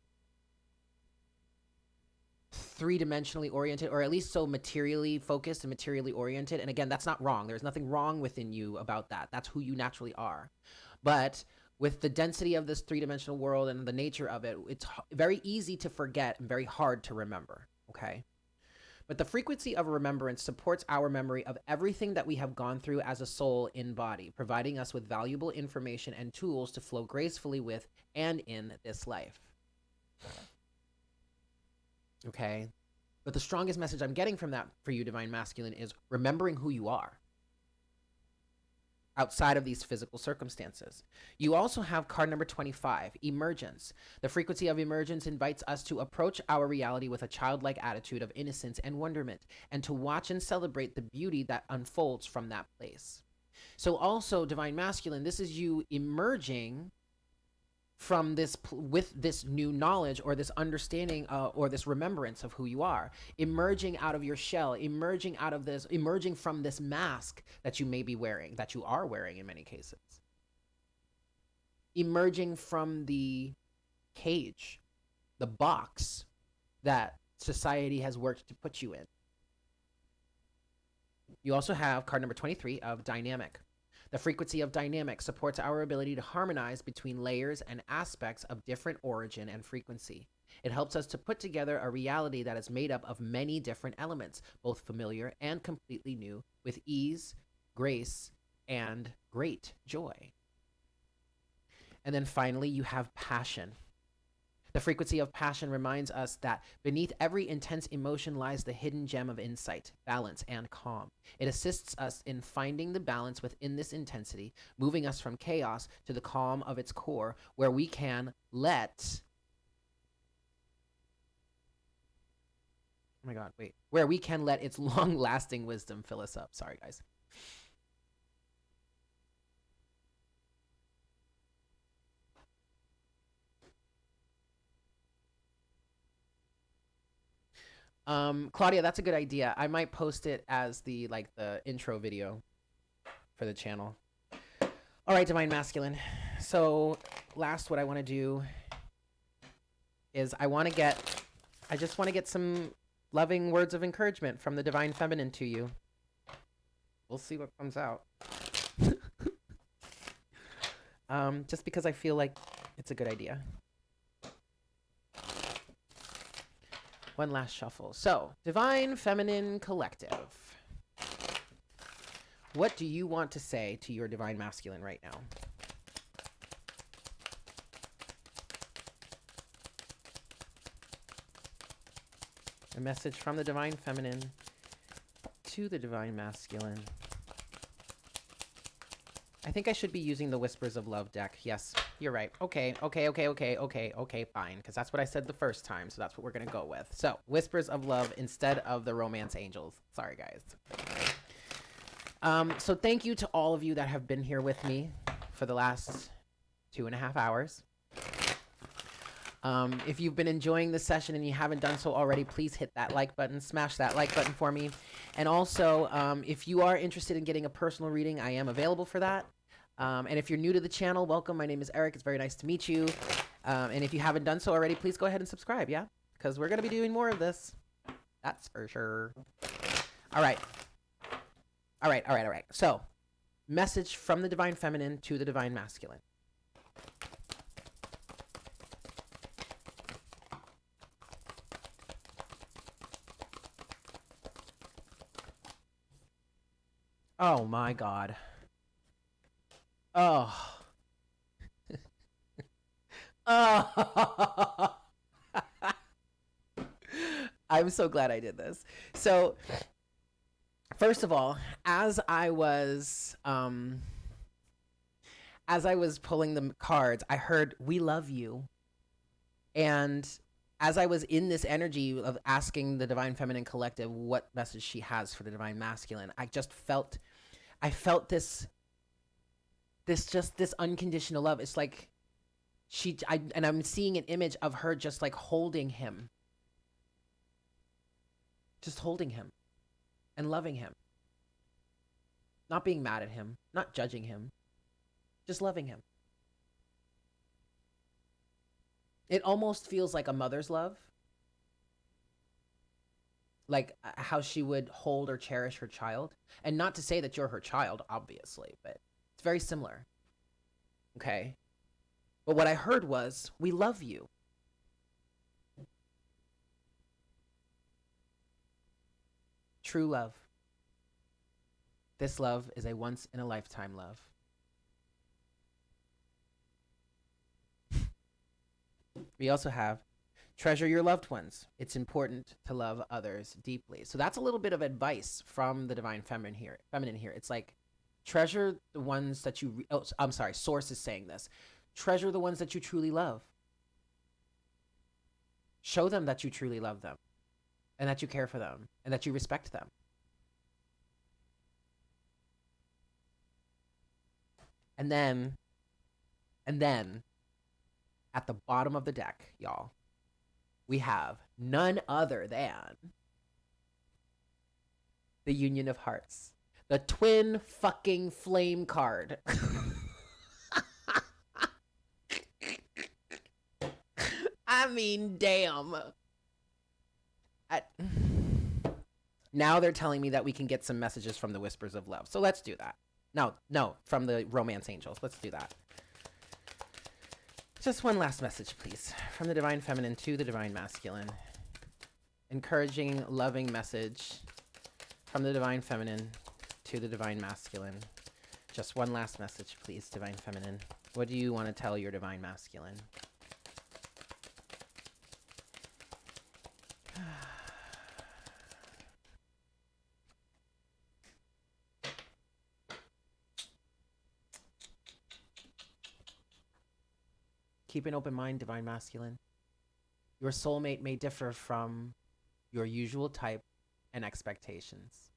A: three-dimensionally oriented, or at least so materially focused and materially oriented. And again, that's not wrong. There's nothing wrong within you about that. That's who you naturally are. But with the density of this three-dimensional world and the nature of it, it's very easy to forget and very hard to remember, okay? But the frequency of remembrance supports our memory of everything that we have gone through as a soul in body, providing us with valuable information and tools to flow gracefully with and in this life. Okay? But the strongest message I'm getting from that for you, Divine Masculine, is remembering who you are outside of these physical circumstances. You also have card number 25, emergence. The frequency of emergence invites us to approach our reality with a childlike attitude of innocence and wonderment, and to watch and celebrate the beauty that unfolds from that place. So also, Divine Masculine, this is you emerging from this with this new knowledge or this understanding or this remembrance of who you are, emerging out of your shell, emerging from this mask that you may be wearing, that you are wearing in many cases, emerging from the cage, the box that society has worked to put you in. You also have card number 23 of dynamic. The frequency of dynamic supports our ability to harmonize between layers and aspects of different origin and frequency. It helps us to put together a reality that is made up of many different elements, both familiar and completely new, with ease, grace, and great joy. And then finally, you have passion. The frequency of passion reminds us that beneath every intense emotion lies the hidden gem of insight, balance, and calm. It assists us in finding the balance within this intensity, moving us from chaos to the calm of its core, where we can let... Oh my God, wait. Where we can let its long-lasting wisdom fill us up. Sorry, guys. Claudia, that's a good idea. I might post it as the intro video for the channel. All right, Divine Masculine. So last, what I want to do is I just want to get some loving words of encouragement from the Divine Feminine to you. We'll see what comes out. Just because I feel like it's a good idea. One last shuffle. So, Divine Feminine Collective. What do you want to say to your Divine Masculine right now? A message from the Divine Feminine to the Divine Masculine. I think I should be using the Whispers of Love deck. Yes, you're right. Okay, fine. Because that's what I said the first time, so that's what we're going to go with. So, Whispers of Love instead of the Romance Angels. Sorry, guys. So thank you to all of you that have been here with me for the last 2.5 hours. If you've been enjoying the session and you haven't done so already, please hit that like button, smash that like button for me. And also, if you are interested in getting a personal reading, I am available for that. And if you're new to the channel, welcome. My name is Eric. It's very nice to meet you. And if you haven't done so already, please go ahead and subscribe, yeah? Because we're going to be doing more of this. That's for sure. All right. So, message from the Divine Feminine to the Divine Masculine. Oh my God. Oh. Oh. I'm so glad I did this. So, first of all, as I was pulling the cards, I heard "We love you," and as I was in this energy of asking the Divine Feminine Collective what message she has for the Divine Masculine, I felt this unconditional love. It's like and I'm seeing an image of her just like holding him, just holding him and loving him, not being mad at him, not judging him, just loving him. It almost feels like a mother's love, like how she would hold or cherish her child. And not to say that you're her child, obviously, but it's very similar. Okay? But what I heard was, "We love you." True love. This love is a once-in-a-lifetime love. We also have, treasure your loved ones. It's important to love others deeply. So that's a little bit of advice from the Divine Feminine here. It's like, treasure the ones that you... Source is saying this. Treasure the ones that you truly love. Show them that you truly love them, and that you care for them, and that you respect them. And then, at the bottom of the deck, y'all, we have none other than the Union of Hearts. The twin fucking flame card. I mean, damn. Now they're telling me that we can get some messages from the Whispers of Love. So let's do that. No, from the Romance Angels. Let's do that. Just one last message, please. From the Divine Feminine to the Divine Masculine. Encouraging, loving message from the Divine Feminine to the Divine Masculine. Just one last message, please, Divine Feminine. What do you want to tell your Divine Masculine? Keep an open mind, divine masculine. Your soulmate may differ from your usual type and expectations.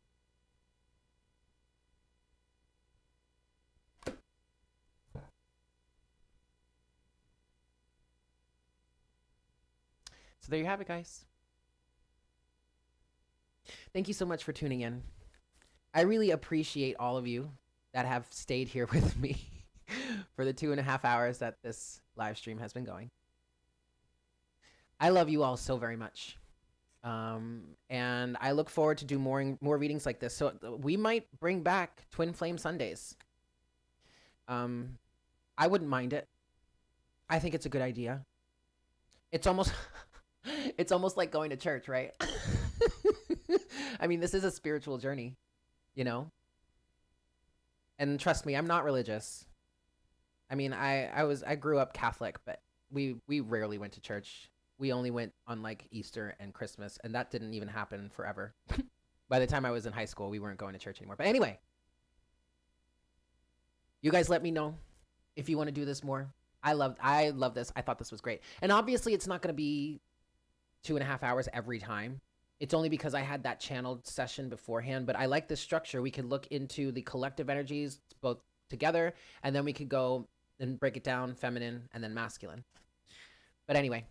A: So there you have it, guys. Thank you so much for tuning in. I really appreciate all of you that have stayed here with me for the 2.5 hours that this live stream has been going. I love you all so very much. And I look forward to do more readings like this. So we might bring back Twin Flame Sundays. I wouldn't mind it. I think it's a good idea. It's almost it's almost like going to church, right? I mean, this is a spiritual journey, you know? And trust me, I'm not religious. I mean, I grew up Catholic, but we rarely went to church. We only went on like Easter and Christmas, and that didn't even happen forever. By the time I was in high school, we weren't going to church anymore. But anyway, you guys let me know if you want to do this more. I love this. I thought this was great. And obviously it's not going to be 2.5 hours every time. It's only because I had that channeled session beforehand, but I like this structure. We could look into the collective energies both together, and then we could go and break it down, feminine and then masculine. But anyway,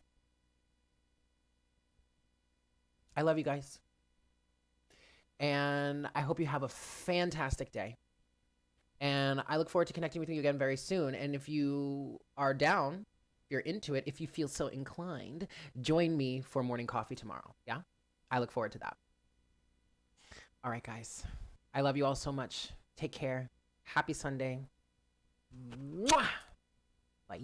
A: I love you guys. And I hope you have a fantastic day. And I look forward to connecting with you again very soon. And if you are down, if you're into it, if you feel so inclined, join me for morning coffee tomorrow. Yeah? I look forward to that. All right, guys. I love you all so much. Take care. Happy Sunday. Mwah! Bye.